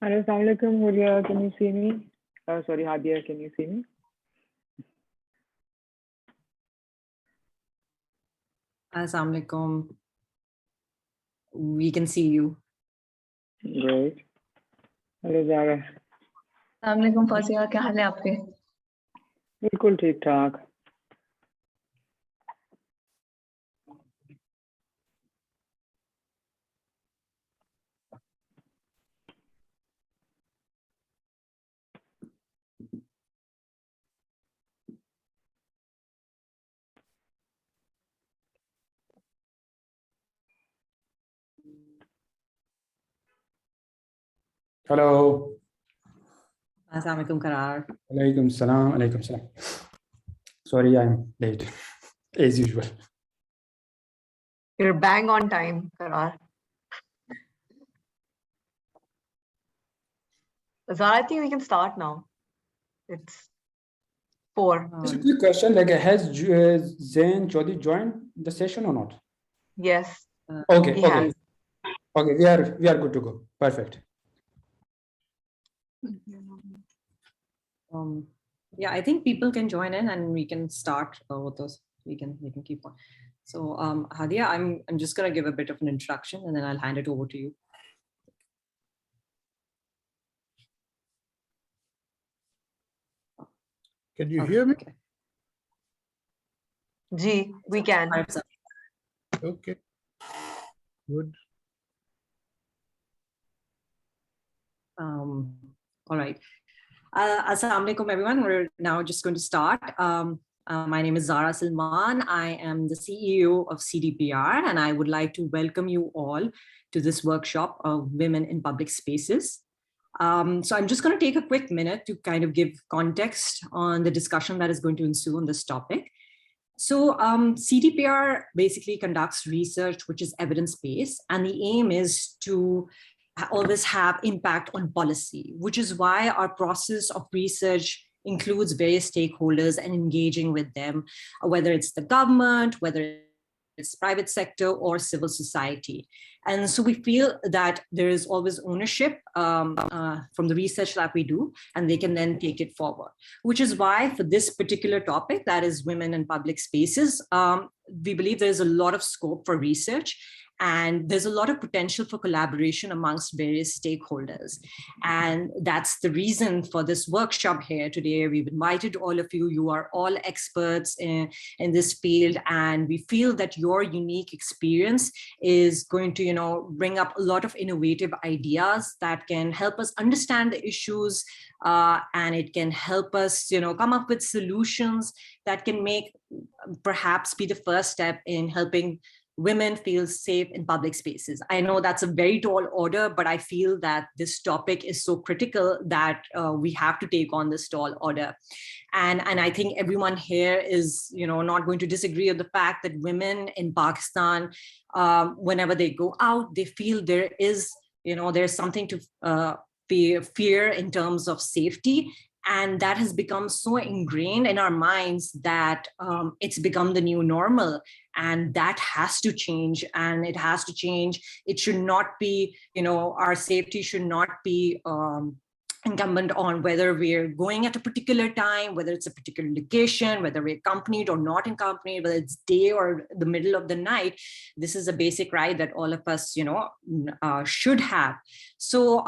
Hello, Assalamu alaikum, Hulia, can you see me? Sorry, Hadia, can you see me? Assalamu alaikum. We can see you. Great. Hello, Zara. अस्सलाम वालेकुम fascia, क्या हाल है आपके? बिल्कुल ठीक ठाक. Hello. Assalamu alaikum, Karrar. Alaikum salam. Alaikum salam. Sorry, I'm late, as usual. You're bang on time, Karrar. Zara, I think we can start now. It's 4. Just a quick question: like, has Zain Chaudhry joined the session or not? Yes. Okay. He Okay. has. Okay. We are good to go. Perfect. Yeah, I think people can join in and we can start with those. We can keep on. So, Hadia, I'm just gonna give a bit of an introduction and then I'll hand it over to you. Can you hear me? Okay. G, we can. Okay. Good. All right. Assalamu alaikum, everyone. We're now just going to start. My name is Zara Salman. I am the CEO of CDPR, and I would like to welcome you all to this workshop of Women in Public Spaces. So I'm just going to take a quick minute to kind of give context on the discussion that is going to ensue on this topic. So CDPR basically conducts research which is evidence-based, and the aim is to always have impact on policy, which is why our process of research includes various stakeholders and engaging with them, whether it's the government, whether it's private sector or civil society. And so we feel that there is always ownership from the research that we do, and they can then take it forward, which is why for this particular topic, that is women in public spaces, we believe there's a lot of scope for research. And there's a lot of potential for collaboration amongst various stakeholders. And that's the reason for this workshop here today. We've invited all of you. You are all experts in this field. And we feel that your unique experience is going to, bring up a lot of innovative ideas that can help us understand the issues. And it can help us, come up with solutions that can perhaps be the first step in helping women feel safe in public spaces. I know that's a very tall order, but I feel that this topic is so critical that we have to take on this tall order. And I think everyone here is, not going to disagree with the fact that women in Pakistan, whenever they go out, they feel there is, there's something to fear in terms of safety. And that has become so ingrained in our minds that it's become the new normal. And that has to change, and it has to change. It should not be, our safety should not be incumbent on whether we're going at a particular time, whether it's a particular location, whether we're accompanied or not accompanied, whether it's day or the middle of the night. This is a basic right that all of us, should have. So,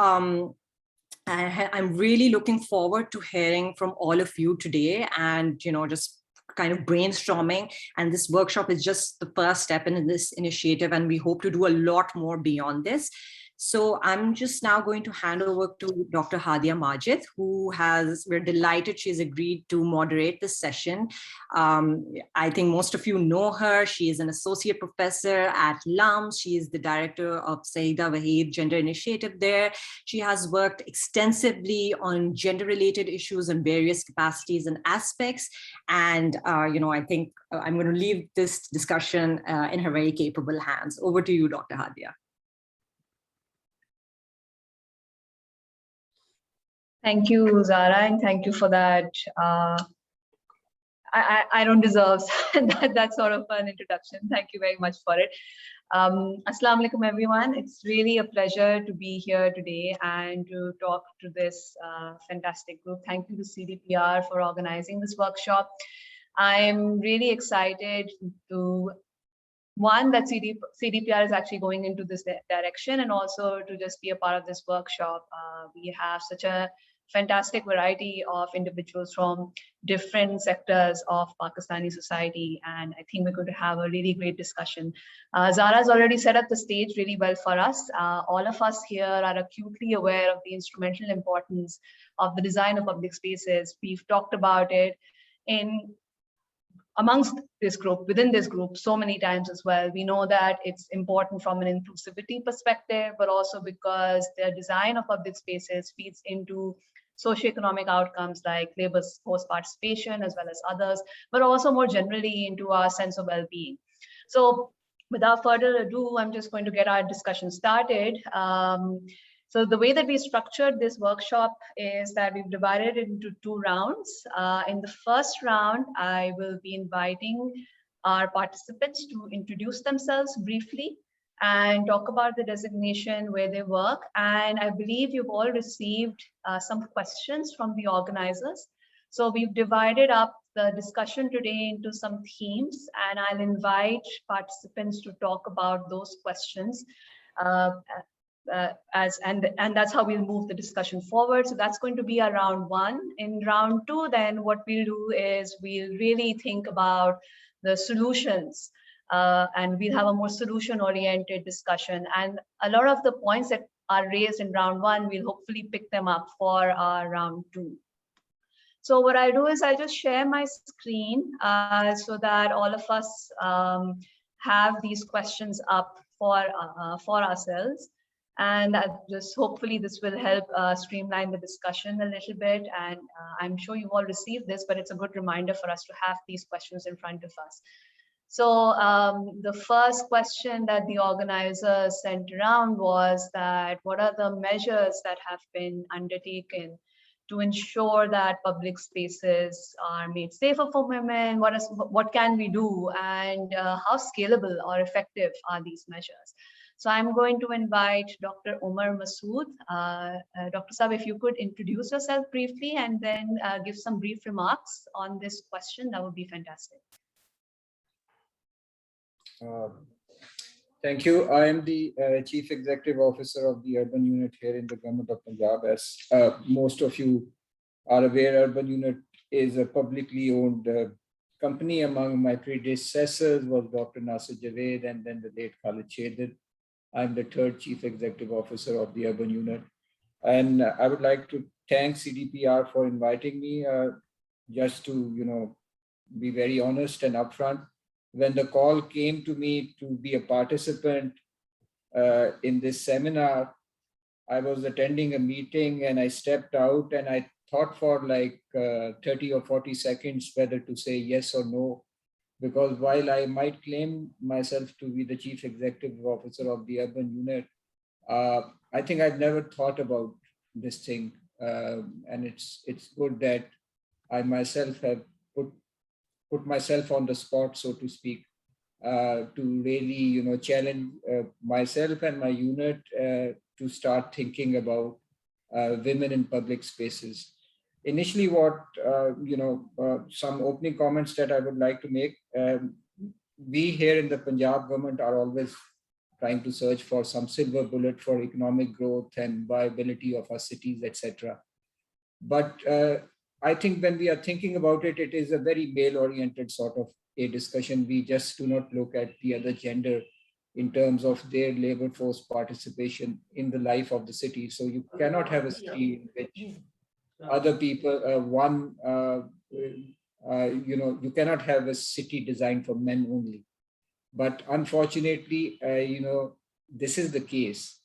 I'm really looking forward to hearing from all of you today and, just kind of brainstorming. And this workshop is just the first step in this initiative. And we hope to do a lot more beyond this. So I'm just now going to hand over to Dr. Hadia Majid, we're delighted she's agreed to moderate this session. I think most of you know her. She is an associate professor at LUMS. She is the director of Saida Waheed Gender Initiative there. She has worked extensively on gender-related issues in various capacities and aspects. And, I think I'm going to leave this discussion in her very capable hands. Over to you, Dr. Hadia. Thank you, Zara, and thank you for that I don't deserve that sort of an introduction. Thank you very much for it. Assalamu alaikum, everyone. It's really a pleasure to be here today and to talk to this fantastic group. Thank you to CDPR for organizing this workshop. I'm really excited to, one, that CDPR is actually going into this direction, and also to just be a part of this workshop. We have such a fantastic variety of individuals from different sectors of Pakistani society, and I think we're going to have a really great discussion. Zara's already set up the stage really well for us. All of us here are acutely aware of the instrumental importance of the design of public spaces. We've talked about it amongst this group, within this group, so many times as well. We know that it's important from an inclusivity perspective, but also because the design of public spaces feeds into socioeconomic outcomes like labor force participation as well as others, but also more generally into our sense of well-being. So without further ado, I'm just going to get our discussion started. So the way that we structured this workshop is that we've divided it into 2 rounds. In the first round, I will be inviting our participants to introduce themselves briefly and talk about the designation where they work. And I believe you've all received some questions from the organizers. So we've divided up the discussion today into some themes, and I'll invite participants to talk about those questions. And that's how we'll move the discussion forward. So that's going to be our round 1. In round 2, then what we'll do is we'll really think about the solutions, and we'll have a more solution-oriented discussion. And a lot of the points that are raised in round 1, we'll hopefully pick them up for our round 2. So what I do is I just share my screen so that all of us have these questions up for ourselves. And just hopefully this will help streamline the discussion a little bit. And I'm sure you've all received this, but it's a good reminder for us to have these questions in front of us. So the first question that the organizers sent around was that what are the measures that have been undertaken to ensure that public spaces are made safer for women? What can we do, and how scalable or effective are these measures? So I'm going to invite Dr. Omar Masud. Dr. Saab, if you could introduce yourself briefly and then give some brief remarks on this question, that would be fantastic. Thank you. I am the Chief Executive Officer of the Urban Unit here in the Government of Punjab. As most of you are aware, Urban Unit is a publicly owned company. Among my predecessors was Dr. Nasir Javed and then the late Khalid Shedid. I'm the 3rd Chief Executive Officer of the Urban Unit. And I would like to thank CDPR for inviting me. Just to, be very honest and upfront, when the call came to me to be a participant in this seminar, I was attending a meeting and I stepped out and I thought for like 30 or 40 seconds whether to say yes or no. Because while I might claim myself to be the Chief Executive Officer of the Urban Unit, I think I've never thought about this thing. And it's good that I myself have put myself on the spot, so to speak, to really, challenge myself and my unit to start thinking about women in public spaces. Initially, some opening comments that I would like to make. We here in the Punjab government are always trying to search for some silver bullet for economic growth and viability of our cities, etc. But I think when we are thinking about it, it is a very male-oriented sort of a discussion. We just do not look at the other gender in terms of their labor force participation in the life of the city. So you cannot have a city in which other people, you cannot have a city designed for men only. But unfortunately, this is the case.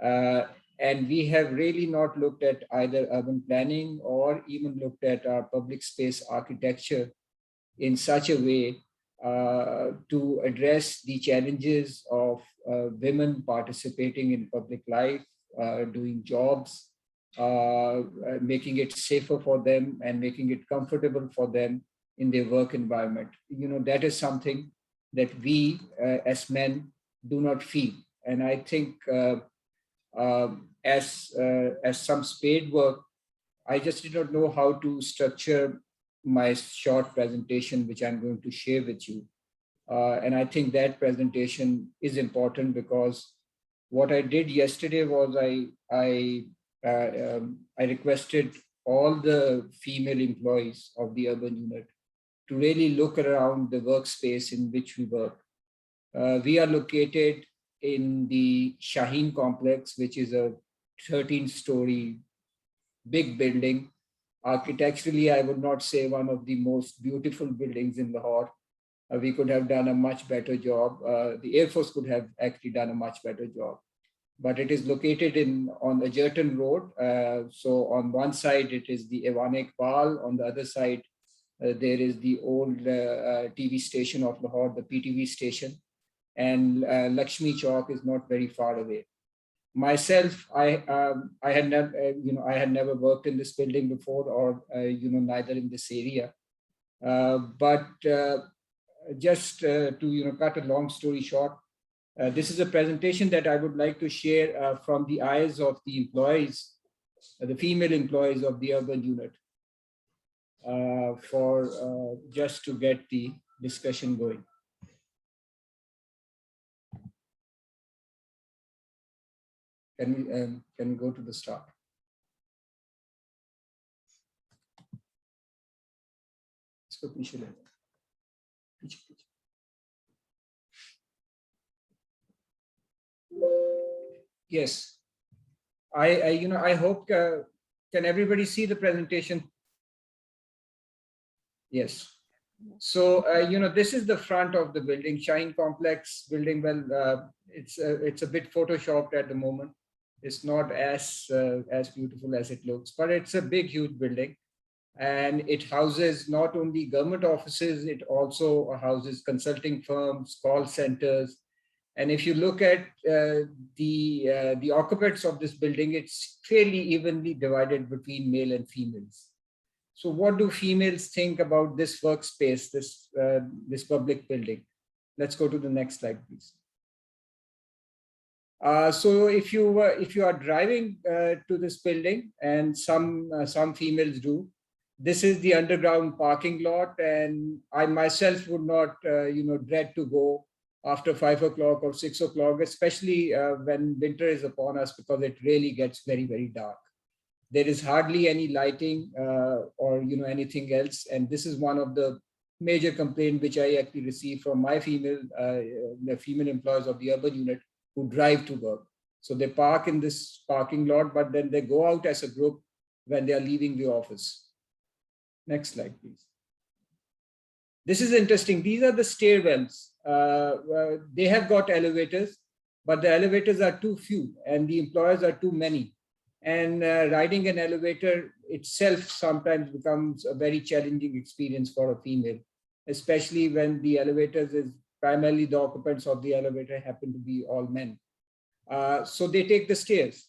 And we have really not looked at either urban planning or even looked at our public space architecture in such a way to address the challenges of women participating in public life, doing jobs, making it safer for them and making it comfortable for them in their work environment. That is something that we as men do not feel. And I think as some spade work, I just did not know how to structure my short presentation, which I'm going to share with you. And I think that presentation is important because what I did yesterday was I requested all the female employees of the urban unit to really look around the workspace in which we work. We are located in the Shaheen complex, which is a 13-story big building. Architecturally, I would not say one of the most beautiful buildings in Lahore. We could have done a much better job. The Air Force could have actually done a much better job. But it is located on Egerton Road. So on one side, it is the Ewan Iqbal. On the other side, there is the old TV station of Lahore, the PTV station. And Lakshmi Chowk is not very far away. Myself, I had never worked in this building before, or neither in this area. But just to cut a long story short, this is a presentation that I would like to share from the eyes of the employees, the female employees of the urban unit, for just to get the discussion going. Can we go to the start? Yes, I hope, can everybody see the presentation? Yes. So, this is the front of the building, Shaheen Complex building. Well, it's a bit photoshopped at the moment. It's not as beautiful as it looks, but it's a big, huge building. And it houses not only government offices, it also houses consulting firms, call centers. And if you look at the occupants of this building, it's fairly evenly divided between male and females. So what do females think about this workspace, this public building? Let's go to the next slide, please. So if you are driving to this building, and some females do, this is the underground parking lot, and I myself would not dread to go after 5 o'clock or 6 o'clock, especially when winter is upon us, because it really gets very, very dark. There is hardly any lighting or anything else, and this is one of the major complaints which I actually receive from my the female employees of the urban unit who drive to work. So they park in this parking lot, but then they go out as a group when they are leaving the office. Next slide, please. This is interesting. These are the stairwells. They have got elevators, but the elevators are too few and the employees are too many. And riding an elevator itself sometimes becomes a very challenging experience for a female, especially when the elevators is primarily the occupants of the elevator happen to be all men. So they take the stairs.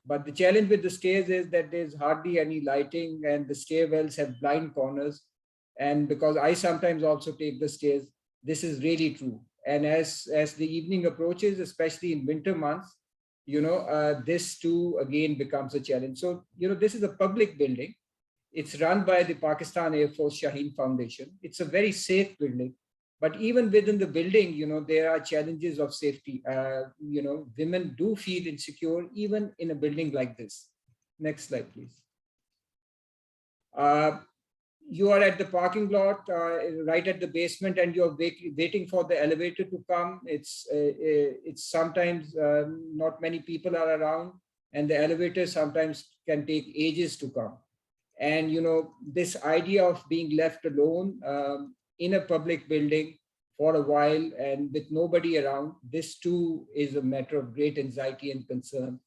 But the challenge with the stairs is that there's hardly any lighting, and the stairwells have blind corners. And because I sometimes also take the stairs, this is really true. And as the evening approaches, especially in winter months, this too again becomes a challenge. So, this is a public building. It's run by the Pakistan Air Force Shaheen Foundation. It's a very safe building. But even within the building, there are challenges of safety. Women do feel insecure even in a building like this. Next slide, please. You are at the parking lot, right at the basement, and you're waiting for the elevator to come. It's sometimes not many people are around, and the elevator sometimes can take ages to come. And this idea of being left alone in a public building for a while and with nobody around, this too is a matter of great anxiety and concern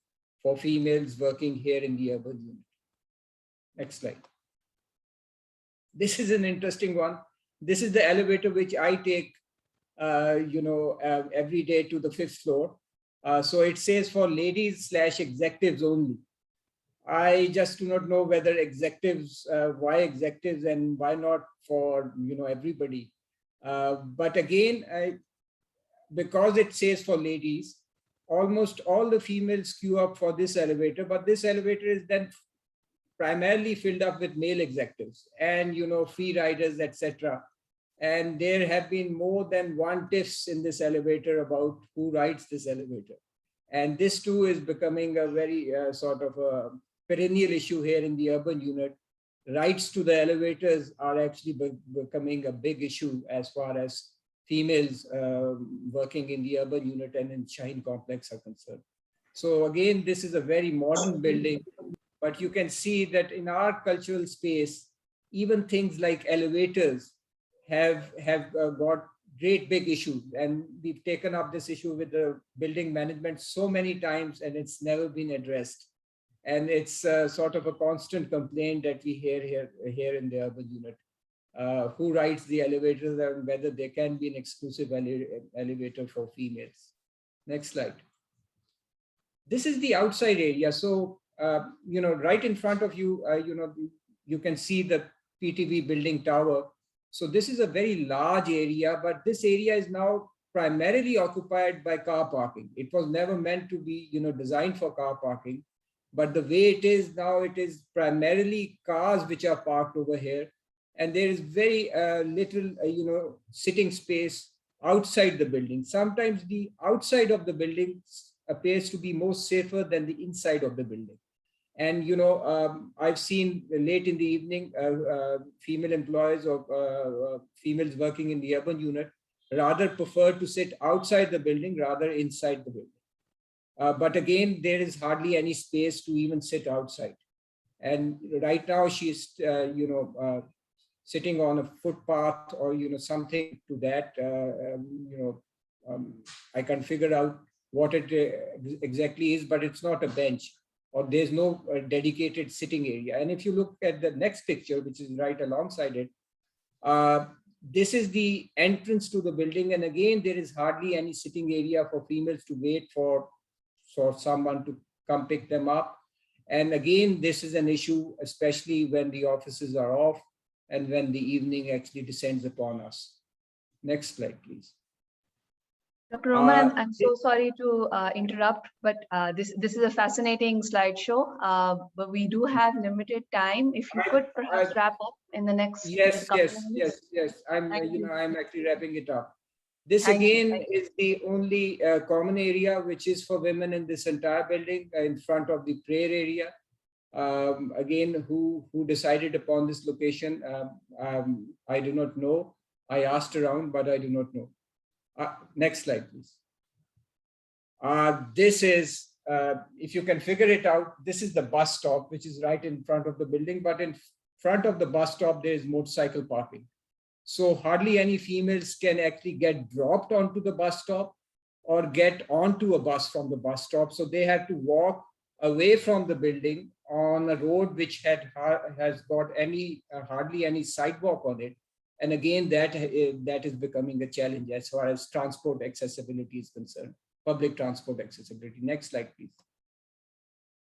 for females working here in the urban unit. Next slide. This is an interesting one. This is the elevator which I take, every day to the 5th floor. So it says for ladies/executives only. I just do not know whether executives, why executives and why not for everybody. But again, because it says for ladies, almost all the females queue up for this elevator, but this elevator is then primarily filled up with male executives and free riders, etc. And there have been more than one tiffs in this elevator about who rides this elevator. And this too is becoming a very sort of a perennial issue here in the urban unit. Rights to the elevators are actually becoming a big issue as far as females working in the urban unit and in Shaheen complex are concerned. So again, this is a very modern building, but you can see that in our cultural space, even things like elevators have got great big issues. And we've taken up this issue with the building management so many times and it's never been addressed. And it's sort of a constant complaint that we hear here in the urban unit. Who rides the elevators and whether there can be an exclusive elevator for females. Next slide. This is the outside area. So, right in front of you, you can see the PTV building tower. So this is a very large area, but this area is now primarily occupied by car parking. It was never meant to be, designed for car parking, but the way it is now, it is primarily cars which are parked over here. And there is very little, sitting space outside the building. Sometimes the outside of the building appears to be more safer than the inside of the building. And, I've seen late in the evening, female employees or females working in the urban unit rather prefer to sit outside the building rather inside the building. But again, there is hardly any space to even sit outside. And right now she's, sitting on a footpath or, something to that, I can figure out what it exactly is, but it's not a bench. Or there's no dedicated sitting area. And if you look at the next picture, which is right alongside it, this is the entrance to the building. And again, there is hardly any sitting area for females to wait for someone to come pick them up. And again, this is an issue, especially when the offices are off and when the evening actually descends upon us. Next slide, please. Dr. Omar, I'm so sorry to interrupt, but this is a fascinating slideshow, but we do have limited time. If you could perhaps wrap up in the next couple of minutes. Yes. I'm actually wrapping it up. This again is the only common area which is for women in this entire building in front of the prayer area. Again, who decided upon this location? I do not know. I asked around, but I do not know. Next slide, please. This is, if you can figure it out, this is the bus stop, which is right in front of the building, but in front of the bus stop, there is motorcycle parking. So hardly any females can actually get dropped onto the bus stop or get onto a bus from the bus stop. So they have to walk away from the building on a road which has got hardly any sidewalk on it. And again, that is becoming a challenge as far as transport accessibility is concerned, public transport accessibility. Next slide, please.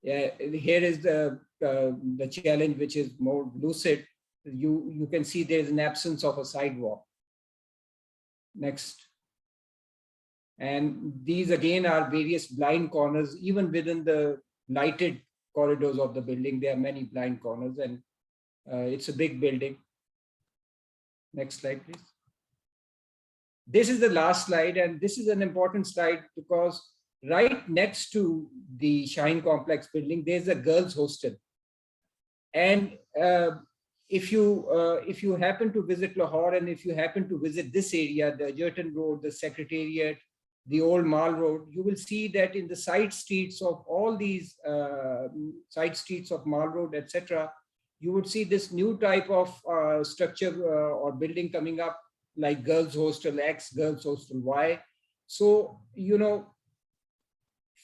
Yeah, here is the challenge, which is more lucid. You can see there is an absence of a sidewalk. Next. And these again are various blind corners, even within the lighted corridors of the building. There are many blind corners, and it's a big building. Next slide, please. This is the last slide, and this is an important slide because right next to the Shaheen Complex building, there's a girls' hostel. And if you happen to visit Lahore, and if you happen to visit this area, the Egerton Road, the Secretariat, the Old Mall Road, you will see that in the side streets of all these side streets of Mall Road, etc., you would see this new type of structure or building coming up, like Girls Hostel X, Girls Hostel Y. So,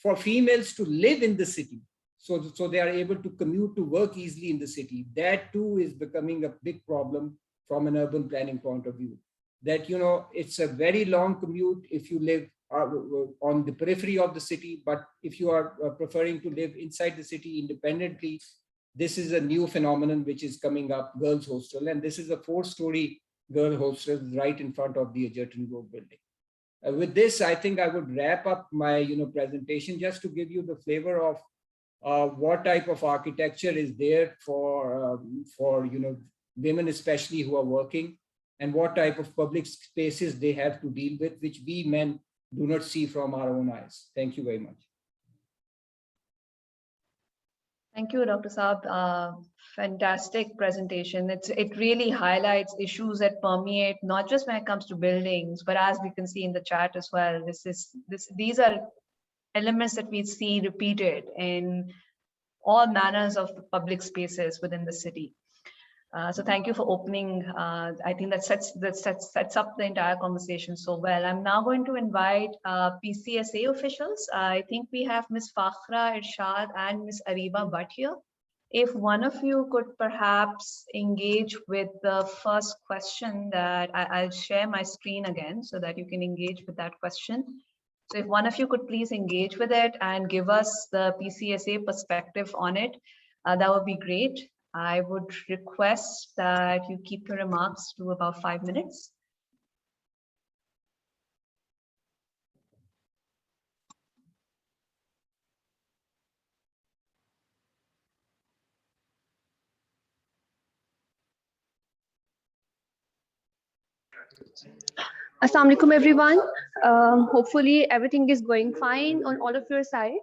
for females to live in the city, so they are able to commute to work easily in the city, that too is becoming a big problem from an urban planning point of view. That, it's a very long commute if you live on the periphery of the city, but if you are preferring to live inside the city independently, this is a new phenomenon which is coming up, girls' hostel, and this is a 4-story girl hostel right in front of the Egerton Grove building. With this, I think I would wrap up my presentation just to give you the flavor of what type of architecture is there for women especially who are working, and what type of public spaces they have to deal with, which we men do not see from our own eyes. Thank you very much. Thank you, Dr. Saab. Fantastic presentation. It really highlights issues that permeate not just when it comes to buildings, but as we can see in the chat as well. These are elements that we see repeated in all manners of public spaces within the city. So thank you for opening. I think that sets up the entire conversation so well. I'm now going to invite PCSA officials. I think we have Ms. Fakhra Irshad and Ms. Ariba Bhatt here. If one of you could perhaps engage with the first question that I'll share my screen again so that you can engage with that question. So if one of you could please engage with it and give us the PCSA perspective on it, that would be great. I would request that you keep your remarks to about 5 minutes. Assalamu alaikum everyone. Hopefully everything is going fine on all of your side.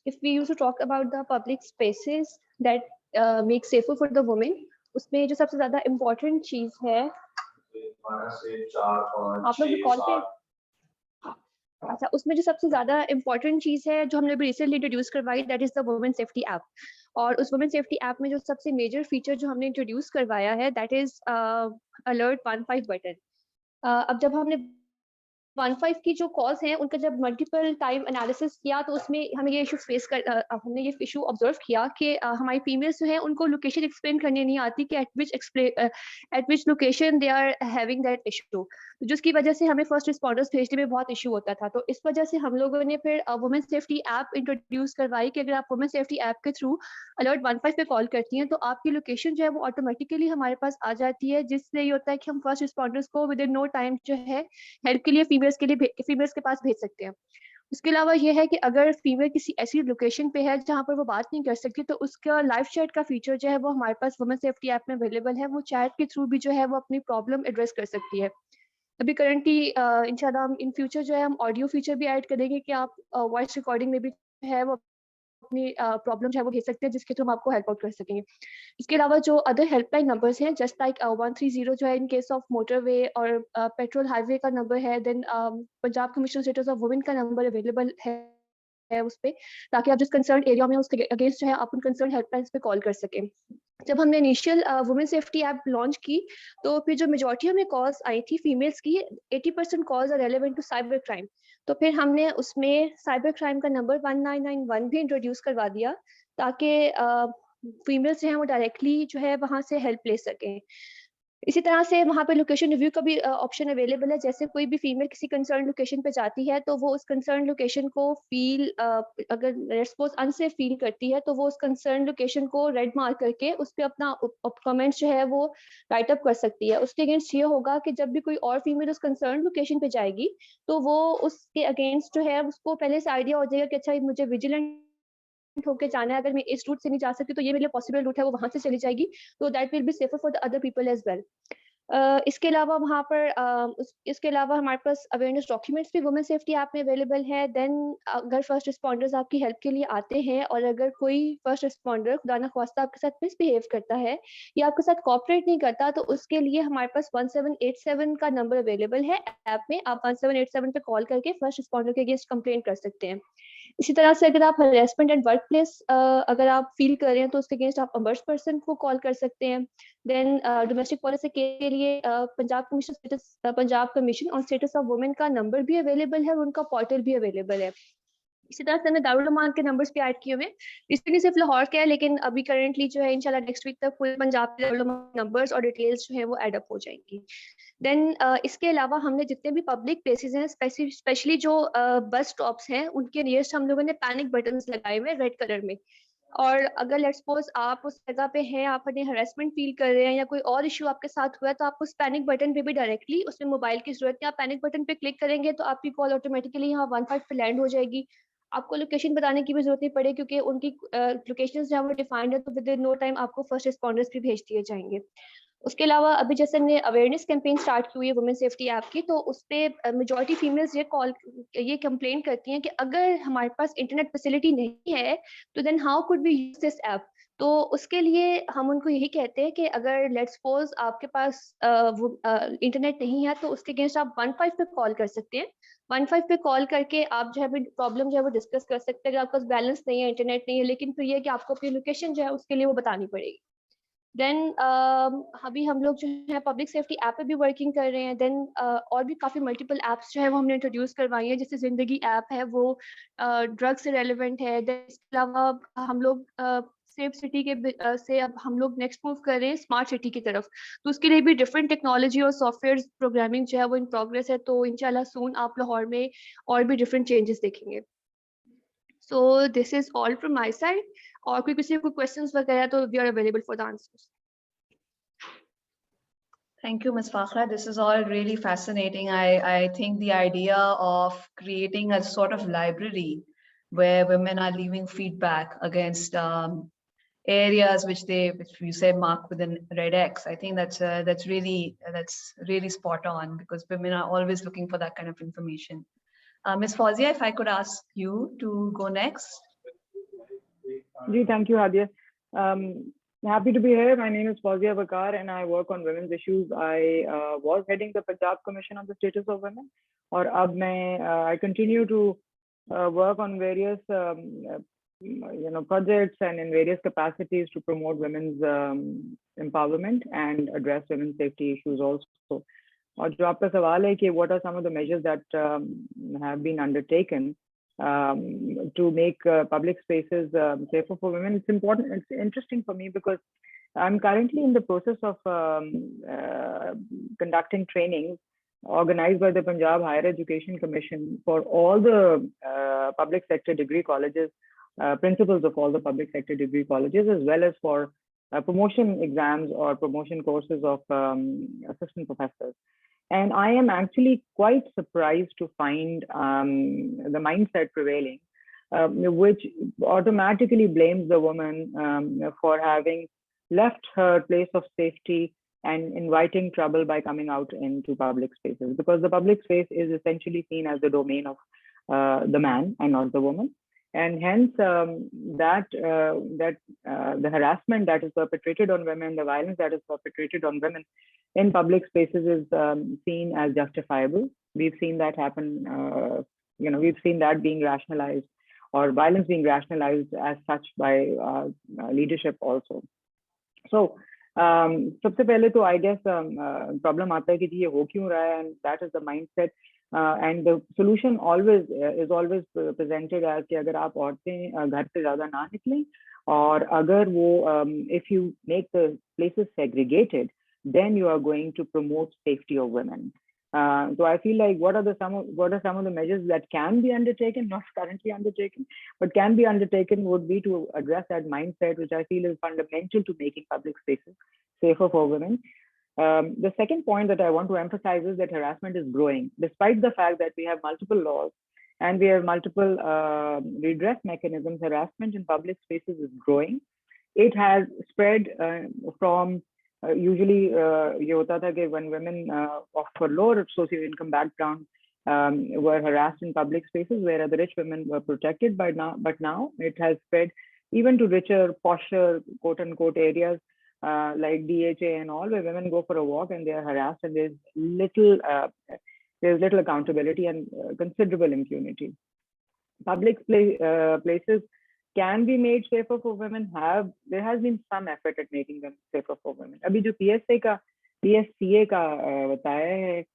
If we used to talk about the public spaces that make safer for the women, उसमें जो सबसे ज़्यादा important चीज़ है, आप लोग भी call पे, अच्छा उसमें जो सबसे ज़्यादा important चीज़ है जो हमने भी recently introduce करवाई, that is the Women Safety App. और उस Women Safety App में जो सबसे major feature जो हमने introduce करवाया है, that is Alert 15 button. अब जब हमने 15 की जो कॉल्स हैं उनका जब मल्टीपल टाइम एनालिसिस किया तो उसमें हमें ये इशू फेस कर हमने ये इशू ऑब्जर्व किया कि हमारी फीमेल्स जो हैं उनको लोकेशन एक्सप्लेन करने नहीं आती कि at which location they are having that issue, तो जिसकी वजह से हमें फर्स्ट रिस्पॉन्डर्स भेजने में बहुत इशू होता था। तो इस वजह से हम लोगों ने फिर वुमेन सेफ्टी ऐप इंट्रोड्यूस करवाई कि अगर आप वुमेन सेफ्टी ऐप के थ्रू अलर्ट 15 पे कॉल करती हैं तो आपकी लोकेशन जो है वो ऑटोमेटिकली हमारे पास आ जाती है, जिससे ये होता है कि हम फर्स्ट रिस्पॉन्डर्स को विद इन नो टाइम जो है हेल्प के लिए फीमेल्स के पास भेज सकते हैं। उसके अलावा ये है कि अगर फीमेल किसी ऐसी लोकेशन पे है जहाँ पर वो बात नहीं कर सकती तो उसका लाइव चैट का फीचर जो है वो हमारे पास वुमेन सेफ्टी ऐप में अवेलेबल है। वो चैट के थ्रू भी जो है वो अपनी प्रॉब्लम एड्रेस कर सकती है। अभी करंटली इंशाल्लाह हम इन फ्यूचर जो है हम ऑडियो फीचर भी ऐड करेंगे कि आप वॉइस रिकॉर्डिंग में भी है वो अपनी प्रॉब्लम है वो भेज सकते हैं, जिसके थ्रू हम आपको हेल्प आउट कर सकेंगे। इसके अलावा जो अदर हेल्पलाइन नंबर्स हैं जस्ट लाइक 130 जो है इन केस ऑफ मोटरवे और पेट्रोल हाईवे का नंबर है, then Punjab commission status of women का नंबर अवेलेबल है उस पर, ताकि आप जिस कंसर्न एरिया में उसके अगेंस्ट जो है आप उन कंसर्न हेल्पलाइन पे कॉल कर सकें। जब हमने initial women safety app launch की तो फिर जो मेजॉरिटी हमें कॉल्स आई थी फीमेल्स की, 80% calls are relevant to cyber crime, तो फिर हमने उसमें साइबर क्राइम का नंबर 1991 भी इंट्रोड्यूस करवा दिया ताकि फीमेल्स जो हैं वो डायरेक्टली जो है वहाँ से हेल्प ले सकें। इसी तरह से वहाँ पे लोकेशन रिव्यू का भी ऑप्शन अवेलेबल है। जैसे कोई भी फीमेल किसी कंसर्न लोकेशन पे जाती है तो वो उस कंसर्न लोकेशन को अगर सपोज अनसेफ फील करती है तो वो उस कंसर्न लोकेशन को रेड मार्क करके उस पर अपना कमेंट्स जो है वो राइट अप कर सकती है। उसके अगेंस्ट ये होगा कि जब भी कोई और फीमेल उस कंसर्न लोकेशन पे जाएगी तो वो उसके अगेंस्ट जो है उसको पहले से आइडिया हो जाएगा कि अच्छा मुझे विजिलेंट होके जाना है, अगर मैं इस रूट से नहीं जा सकती तो ये मेरे लिए पॉसिबल रूट है, वो वहां से चली जाएगी, तो that will be safer for the other people as well. इसके अलावा वहाँ पर इसके अलावा हमारे पास अवेयरनेस डॉक्यूमेंट्स भी वुमेन सेफ्टी ऐप में अवेलेबल है। देन अगर फर्स्ट रिस्पॉन्डर्स आपकी हेल्प के लिए आते हैं और अगर कोई फर्स्ट रिस्पॉन्डर खुदा न ख्वास्ता आपके साथ मिसबिहेव करता है या आपके साथ कोऑपरेट नहीं करता तो उसके लिए हमारे पास 1787 का नंबर अवेलेबल है ऐप में। आप 1787 पे कॉल करके फर्स्ट रिस्पॉन्डर के अगेंस्ट कंप्लेंट कर सकते हैं। इसी तरह से अगर आप हरेसमेंट एंड वर्क प्लेस अगर आप फील कर रहे हैं तो उसके अगेंस्ट आप अमर्स पर्सन को कॉल कर सकते हैं। देन डोमेस्टिक पॉलिसी के लिए पंजाब कमीशन और स्टेटस ऑफ वुमेन का नंबर भी अवेलेबल है और उनका पोर्टल भी अवेलेबल है। इसी तरह से हमने दारुल उलूम के नंबर्स भी ऐड किए हुए हैं। रिसेंटली सिर्फ लाहौर के है, लेकिन अभी करंटली जो है इंशाल्लाह नेक्स्ट वीक तक पूरे पंजाब के दारुल उलूम नंबर्स और डिटेल्स जो है वो एड अप हो जाएंगी। देन इसके अलावा हमने जितने भी पब्लिक प्लेसेस हैं, स्पेशली जो बस स्टॉप्स हैं, उनके नियरेस्ट हम लोगों ने पैनिक बटन्स लगाए हुए रेड कलर में। और अगर लेट्स सपोज आप उस जगह पे हैं, आप अपने हरेसमेंट फील कर रहे हैं या कोई और इशू आपके साथ हुआ है, तो आप उस पैनिक बटन पे भी डायरेक्टली, उसमें मोबाइल की जरूरत नहीं, आप पैनिक बटन पे क्लिक करेंगे तो आपकी कॉल ऑटोमेटिकली यहाँ 15 पे लैंड हो जाएगी। आपको लोकेशन बताने की भी जरूरत नहीं पड़े, क्योंकि उनकी लोकेशन जो है वो डिफाइंड है, तो विद इन नो टाइम आपको फर्स्ट रिस्पॉन्डर्स भी भेज दिए जाएंगे। उसके अलावा अभी जैसे हमने अवेयरनेस कैंपेन स्टार्ट की हुई है वुमेन सेफ्टी ऐप की, तो उस पर मेजॉरिटी फीमेल्स ये कंप्लेन करती हैं कि अगर हमारे पास इंटरनेट फैसिलिटी नहीं है तो then how could we use this app. तो उसके लिए हम उनको यही कहते हैं कि अगर लेट्स सपोज आपके पास इंटरनेट नहीं है, तो उसके अगेंस्ट आप 15 पे कॉल कर सकते हैं। 15 पे कॉल करके आप जो है प्रॉब्लम जो है वो डिस्कस कर सकते हैं। अगर आपके पास बैलेंस नहीं है, इंटरनेट नहीं है, लेकिन फिर ये कि आपको अपनी लोकेशन जो है उसके लिए वो बतानी पड़ेगी। देन अभी हम लोग जो है पब्लिक सेफ्टी ऐप पे भी वर्किंग कर रहे हैं। देन और भी काफ़ी मल्टीपल ऐप्स जो है वो हमने इंट्रोड्यूस करवाई है, जैसे जिंदगी ऐप है, वो ड्रग से रेलिवेंट है। इसके अलावा हम लोग सेफ सिटी के से अब हम लोग नेक्स्ट मूव कर रहे हैं स्मार्ट सिटी की तरफ, तो उसके लिए भी डिफरेंट टेक्नोलॉजी और सॉफ्टवेयर प्रोग्रामिंग जो है वो इन प्रोग्रेस है। तो इंशाल्लाह सून आप लाहौर में और भी डिफरेंट चेंजेस देखेंगे। So this is all from my side. और कोई किसी को क्वेश्चंस वगैरह तो we are available for the answers. Thank you, Ms. Fakhra. This is all really fascinating. I think the idea of creating a sort of library where women are leaving feedback against areas which you say mark with a red X. I think that's really spot on, because women are always looking for that kind of information. Ms. Fawzia, if I could ask you to go next. Thank you, Hadia. Happy to be here. My name is Fizzah Sajjad and I work on women's issues. I was heading the Punjab Commission on the Status of Women, और अब मैं I continue to work on various projects and in various capacities to promote women's empowerment and address women's safety issues also. और जो आपका सवाल है कि what are some of the measures that have been undertaken to make public spaces safer for women. It's important, it's interesting for me because I'm currently in the process of conducting trainings organized by the Punjab Higher Education Commission for all the public sector degree colleges, principals of all the public sector degree colleges, as well as for promotion exams or promotion courses of assistant professors. And I am actually quite surprised to find the mindset prevailing, which automatically blames the woman for having left her place of safety and inviting trouble by coming out into public spaces, because the public space is essentially seen as the domain of the man and not the woman. And hence the harassment that is perpetrated on women, the violence that is perpetrated on women in public spaces is seen as justifiable. We've seen that happen, we've seen that being rationalized, or violence being rationalized as such by leadership also. So सबसे पहले तो I guess problem आता है कि ये हो क्यों रहा है, and that is the mindset. And the solution always is always presented as कि अगर आप औरतें घर से ज़्यादा ना निकलें, और अगर वो if you make the places segregated, then you are going to promote safety of women. So I feel like what are some of the measures that can be undertaken, not currently undertaken, but can be undertaken, would be to address that mindset, which I feel is fundamental to making public spaces safer for women. The second point that I want to emphasize is that harassment is growing, despite the fact that we have multiple laws and we have multiple redress mechanisms. Harassment in public spaces is growing. It has spread from usually ये होता था कि when women of lower socio-income background were harassed in public spaces, where the rich women were protected by now, but now it has spread even to richer, posher, quote-unquote areas like DHA and all, where women go for a walk and they are harassed, and there's little accountability and considerable impunity. Public places can be made safer for women. There has been some effort at making them safer for women. अभी जो PSCA का बताया है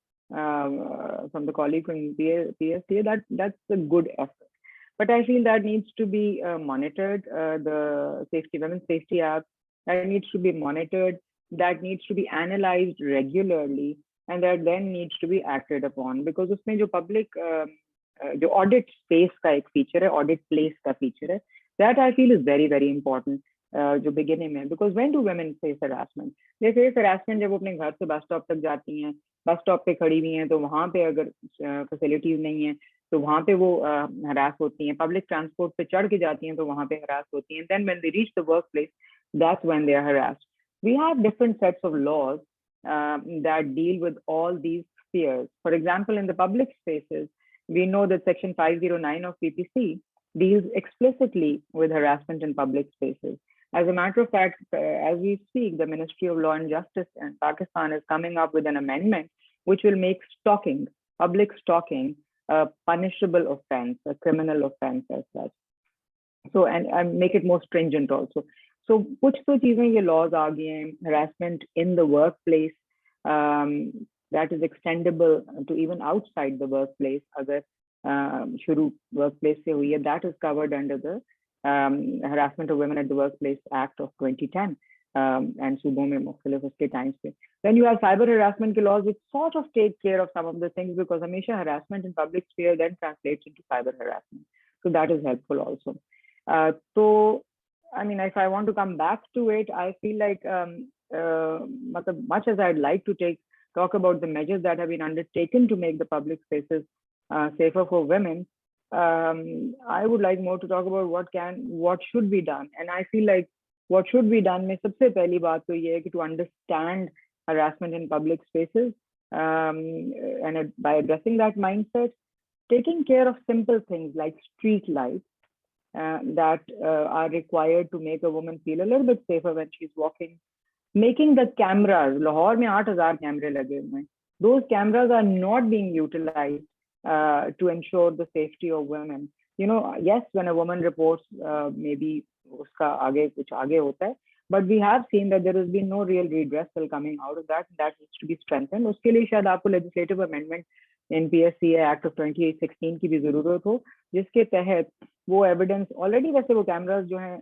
from the colleague from PSCA, that's a good effort. But I feel that needs to be monitored. The Women's Safety Act, that needs to be monitored, that needs to be analyzed regularly, and that then needs to be acted upon. Because उसमें जो public जो audit space का एक feature है, audit place का feature है, that I feel is very, very important. जो beginning में, because when do women face harassment? They face harassment जब वो अपने घर से bus stop तक जाती हैं, bus stop पे खड़ी हुई हैं, तो वहाँ पे अगर facilities नहीं है, तो वहाँ पे वो harass होती हैं. Public transport पे चढ़ के जाती हैं, तो वहाँ पे harass होती हैं. Then when they reach the workplace, that's when they are harassed. We have different sets of laws that deal with all these spheres. For example, in the public spaces, we know that Section 509 of PPC deals explicitly with harassment in public spaces. As a matter of fact, as we speak, the Ministry of Law and Justice in Pakistan is coming up with an amendment which will make stalking, public stalking, a punishable offense, a criminal offense as such. So, and make it more stringent also. So, कुछ तो चीजें ये laws आ गई हैं, harassment in the workplace, that is extendable to even outside the workplace. अगर शुरू workplace से हुई है, that is covered under the Harassment of Women at the Workplace Act of 2010 and सूबों में मुख्तलिफ उसके times पे. Then you have cyber harassment के laws which sort of take care of some of the things, because हमेशा harassment in public sphere then translates into cyber harassment. So that is helpful also. So I mean, if I want to come back to it, I feel like much as I'd like to talk about the measures that have been undertaken to make the public spaces safer for women, I would like more to talk about what should be done. And I feel like what should be done में सबसे पहली बात तो ये है कि to understand harassment in public spaces, and by addressing that mindset, taking care of simple things like street lights, that are required to make a woman feel a little bit safer when she's walking. Making the cameras, Lahore में 8,000 कैमरे लगे हुए हैं. Those cameras are not being utilized to ensure the safety of women. You know, yes, when a woman reports, maybe उसका आगे कुछ आगे होता है, but we have seen that there has been no real redressal coming out of that. That needs to be strengthened. उसके लिए शायद आपको legislative amendment in PSCA Act of 2016 की भी जरूरत हो, जिसके तहत वो evidence already वैसे वो cameras जो हैं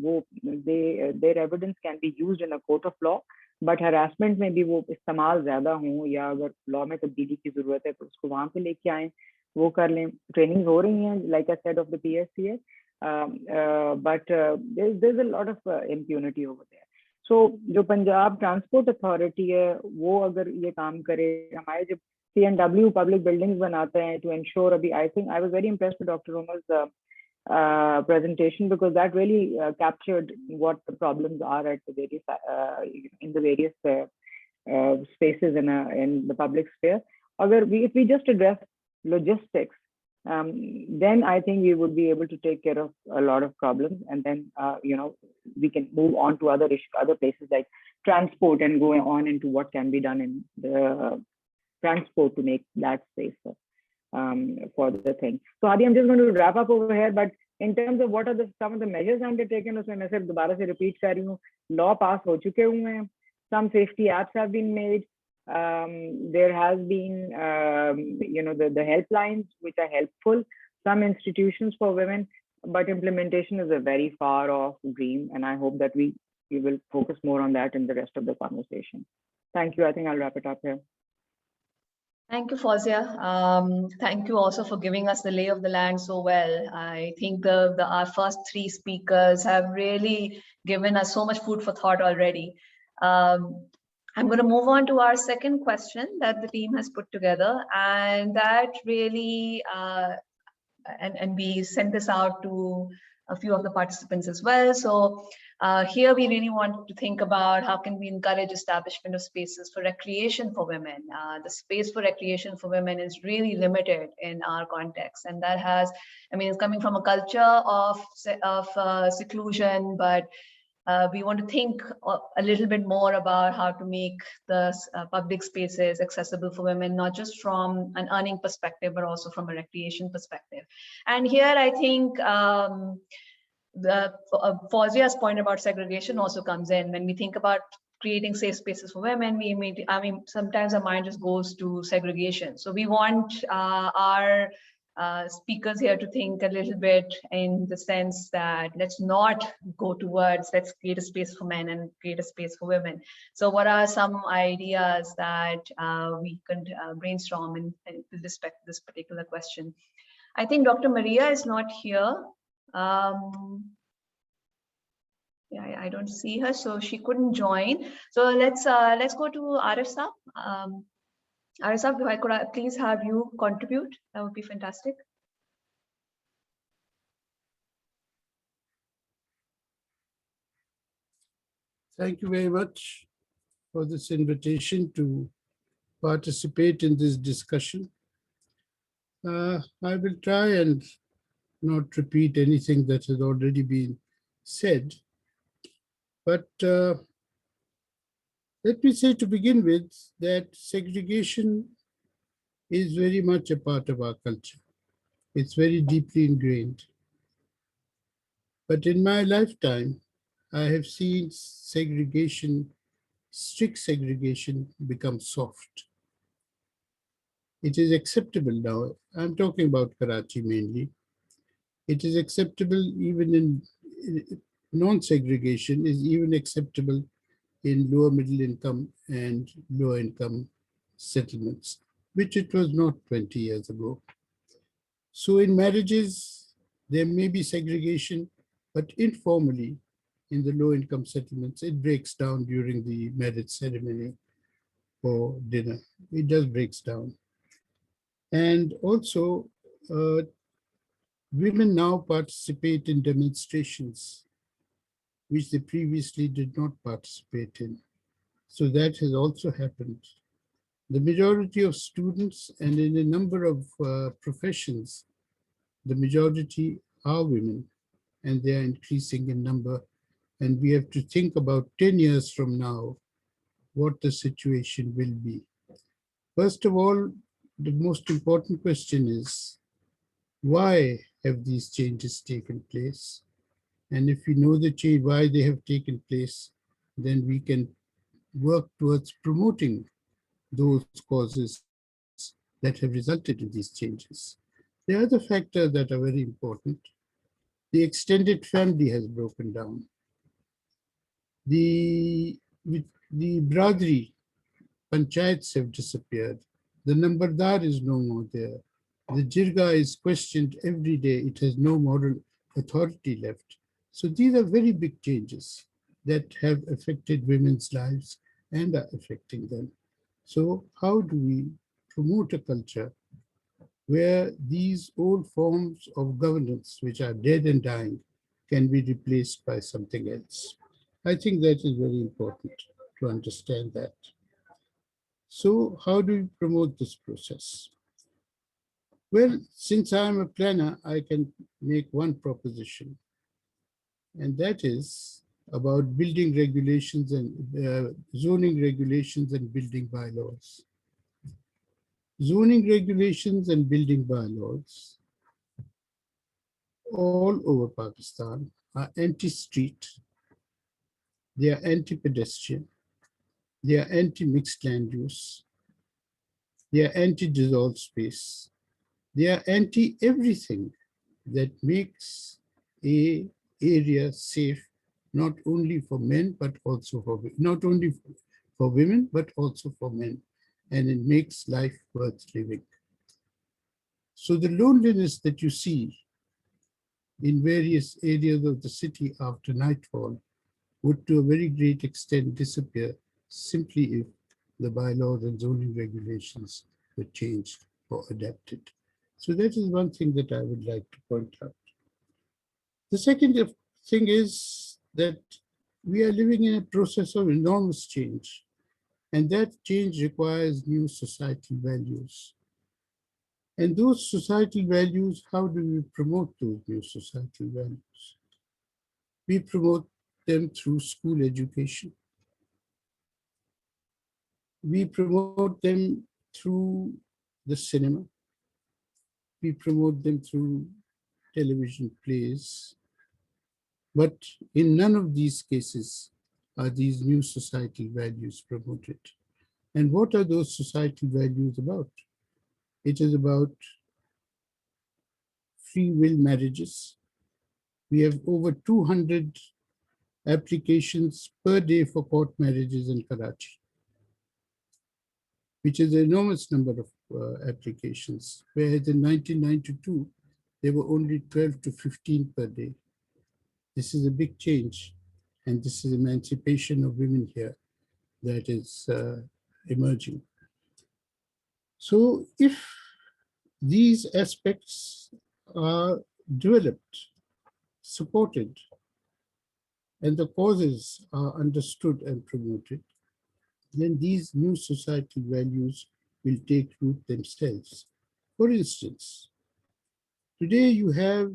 वो their evidence can be used in a court of law, but harassment में भी वो इस्तेमाल ज्यादा हों या अगर law में तब्दीली की जरूरत है तो उसको वहाँ पे लेके आएं, वो कर लें. Trainings हो रही हैं, like I said, of the PSCA, but there's a lot of impunity over there. So जो पंजाब ट्रांसपोर्ट अथॉरिटी है वो अगर ये काम करे, हमारे जब C&W public buildings बनाते हैं to ensure, अभी I think I was very impressed with Dr. Omar's presentation, because that really captured what the problems are at the various in the various spaces in the public sphere. If we just address logistics, then I think we would be able to take care of a lot of problems, and then you know, we can move on to other issues, other places like transport, and go on into what can be done in the transport to make that safer for the thing. So Hadi, I'm just going to wrap up over here, but in terms of what are some of the measures undertaken, उसमें मैं सिर्फ दोबारा से repeat कर रही हूँ. Law pass हो चुके हुए हैं, some safety apps have been made. There has been, you know, the helplines which are helpful, some institutions for women, but implementation is a very far off dream, and I hope that we will focus more on that in the rest of the conversation. Thank you. I think I'll wrap it up here. Thank you, Fizzah. Thank you also for giving us the lay of the land so well. I think our first three speakers have really given us so much food for thought already. I'm going to move on to our second question that the team has put together, and that really, and we sent this out to a few of the participants as well. So here we really want to think about how can we encourage establishment of spaces for recreation for women. The space for recreation for women is really limited in our context, and that has, I mean, it's coming from a culture of seclusion, but we want to think a little bit more about how to make the public spaces accessible for women, not just from an earning perspective, but also from a recreation perspective. And here I think Fauzia's point about segregation also comes in. When we think about creating safe spaces for women, I mean, sometimes our mind just goes to segregation. So we want our speakers here to think a little bit in the sense that let's not go towards let's create a space for men and create a space for women. So what are some ideas that we could brainstorm with respect to this particular question? I think Dr. Maria is not here. Yeah, I don't see her, so she couldn't join. So let's go to Arif Saab. Arif Saab, if I could please have you contribute, that would be fantastic. Thank you very much for this invitation to participate in this discussion. I will try and not repeat anything that has already been said, but let me say to begin with that segregation is very much a part of our culture. It's very deeply ingrained. But in my lifetime, I have seen segregation, strict segregation, become soft. It is acceptable now. I'm talking about Karachi mainly. It is acceptable even in non-segregation is even acceptable in lower middle income and low income settlements, which it was not 20 years ago. So in marriages, there may be segregation, but informally in the low income settlements, it breaks down during the marriage ceremony or dinner. It just breaks down. And also, women now participate in demonstrations which they previously did not participate in. So that has also happened. The majority of students and in a number of professions, the majority are women and they are increasing in number. And we have to think about 10 years from now, what the situation will be. First of all, the most important question is, why have these changes taken place? And if we know the change, why they have taken place, then we can work towards promoting those causes that have resulted in these changes. The other factors that are very important, the extended family has broken down. The Bradri panchayats have disappeared. The Nambardar is no more there. The Jirga is questioned every day. It has no moral authority left. So these are very big changes that have affected women's lives and are affecting them. So how do we promote a culture where these old forms of governance, which are dead and dying, can be replaced by something else? I think that is very important to understand that. So how do we promote this process? Well, since I'm a planner, I can make one proposition, and that is about building regulations and zoning regulations and building bylaws. Zoning regulations and building bylaws all over Pakistan are anti-street, they are anti-pedestrian, they are anti-mixed land use, they are anti-dissolved space, they are anti-everything that makes a area safe, not only for men, but also for, not only for women, but also for men. And it makes life worth living. So the loneliness that you see in various areas of the city after nightfall would to a very great extent disappear simply if the bylaws and zoning regulations were changed or adapted. So that is one thing that I would like to point out. The second thing is that we are living in a process of enormous change, and that change requires new societal values. And those societal values, how do we promote those new societal values? We promote them through school education. We promote them through the cinema. We promote them through television plays. But in none of these cases are these new societal values promoted. And what are those societal values about? It is about free will marriages. We have over 200 applications per day for court marriages in Karachi, which is an enormous number of applications, whereas in 1992, there were only 12 to 15 per day. This is a big change, and this is emancipation of women here that is emerging. So if these aspects are developed, supported, and the causes are understood and promoted, then these new societal values will take root themselves. For instance, today you have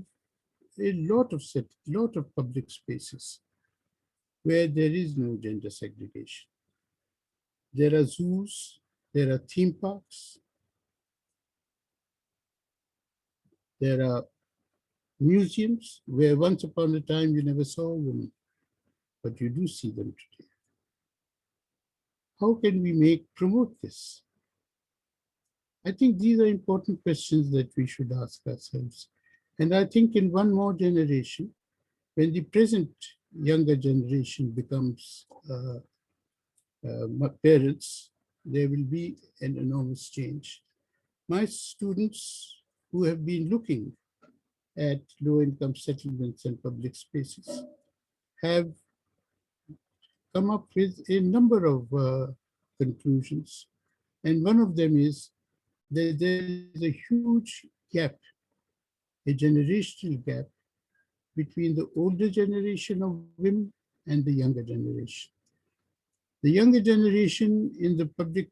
a lot of public spaces where there is no gender segregation. There are zoos, there are theme parks, there are museums where once upon a time you never saw a woman, but you do see them today. How can we promote this? I think these are important questions that we should ask ourselves. And I think in one more generation, when the present younger generation becomes parents, there will be an enormous change. My students who have been looking at low-income settlements and public spaces have come up with a number of conclusions. And one of them is that there is a huge gap, a generational gap between the older generation of women and the younger generation. The younger generation in the public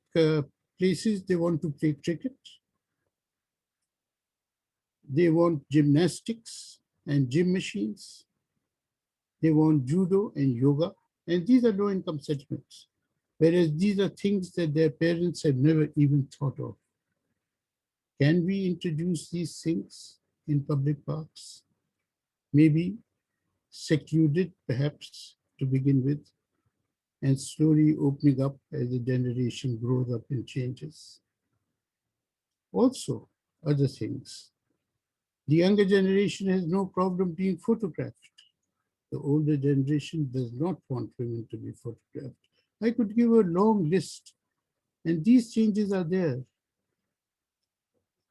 places, they want to play cricket. They want gymnastics and gym machines. They want judo and yoga. And these are low-income settlements, whereas these are things that their parents have never even thought of. Can we introduce these things in public parks? Maybe secluded, perhaps, to begin with, and slowly opening up as the generation grows up and changes. Also, other things. The younger generation has no problem being photographed. The older generation does not want women to be photographed. I could give a long list, and these changes are there.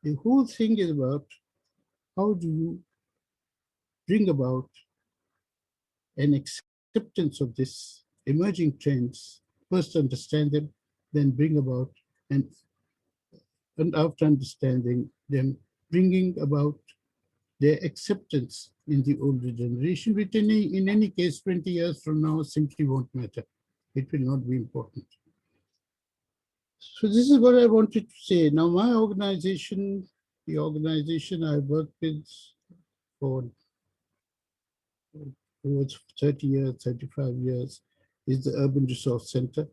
The whole thing is about how do you bring about an acceptance of this emerging trends, first understand them, then bring about, and after understanding them, bringing about their acceptance in the older generation, which in any case, 20 years from now simply won't matter. It will not be important. So this is what I wanted to say. Now my organization, the organization I worked with for over 30 years, 35 years, is the Urban Resource Center.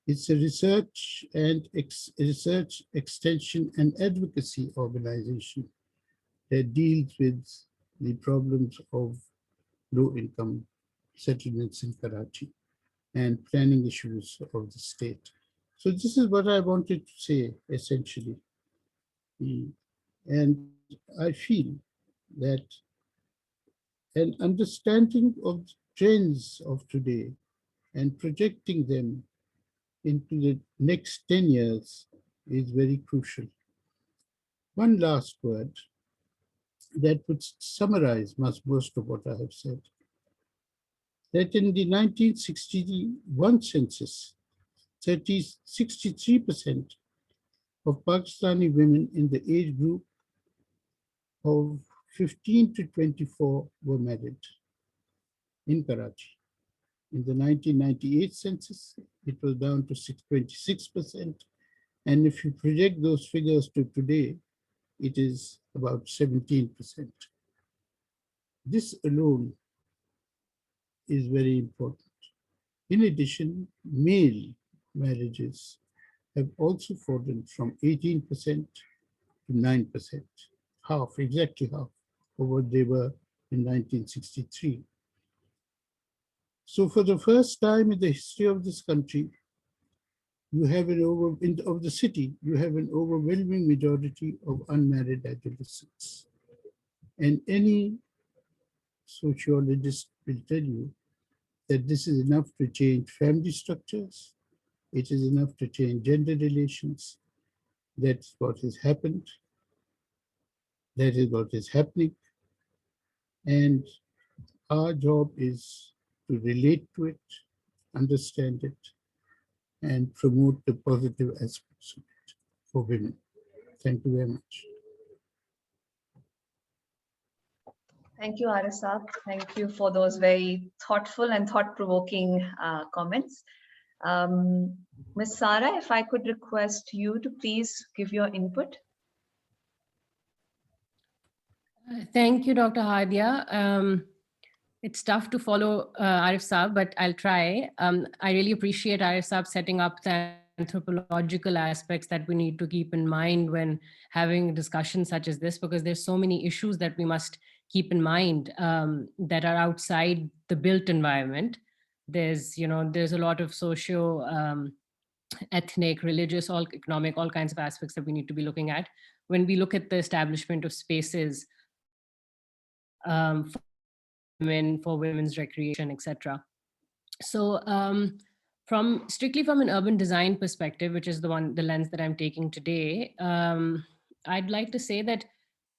It's a research extension and advocacy organization that deals with the problems of low-income settlements in Karachi and planning issues of the state. So this is what I wanted to say, essentially. And I feel that an understanding of the trends of today and projecting them into the next 10 years is very crucial. One last word that would summarize most of what I have said. That in the 1961 census, 63% of Pakistani women in the age group of 15 to 24 were married in Karachi. In the 1998 census, it was down to 26%. And if you project those figures to today, it is about 17%. This alone is very important. In addition, male marriages have also fallen from 18% to 9%, exactly half of what they were in 1963. So for the first time in the history of this country, you have of the city, you have an overwhelming majority of unmarried adolescents. And any sociologist will tell you that this is enough to change family structures. It is enough to change gender relations. That's what has happened. That is what is happening. And our job is to relate to it, understand it, and promote the positive aspects of it for women. Thank you very much. Thank you, Arif Saab. Thank you for those very thoughtful and thought-provoking comments. Ms. Sara, if I could request you to please give your input. Thank you, Dr. Hadia. It's tough to follow Arif Saab, but I'll try. I really appreciate Arif Saab setting up the anthropological aspects that we need to keep in mind when having discussions such as this, because there's so many issues that we must keep in mind that are outside the built environment. There's a lot of socio ethnic, religious, all economic, all kinds of aspects that we need to be looking at when we look at the establishment of spaces for women, for women's recreation, etc. So strictly from an urban design perspective, which is the lens that I'm taking today, I'd like to say that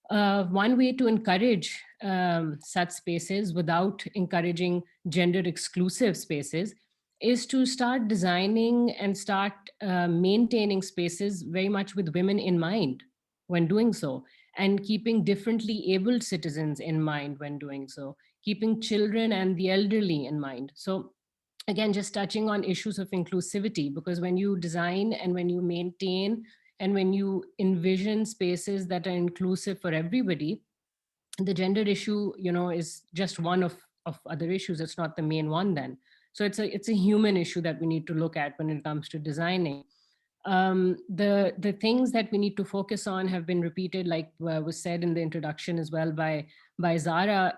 one way to encourage such spaces without encouraging gender exclusive spaces is to start designing and start maintaining spaces very much with women in mind when doing so, and keeping differently abled citizens in mind when doing so, keeping children and the elderly in mind. So again, just touching on issues of inclusivity, because when you design and when you maintain and when you envision spaces that are inclusive for everybody, the gender issue, is just one of other issues. It's not the main one then. So it's a human issue that we need to look at when it comes to designing. The things that we need to focus on have been repeated, like was said in the introduction as well by Zara.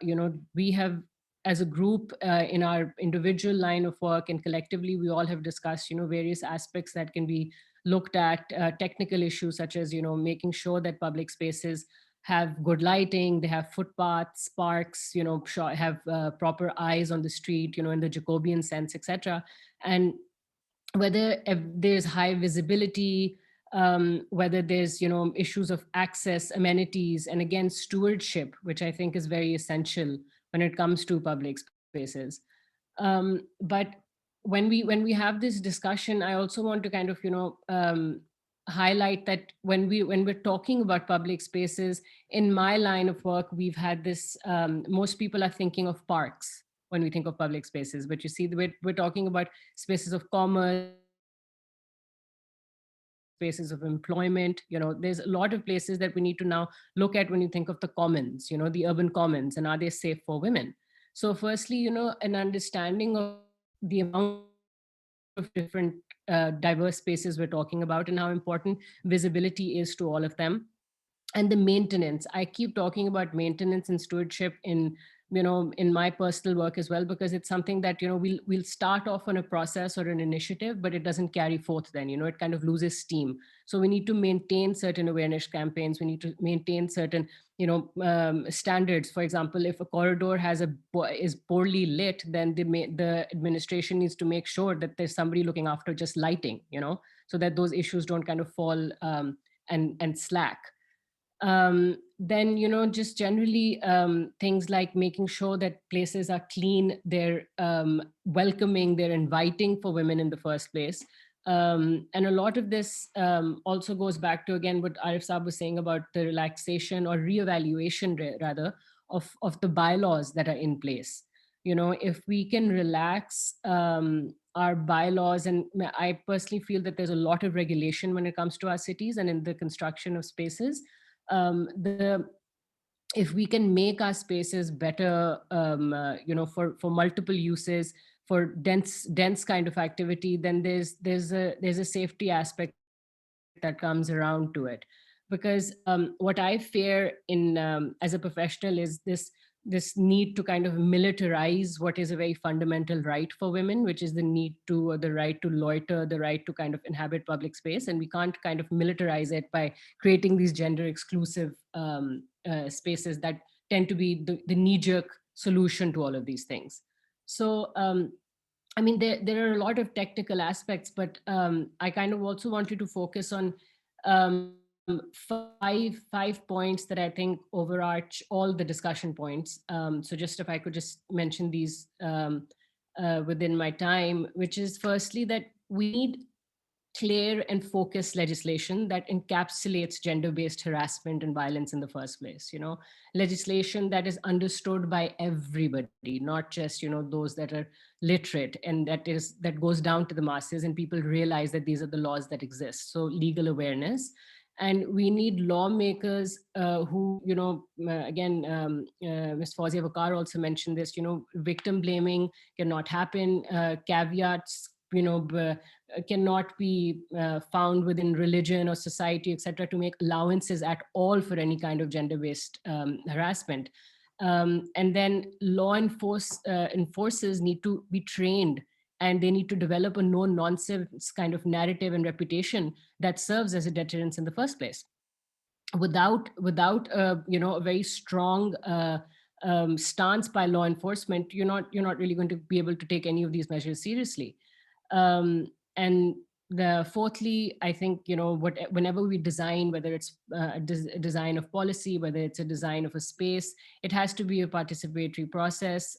We have, as a group, in our individual line of work and collectively, we all have discussed, various aspects that can be looked at, technical issues such as, making sure that public spaces have good lighting, they have footpaths, parks, have proper eyes on the street, in the Jacobian sense, etc. And whether there's high visibility, whether there's issues of access, amenities, and again stewardship, which I think is very essential when it comes to public spaces. But when we have this discussion, I also want to kind of highlight that when we're talking about public spaces, in my line of work, we've had this. Most people are thinking of parks when we think of public spaces, but you see, we're talking about spaces of commerce, spaces of employment. There's a lot of places that we need to now look at when you think of the commons, the urban commons, and are they safe for women? So firstly, an understanding of the amount of different diverse spaces we're talking about and how important visibility is to all of them. And the maintenance, I keep talking about maintenance and stewardship in my personal work as well, because it's something that we'll start off on a process or an initiative, but it doesn't carry forth then, it kind of loses steam. So we need to maintain certain awareness campaigns. We need to maintain certain standards. For example, if a corridor is poorly lit, then the administration needs to make sure that there's somebody looking after just lighting, so that those issues don't kind of fall and slack. Then just generally things like making sure that places are clean, they're welcoming, they're inviting for women in the first place. And a lot of this also goes back to, again, what Arif Saab was saying about the relaxation or reevaluation rather of the bylaws that are in place. If we can relax our bylaws, and I personally feel that there's a lot of regulation when it comes to our cities and in the construction of spaces. If we can make our spaces better, for multiple uses, for dense kind of activity, then there's a safety aspect that comes around to it. Because what I fear in as a professional is this need to kind of militarize what is a very fundamental right for women, which is the right to loiter, the right to kind of inhabit public space. And we can't kind of militarize it by creating these gender exclusive spaces that tend to be the knee-jerk solution to all of these things. So, I mean, there are a lot of technical aspects, but I kind of also wanted to focus on five points that I think overarch all the discussion points. So just if I could just mention these within my time, which is firstly that we need clear and focused legislation that encapsulates gender-based harassment and violence in the first place. Legislation that is understood by everybody, not just those that are literate, and that goes down to the masses, and people realize that these are the laws that exist. So legal awareness. And we need lawmakers who, again, Ms. Fawzia Vakar also mentioned this, victim blaming cannot happen, caveats cannot be found within religion or society, etc., to make allowances at all for any kind of gender-based harassment. And then law enforcers need to be trained, and they need to develop a no-nonsense kind of narrative and reputation that serves as a deterrence in the first place. Without a very strong stance by law enforcement, you're not really going to be able to take any of these measures seriously. And fourthly, I think, whenever we design, whether it's a design of policy, whether it's a design of a space, it has to be a participatory process.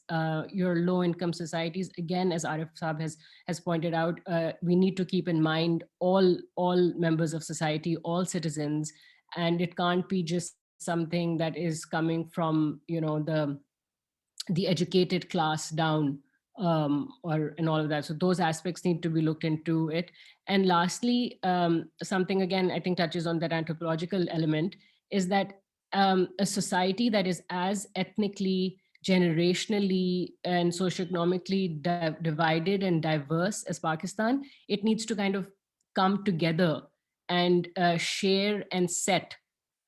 Your low-income societies, again, as Arif Saab has pointed out, we need to keep in mind all members of society, all citizens, and it can't be just something that is coming from, the educated class down. And all of that. So those aspects need to be looked into it. And lastly, something again, I think touches on that anthropological element, is that a society that is as ethnically, generationally, and socioeconomically divided and diverse as Pakistan, it needs to kind of come together and share and set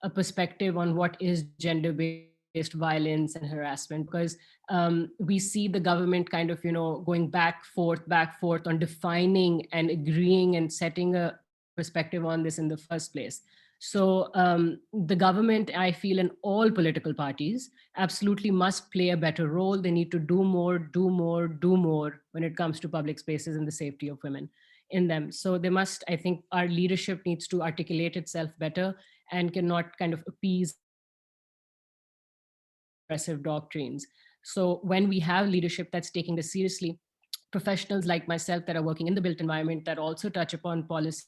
a perspective on what is gender-based violence and harassment, because we see the government kind of, going back forth on defining and agreeing and setting a perspective on this in the first place. So the government, I feel, and all political parties absolutely must play a better role. They need to do more when it comes to public spaces and the safety of women in them. So they must, I think our leadership needs to articulate itself better and cannot kind of appease oppressive doctrines. So when we have leadership that's taking this seriously, professionals like myself that are working in the built environment that also touch upon policy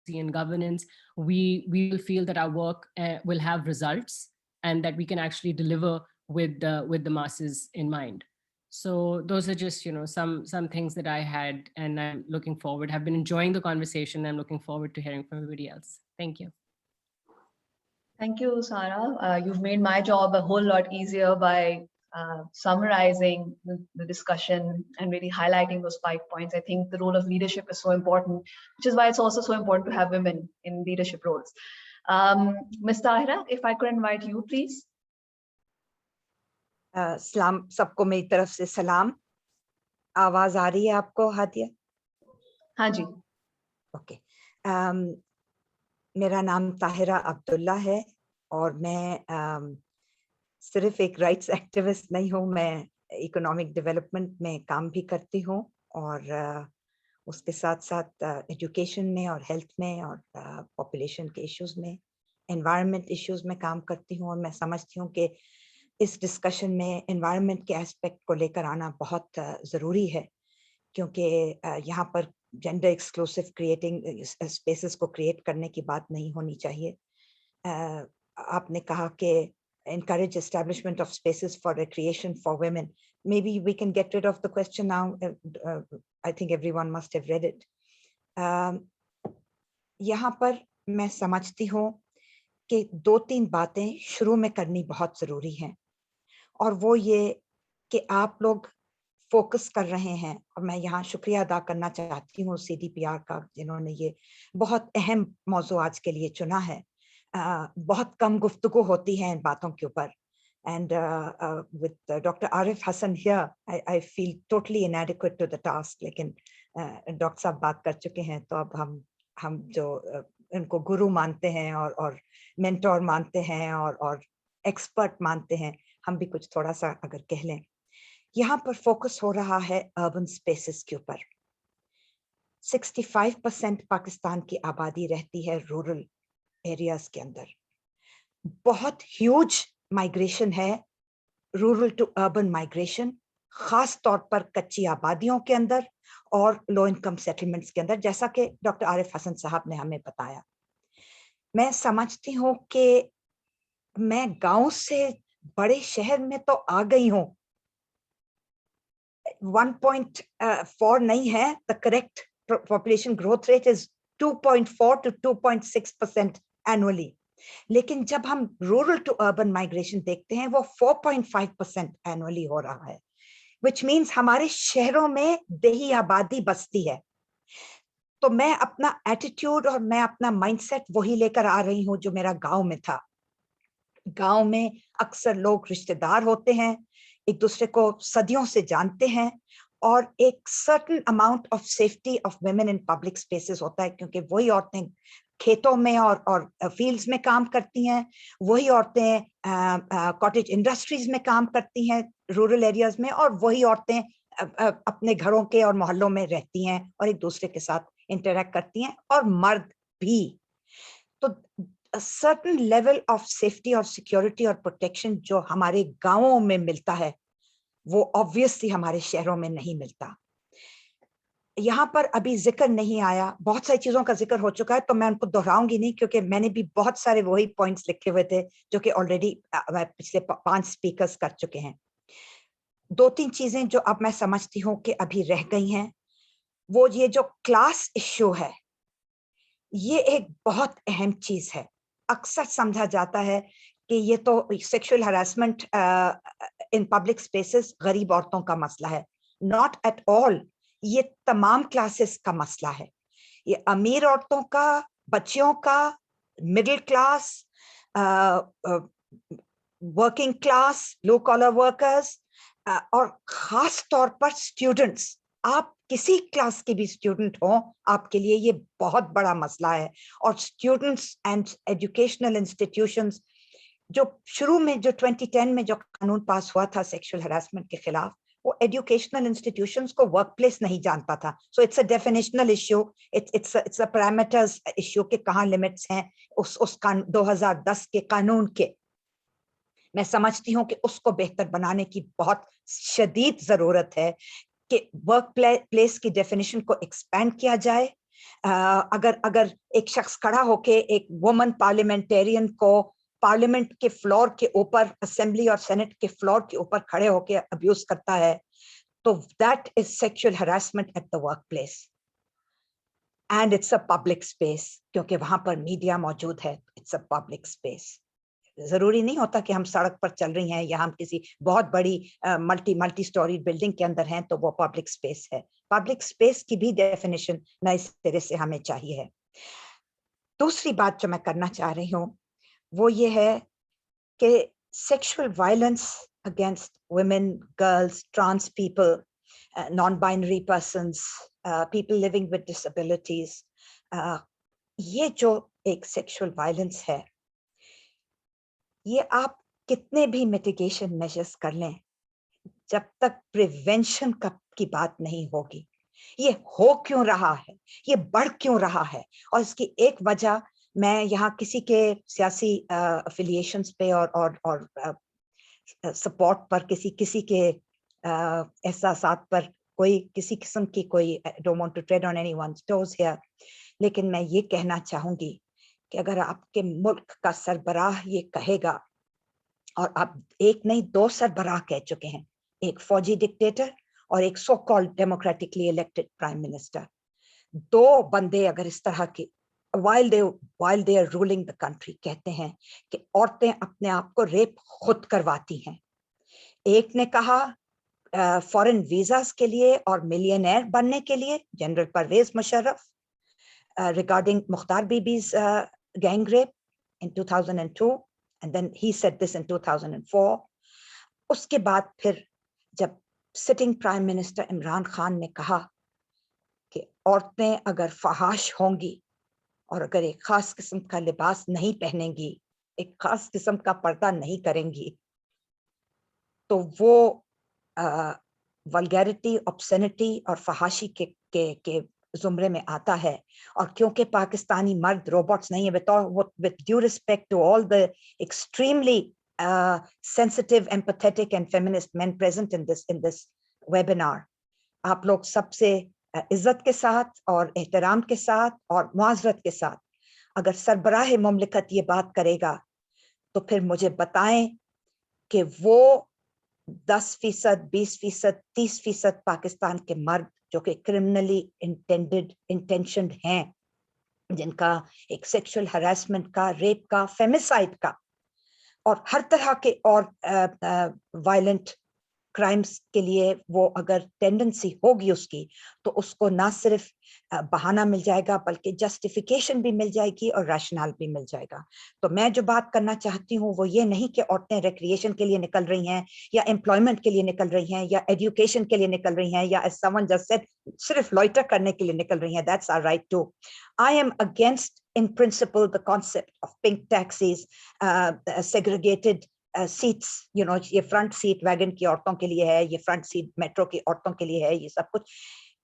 and governance, we will feel that our work will have results and that we can actually deliver with the masses in mind. So those are just, some things that I had, and I'm looking forward, have been enjoying the conversation. I'm looking forward to hearing from everybody else. Thank you. Thank you, Sara. You've made my job a whole lot easier by summarizing the discussion and really highlighting those 5 points. I think the role of leadership is so important, which is why it's also so important to have women in leadership roles. Ms. Tahira, if I could invite you, please. सलाम सबको मेरी तरफ से सलाम. आवाज आ रही है आपको, हादिया? हाँ जी. ओके. मेरा नाम ताहिरा अब्दुल्ला है और मैं सिर्फ एक राइट्स एक्टिविस्ट नहीं हूँ, मैं इकोनॉमिक डेवलपमेंट में काम भी करती हूँ और उसके साथ साथ एजुकेशन में और हेल्थ में और पॉपुलेशन के इश्यूज में, एनवायरनमेंट इश्यूज में काम करती हूँ. और मैं समझती हूँ कि इस डिस्कशन में एनवायरनमेंट के एस्पेक्ट को लेकर आना बहुत ज़रूरी है, क्योंकि यहाँ पर जेंडर एक्सक्लूसिव क्रिएटिंग स्पेसेस को क्रिएट करने की बात नहीं होनी चाहिए. आपने कहा कि encourage establishment of spaces for recreation for women. Maybe we can get rid of the question now. I think everyone must have read it. यहाँ पर मैं समझती हूँ कि 2-3 बातें शुरू में करनी बहुत ज़रूरी हैं, और वो ये कि आप लोग फोकस कर रहे हैं, और मैं यहाँ शुक्रिया अदा करना चाहती हूँ CDPR का, जिन्होंने ये बहुत अहम मौजू आज के लिए चुना है. बहुत कम गुफ्तगू होती है इन बातों के ऊपर, and with Dr. Arif Hasan here, I feel totally inadequate to the task. लेकिन डॉक्टर साहब बात कर चुके हैं, तो अब हम जो इनको गुरु मानते हैं और मेंटोर मानते हैं और एक्सपर्ट मानते हैं, हम भी कुछ थोड़ा सा अगर कह लें। यहाँ पर फोकस हो रहा है अर्बन स्पेसेस के ऊपर। 65% पाकिस्तान की आबादी रहती है रूरल एरियाज के अंदर। बहुत ह्यूज माइग्रेशन है, रूरल टू अर्बन माइग्रेशन, खास तौर पर कच्ची आबादियों के अंदर और लो इनकम सेटलमेंट्स के अंदर, जैसा कि डॉक्टर आरिफ हसन साहब ने हमें बताया। मैं समझती हूँ कि मैं गांव से बड़े शहर में तो आ गई हूँ, 1.4 नहीं है, the correct population growth rate is 2.4 to 2.6% annually, लेकिन जब हम रूरल टू अर्बन माइग्रेशन देखते हैं वो 4.5% एनुअली हो रहा है, विच मीन्स हमारे शहरों में देही आबादी बसती है। तो मैं अपना एटीट्यूड और मैं अपना माइंडसेट वही लेकर आ रही हूँ जो मेरा गांव में था। गांव में अक्सर लोग रिश्तेदार होते हैं, एक दूसरे को सदियों से जानते हैं, और एक certain amount of safety of women in public spaces होता है, क्योंकि वही औरतें खेतों में और फील्ड्स में काम करती हैं, वही औरतें कॉटेज इंडस्ट्रीज में काम करती हैं रूरल एरियाज में, और वही औरतें अपने घरों के और मोहल्लों में रहती हैं और एक दूसरे के साथ इंटरेक्ट करती हैं, और मर्द भी। तो सर्टेन लेवल ऑफ सेफ्टी और सिक्योरिटी और प्रोटेक्शन जो हमारे गांवों में मिलता है वो ऑब्वियसली हमारे शहरों में नहीं मिलता। यहाँ पर अभी जिक्र नहीं आया, बहुत सारी चीजों का जिक्र हो चुका है, तो मैं उनको दोहराऊंगी नहीं, क्योंकि मैंने भी बहुत सारे वही पॉइंट्स लिखे हुए थे जो कि ऑलरेडी पिछले 5 स्पीकर्स कर चुके हैं। 2-3 चीजें जो अब मैं समझती हूँ कि अभी रह गई हैं, वो ये जो क्लास इश्यू है, ये एक बहुत अहम चीज है। अक्सर समझा जाता है कि ये तो sexual harassment in public spaces गरीब औरतों का मसला है। नॉट एट ऑल, ये तमाम क्लासेस का मसला है। ये अमीर औरतों का, बच्चियों का, middle class, working class, blue collar workers, और खास तौर पर स्टूडेंट्स। आप किसी क्लास के भी स्टूडेंट हो, आपके लिए ये बहुत बड़ा मसला है। और स्टूडेंट्स एंड एजुकेशनल इंस्टीट्यूशंस, जो शुरू में जो 2010 में जो कानून पास हुआ था सेक्सुअल हरासमेंट के खिलाफ, वो एजुकेशनल इंस्टीट्यूशंस को वर्क प्लेस नहीं जानता था। So it's a definitional issue, it's a parameters issue के कहाँ लिमिट्स हैं उस 2010 के कानून के। मैं समझती हूँ कि उसको बेहतर बनाने की बहुत शदीद जरूरत है कि वर्क प्लेस की डेफिनेशन को एक्सपैंड किया जाए। अगर एक शख्स खड़ा होके एक वुमन पार्लियामेंटेरियन को पार्लियामेंट के फ्लोर के ऊपर, असेंबली और सेनेट के फ्लोर के ऊपर खड़े होके अब्यूज करता है, तो that is sexual harassment at the work place, and it's a public space, क्योंकि वहां पर मीडिया मौजूद है। It's a public space. जरूरी नहीं होता कि हम सड़क पर चल रही हैं या हम किसी बहुत बड़ी मल्टी स्टोरी बिल्डिंग के अंदर हैं तो वो पब्लिक स्पेस है। पब्लिक स्पेस की भी डेफिनेशन नए सिरे से हमें चाहिए है। दूसरी बात जो मैं करना चाह रही हूँ वो ये है कि sexual violence against women, girls, trans people, non binary persons, people living with disabilities, ये जो एक सेक्सुअल वायलेंस है, ये आप कितने भी मिटिगेशन मेजर्स कर लें, जब तक प्रिवेंशन की बात नहीं होगी, ये हो क्यों रहा है, ये बढ़ क्यों रहा है। और इसकी एक वजह, मैं यहाँ किसी के सियासी अफिलिएशंस पे और सपोर्ट पर, किसी के एहसासात पर कोई किसी किस्म की कोई, I don't want to tread on anyone's toes here, लेकिन मैं ये कहना चाहूंगी कि अगर आपके मुल्क का सरबराह ये कहेगा, और आप एक नहीं 2 सरबराह कह चुके हैं, एक फौजी डिक्टेटर और एक so called democratically elected prime minister, 2 बंदे अगर इस तरह के while they are ruling the country कहते हैं कि औरतें अपने आप को रेप खुद करवाती हैं। एक ने कहा फॉरेन वीजास के लिए और मिलियनेयर बनने के लिए, general Pervez Musharraf, regarding Mukhtar Bibi's gang rape in 2002, and then he said this in 2004. उसके बाद फिर जब sitting prime minister Imran Khan ने कहा कि औरतें अगर फहाश होंगी और अगर एक खास किस्म का लिबास नहीं पहनेंगी, एक खास किस्म का पर्दा नहीं करेंगी तो वो वल्गैरिटी, ऑब्सेनिटी और फहाशी के जुमरे में आता है। और क्योंकि पाकिस्तानी मर्द रोबोट्स नहीं है, with due respect to all the extremely sensitive, empathetic and feminist men present in this webinar, आप लोग सबसे इज्जत के साथ और एहतराम के साथ और मुआज़रत के साथ अगर सरबराह मुमलिकत ये बात करेगा तो फिर मुझे बताएं कि वो 10%, 20%, 30% पाकिस्तान के मर्द जो कि क्रिमिनली इंटेंशनड हैं, जिनका एक सेक्सुअल हरासमेंट का, रेप का, फेमिसाइड का और हर तरह के और वायलेंट क्राइम्स के लिए वो अगर टेंडेंसी होगी उसकी, तो उसको ना सिर्फ बहाना मिल जाएगा बल्कि जस्टिफिकेशन भी मिल जाएगी और रैशनल भी मिल जाएगा। तो मैं जो बात करना चाहती हूँ वो ये नहीं कि औरतें रिक्रिएशन के लिए निकल रही हैं या एम्प्लॉयमेंट के लिए निकल रही हैं या एजुकेशन के लिए निकल रही हैं या as someone just said सिर्फ लॉइटर करने के लिए निकल रही हैं। That's our right too. I am against in principle the concept of pink taxis, segregated seats, you know, ये फ्रंट सीट वैगन की औरतों के लिए है, ये फ्रंट सीट मेट्रो की औरतों के लिए है, ये सब कुछ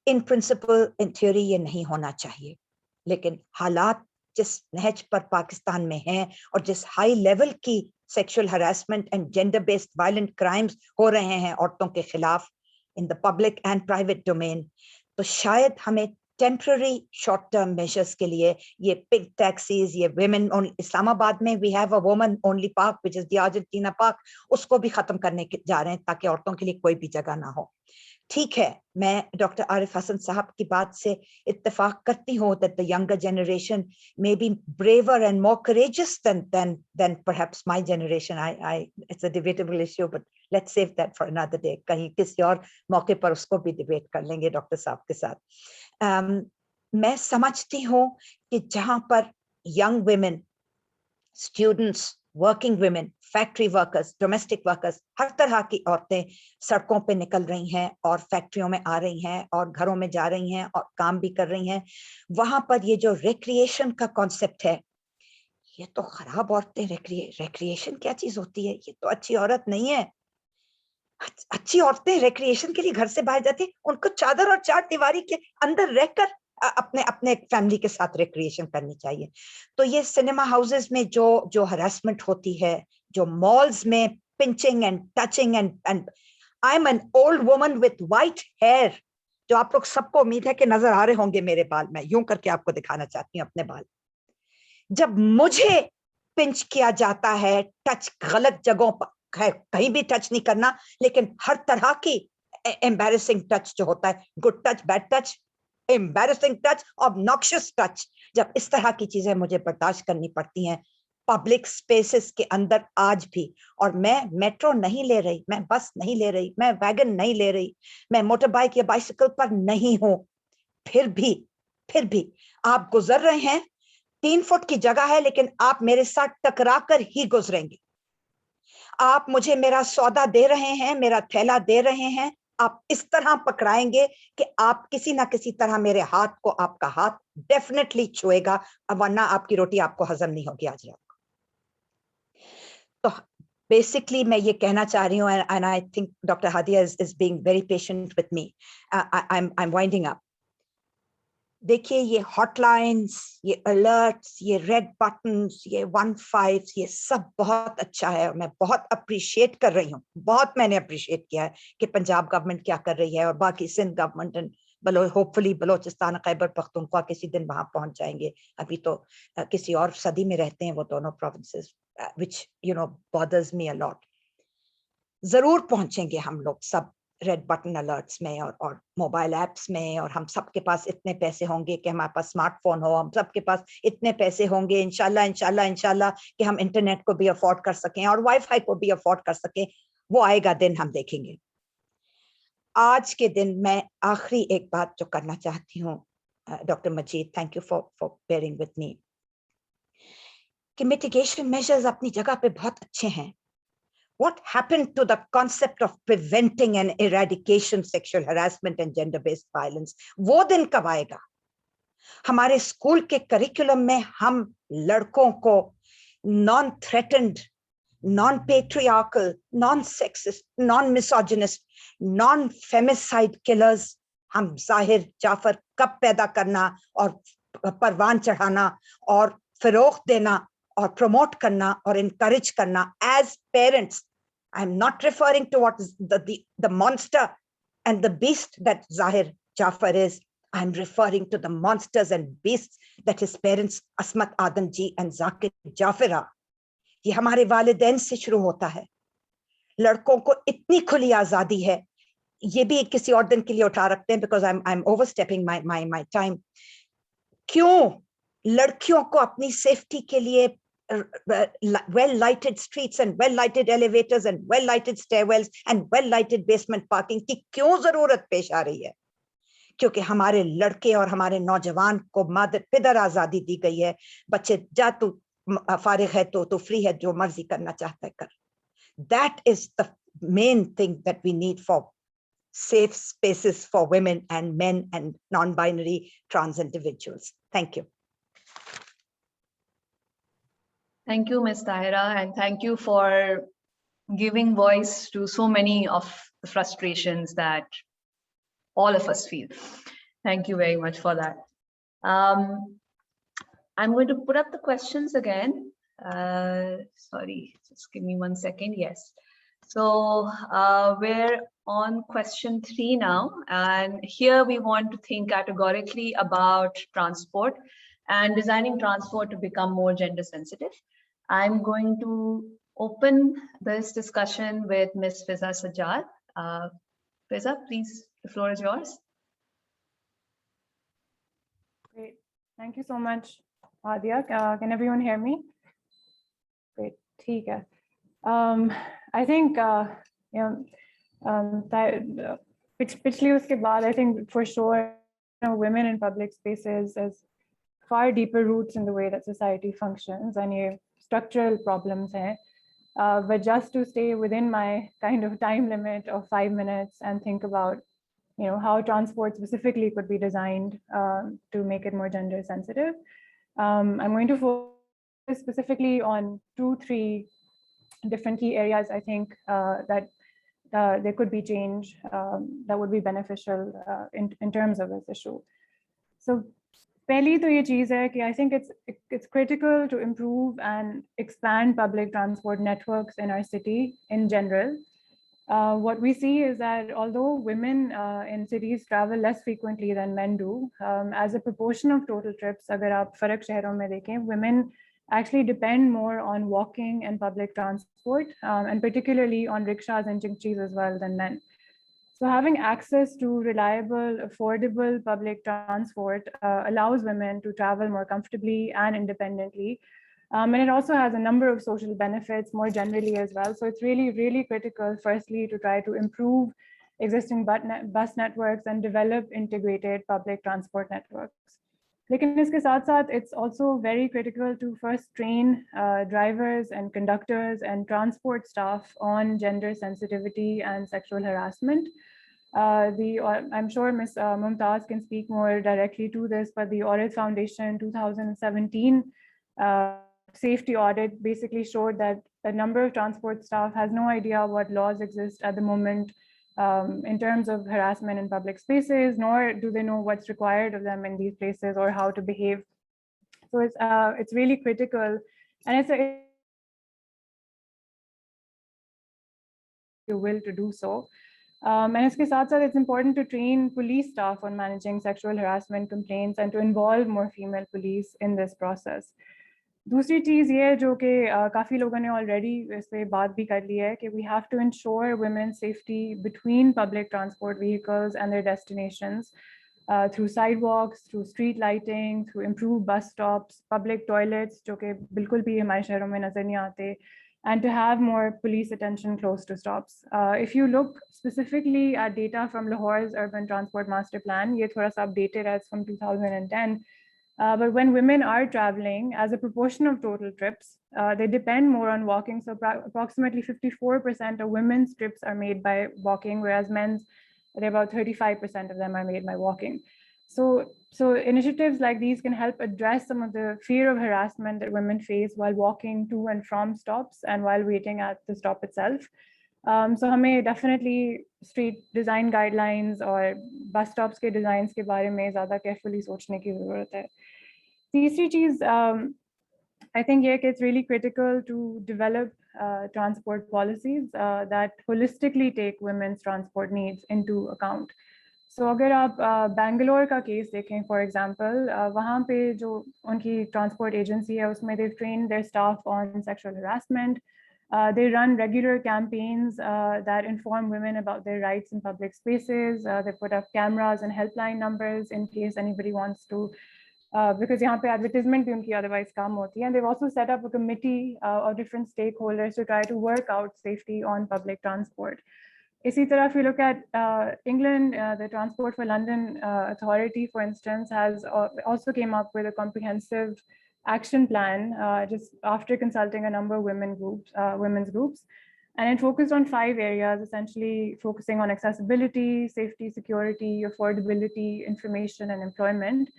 इन प्रिंसिपल इन थ्योरी ये नहीं होना चाहिए। लेकिन हालात जिस नहज पर पाकिस्तान में हैं और जिस हाई लेवल की sexual harassment and gender based violent crimes हो रहे हैं औरतों के खिलाफ in the public and private domain, तो शायद हमें टेम्पररी शॉर्ट टर्म मेजर्स के लिए ये पिंक टैक्सीज, ये women only, इस्लामाबाद में we have a woman only park which is the Argentina park, उसको भी खत्म करने जा रहे हैं ताकि औरतों के लिए कोई भी जगह ना हो। ठीक है, मैं डॉक्टर आरिफ हसन साहब की बात से इत्तेफाक करती हूँ that the younger generation may be braver and more courageous than perhaps my generation. It's a debatable issue, but let's save that for another day. कहीं किसी और मौके पर उसको भी डिबेट कर लेंगे डॉक्टर साहब के साथ। मैं समझती हूँ कि जहाँ पर young women, students, working women, factory workers, domestic workers, हर तरह की औरतें सड़कों पे निकल रही हैं और फैक्ट्रियों में आ रही हैं और घरों में जा रही हैं और काम भी कर रही हैं, वहां पर ये जो रिक्रिएशन का कॉन्सेप्ट है, ये तो खराब औरतें, रिक्रिएशन क्या चीज होती है, ये तो अच्छी औरत नहीं है। अच्छी औरतें रिक्रिएशन के लिए घर से बाहर जाती, उनको चादर और चार दीवारी के अंदर रहकर अपने फैमिली के साथ रिक्रिएशन करनी चाहिए। तो ये सिनेमा हाउसेस में जो हरासमेंट होती है, जो मॉल्स में pinching and touching and I am an old woman with white hair, जो आप लोग सबको उम्मीद है कि नजर आ रहे होंगे मेरे बाल, मैं यूं करके आपको दिखाना चाहती हूँ अपने बाल। जब मुझे पिंच किया जाता है, टच गलत जगहों पर, कहीं भी टच नहीं करना, लेकिन हर तरह की एम्बैरेसिंग टच जो होता है, good touch, bad touch, embarrassing touch, obnoxious touch, जब इस तरह की चीजें मुझे बर्दाश्त करनी पड़ती हैं पब्लिक स्पेसेस के अंदर आज भी, और मैं मेट्रो नहीं ले रही, मैं बस नहीं ले रही, मैं वैगन नहीं ले रही, मैं मोटर बाइक या बाइसिकल पर नहीं हूं, फिर भी आप गुजर रहे हैं, 3 फुट की जगह है लेकिन आप मेरे साथ टकरा कर ही गुजरेंगे। आप मुझे मेरा सौदा दे रहे हैं, मेरा थैला दे रहे हैं, आप इस तरह पकड़ाएंगे कि आप किसी ना किसी तरह मेरे हाथ को, आपका हाथ डेफिनेटली छुएगा, वरना आपकी रोटी आपको हजम नहीं होगी आज रात को। तो बेसिकली मैं ये कहना चाह रही हूँ, and I think doctor Hadiya is being very patient with me, I am winding up. देखिए, ये हॉटलाइंस, ये अलर्ट्स, ये रेड बटन्स, ये 15, ये सब बहुत अच्छा है और मैं बहुत अप्रिशिएट कर रही हूँ, बहुत मैंने अप्रिशिएट किया है कि पंजाब गवर्नमेंट क्या कर रही है और बाकी Sindh government and hopefully Balochistan, Khyber Pakhtunkhwa किसी दिन वहां पहुंच जाएंगे। अभी तो किसी और सदी में रहते हैं वो दोनों provinces, which you know bothers me a lot. जरूर पहुंचेंगे हम लोग सब रेड बटन अलर्ट्स में और मोबाइल ऐप्स में, और हम सबके पास इतने पैसे होंगे कि हमारे पास स्मार्टफोन हो, हम सबके पास इतने पैसे होंगे इंशाल्लाह कि हम इंटरनेट को भी अफोर्ड कर सकें और वाईफाई को भी अफोर्ड कर सकें। वो आएगा दिन, हम देखेंगे। आज के दिन मैं आखिरी एक बात जो करना चाहती हूँ, doctor Majeed, thank you for bearing with me, कि मिटिगेशन मेजर्स अपनी जगह पे बहुत अच्छे हैं। What happened to the concept of preventing and eradication sexual harassment and gender-based violence? वो दिन कब आएगा? हमारे स्कूल के करिकुलम में हम लड़कों को non-threatened, non-patriarchal, non-sexist, non-misogynist, non-femicide killers हम जाहिर जाफर कब पैदा करना और परवान चढ़ाना और फरोख्त देना और promote करना और encourage करना as parents. I'm not referring to what is the monster and the beast that Zahir Jafar is. I'm referring to the monsters and beasts that his parents Asmat Adam ji and Zakir Jafar are. ये हमारे वालिदैन से शुरू होता है. लड़कों को इतनी खुली आजादी है. ये भी किसी और दिन के लिए उठा रखते हैं because I'm overstepping my time. क्यों लड़कियों को अपनी सेफ्टी के लिए well-lighted streets and well-lighted elevators and well-lighted stairwells and well-lighted basement parking की क्यों जरूरत पेश आ रही है? क्योंकि हमारे लड़के और हमारे नौजवान को मादर पिदर आजादी दी गई है. बच्चे जा तू फारिग है तो फ्री है, जो मर्जी करना चाहता है कर. That is the main thing that we need for safe spaces for women and men and non-binary trans individuals. Thank you. Thank you, Ms. Tahira, and thank you for giving voice to so many of the frustrations that all of us feel. Thank you very much for that. I'm going to put up the questions again. Sorry, just give me 1 second. Yes. So we're on question 3 now, and here we want to think categorically about transport and designing transport to become more gender sensitive. I'm going to open this discussion with Ms. Fizzah Sajjad. Fizzah, please, the floor is yours. Great, thank you so much, Adia. Can everyone hear me? Great, ठीक है. I think पिछली उसके बाद I think for sure women in public spaces has far deeper roots in the way that society functions, and ये structural problems हैं. But just to stay within my kind of time limit of 5 minutes and think about how transport specifically could be designed to make it more gender sensitive, I'm going to focus specifically on 2-3 different key areas I think that there could be change that would be beneficial in terms of this issue. So पहली तो ये चीज़ है कि I think it's critical to improve and expand public transport networks in our city in general. What we see is that although women in cities travel less frequently than men do, as a proportion of total trips, अगर आप फ़र्क शहरों में देखें, women actually depend more on walking and public transport, and particularly on rickshaws and chingchis as well than men. So having access to reliable, affordable public transport allows women to travel more comfortably and independently. And it also has a number of social benefits more generally as well. So it's really, really critical, firstly, to try to improve existing bus networks and develop integrated public transport networks. लेकिन इसके साथ-साथ it's also very critical to first train drivers and conductors and transport staff on gender sensitivity and sexual harassment. I'm sure Ms. Mumtaz can speak more directly to this, but the Audit Foundation 2017 safety audit basically showed that a number of transport staff has no idea what laws exist at the moment in terms of harassment in public spaces, nor do they know what's required of them in these places or how to behave. So it's really critical, and it's your will to do so. And इसके साथ-साथ it's important to train police staff on managing sexual harassment complaints and to involve more female police in this process. दूसरी चीज़ ये है जो कि काफ़ी लोगों ने already इस पे बात भी कर ली है कि we have to ensure women's safety between public transport vehicles and their destinations through sidewalks, through street lighting, through improved bus stops, public toilets जो कि बिल्कुल भी हमारे शहरों में नज़र नहीं आते, and to have more police attention close to stops. If you look specifically at data from Lahore's Urban Transport Master Plan, ये थोड़ा सा updated as from 2010, but when women are traveling, as a proportion of total trips, they depend more on walking. So approximately 54% of women's trips are made by walking, whereas men's, about 35% of them are made by walking. So initiatives like these can help address some of the fear of harassment that women face while walking to and from stops and while waiting at the stop itself. So हमें definitely street design guidelines और bus stops के designs के बारे में ज़्यादा carefully सोचने की ज़रूरत है. तीसरी चीज़ I think it's really critical to develop transport policies that holistically take women's transport needs into account. So अगर आप Bangalore का case देखें, for example, वहाँ पे जो उनकी transport agency है, उसमें they've trained their staff on sexual harassment. They run regular campaigns that inform women about their rights in public spaces. They put up cameras and helpline numbers in case anybody wants to, because यहाँ पे advertisement भी उनकी otherwise कम होती है. And they've also set up a committee of different stakeholders to try to work out safety on public transport. इसी तरह, if you look at England, the Transport for London Authority, for instance, has also came up with a comprehensive action plan just after consulting a number of women's groups. And it focused on 5 areas, essentially focusing on accessibility, safety, security, affordability, information, and employment.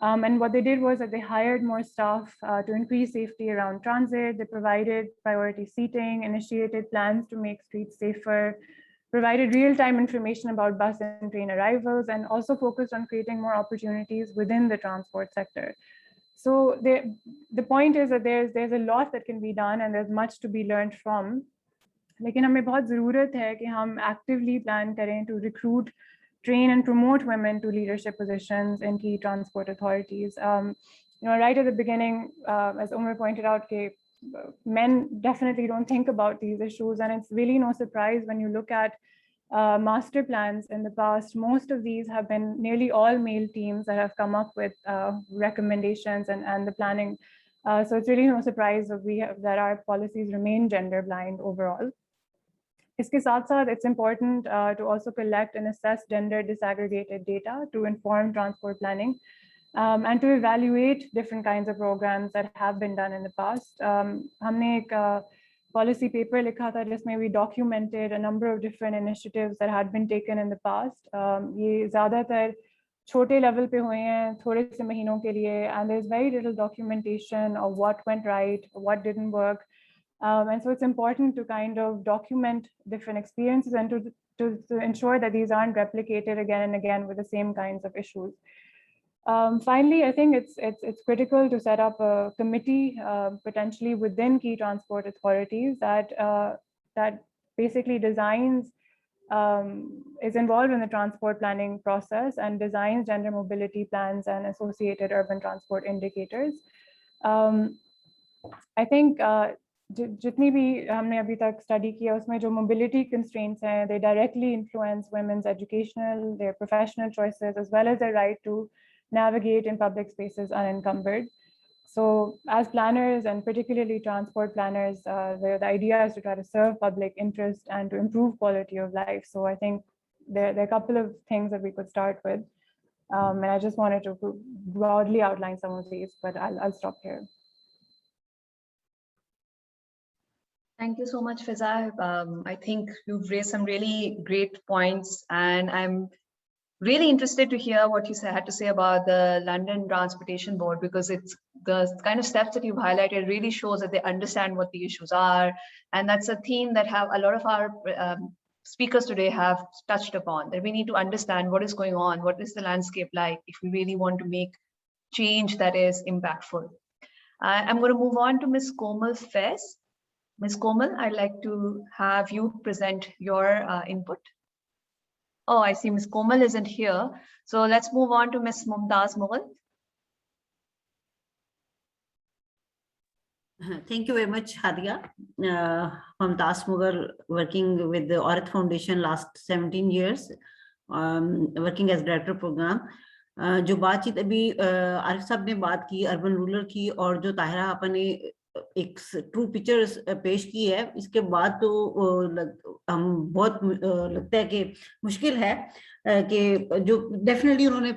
And what they did was that they hired more staff to increase safety around transit. They provided priority seating, initiated plans to make streets safer, provided real-time information about bus and train arrivals, and also focused on creating more opportunities within the transport sector. So the point is that there's a lot that can be done and there's much to be learned from. लेकिन हमें बहुत ज़रूरत है कि हम actively plan करें to recruit, train and promote women to leadership positions in key transport authorities. Right at the beginning, as Omar pointed out, men definitely don't think about these issues, and it's really no surprise when you look at master plans in the past. Most of these have been nearly all male teams that have come up with recommendations and the planning. So it's really no surprise that our policies remain gender blind overall. इसके साथ-साथ it's important to also collect and assess gender disaggregated data to inform transport planning and to evaluate different kinds of programs that have been done in the past. हमने एक policy paper लिखा था जिसमें we documented a number of different initiatives that had been taken in the past. ये ज़्यादातर छोटे level पे हुए हैं, थोड़े से महीनों के लिए, and there's very little documentation of what went right, what didn't work. And so it's important to kind of document different experiences and to ensure that these aren't replicated again and again with the same kinds of issues. Finally, I think it's critical to set up a committee potentially within key transport authorities that basically designs, is involved in the transport planning process and designs gender mobility plans and associated urban transport indicators. I think जितनी भी हमने अभी तक study किया उसमें जो mobility constraints हैं, they directly influence women's educational, their professional choices, as well as their right to navigate in public spaces unencumbered. So as planners, and particularly transport planners, the idea is to try to serve public interest and to improve quality of life. So I think there are a couple of things that we could start with. And I just wanted to broadly outline some of these, but I'll stop here. Thank you so much, Fizzah. I think you've raised some really great points, and I'm really interested to hear what you had to say about the London Transportation Board, because it's the kind of steps that you've highlighted really shows that they understand what the issues are. And that's a theme that a lot of our speakers today have touched upon, that we need to understand what is going on, what is the landscape like if we really want to make change that is impactful. I'm going to move on to Ms. Komal Fez. Ms. Komal, I'd like to have you present your input. Oh, I see Ms. Komal isn't here. So let's move on to Ms. Mumtaz Mughal. Thank you very much, Hadia. Mumtaz Mughal, working with the Aurat Foundation last 17 years, working as director program. जो बातचीत अभी आरिफ साहब ने बात की urban rural की, और जो ताहिरा आपा ने एक ट्रू पिक्चर पेश की है, इसके बाद तो हम बहुत लगता है कि मुश्किल है कि जो डेफिनेटली उन्होंने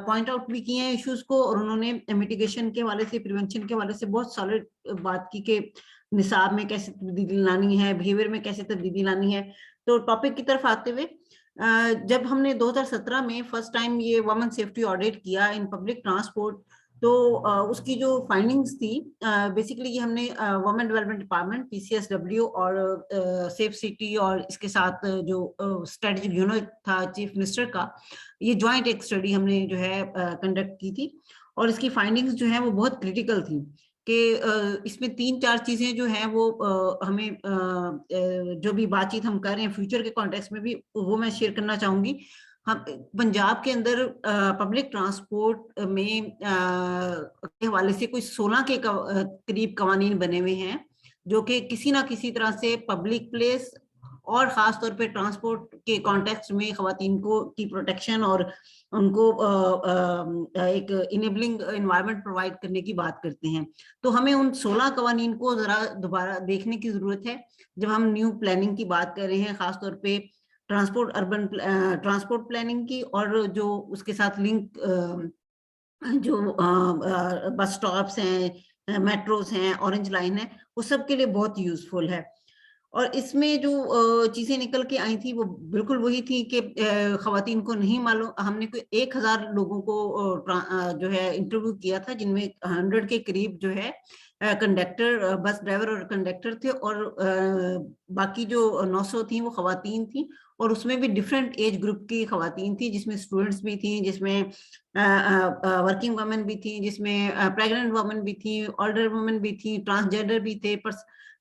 पॉइंट आउट भी किए हैं इश्यूज को, और उन्होंने मिटिगेशन के वाले से, प्रिवेंशन के वाले से बहुत सॉलिड बात की कि निसाब में कैसे तब्दीली लानी है, बिहेवियर में कैसे तब्दीली लानी है. तो टॉपिक की तरफ आते हुए जब हमने 2017 में फर्स्ट टाइम ये वुमेन सेफ्टी ऑडिट किया इन पब्लिक ट्रांसपोर्ट, तो उसकी जो फाइंडिंग्स थी बेसिकली ये हमने वुमेन डेवलपमेंट डिपार्टमेंट PCSW और सेफ सिटी और इसके साथ जो स्ट्रेटेजिक यूनिट था चीफ मिनिस्टर का, ये ज्वाइंट एक स्टडी हमने जो है कंडक्ट की थी। और इसकी फाइंडिंग्स जो है वो बहुत क्रिटिकल थी कि इसमें 3-4 चीजें जो हैं वो हमें जो भी बातचीत हम कर रहे हैं फ्यूचर के कॉन्टेक्स्ट में भी वो मैं शेयर करना चाहूंगी। हम पंजाब के अंदर पब्लिक ट्रांसपोर्ट में के हवाले से कोई 16 के करीब कवानीन बने हुए हैं जो कि किसी ना किसी तरह से पब्लिक प्लेस और खास तौर पे ट्रांसपोर्ट के कॉन्टेक्स्ट में खवातीन को की प्रोटेक्शन और उनको एक इनेबलिंग एनवायरनमेंट प्रोवाइड करने की बात करते हैं। तो हमें उन 16 कवानीन को जरा दोबारा देखने की जरूरत है जब हम न्यू प्लानिंग की बात कर रहे हैं, खास तौर पे ट्रांसपोर्ट अर्बन ट्रांसपोर्ट प्लानिंग की, और जो उसके साथ लिंक जो बस स्टॉप्स हैं, मेट्रोस हैं, ऑरेंज लाइन है, वो सब के लिए बहुत यूजफुल है। और इसमें जो चीजें निकल के आई थी वो बिल्कुल वही थी कि खवातीन को नहीं मालूम, हमने कोई 1000 लोगों को जो है इंटरव्यू किया था जिनमें 100 के करीब जो है कंडक्टर, बस ड्राइवर और कंडक्टर थे, और बाकी जो 900 थी वो खवातीन थी, और उसमें भी डिफरेंट एज ग्रुप की खवातीन थी, जिसमें स्टूडेंट्स भी थी, जिसमें वर्किंग वुमेन भी थी, जिसमें प्रेग्नेंट वुमेन भी थी, ओल्डर वुमेन भी थी, ट्रांसजेंडर भी थे,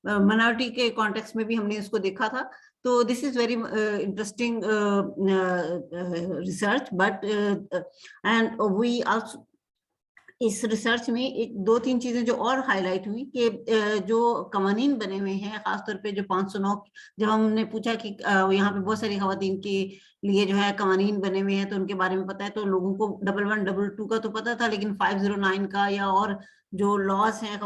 माइनॉरिटी के कॉन्टेक्स्ट में भी हमने इसको देखा था। तो this is very interesting research, but and we also इस रिसर्च में 1-2-3 चीजें जो और हाईलाइट हुई कि जो कवानीन बने हुए हैं, खासतौर पे जो 509, जब हमने पूछा कि यहाँ पे बहुत सारी खवातीन के लिए जो है कवानीन बने हुए हैं तो उनके बारे में पता है, तो लोगों को 1122 का तो पता था, लेकिन 509 का या और जो लॉस हैं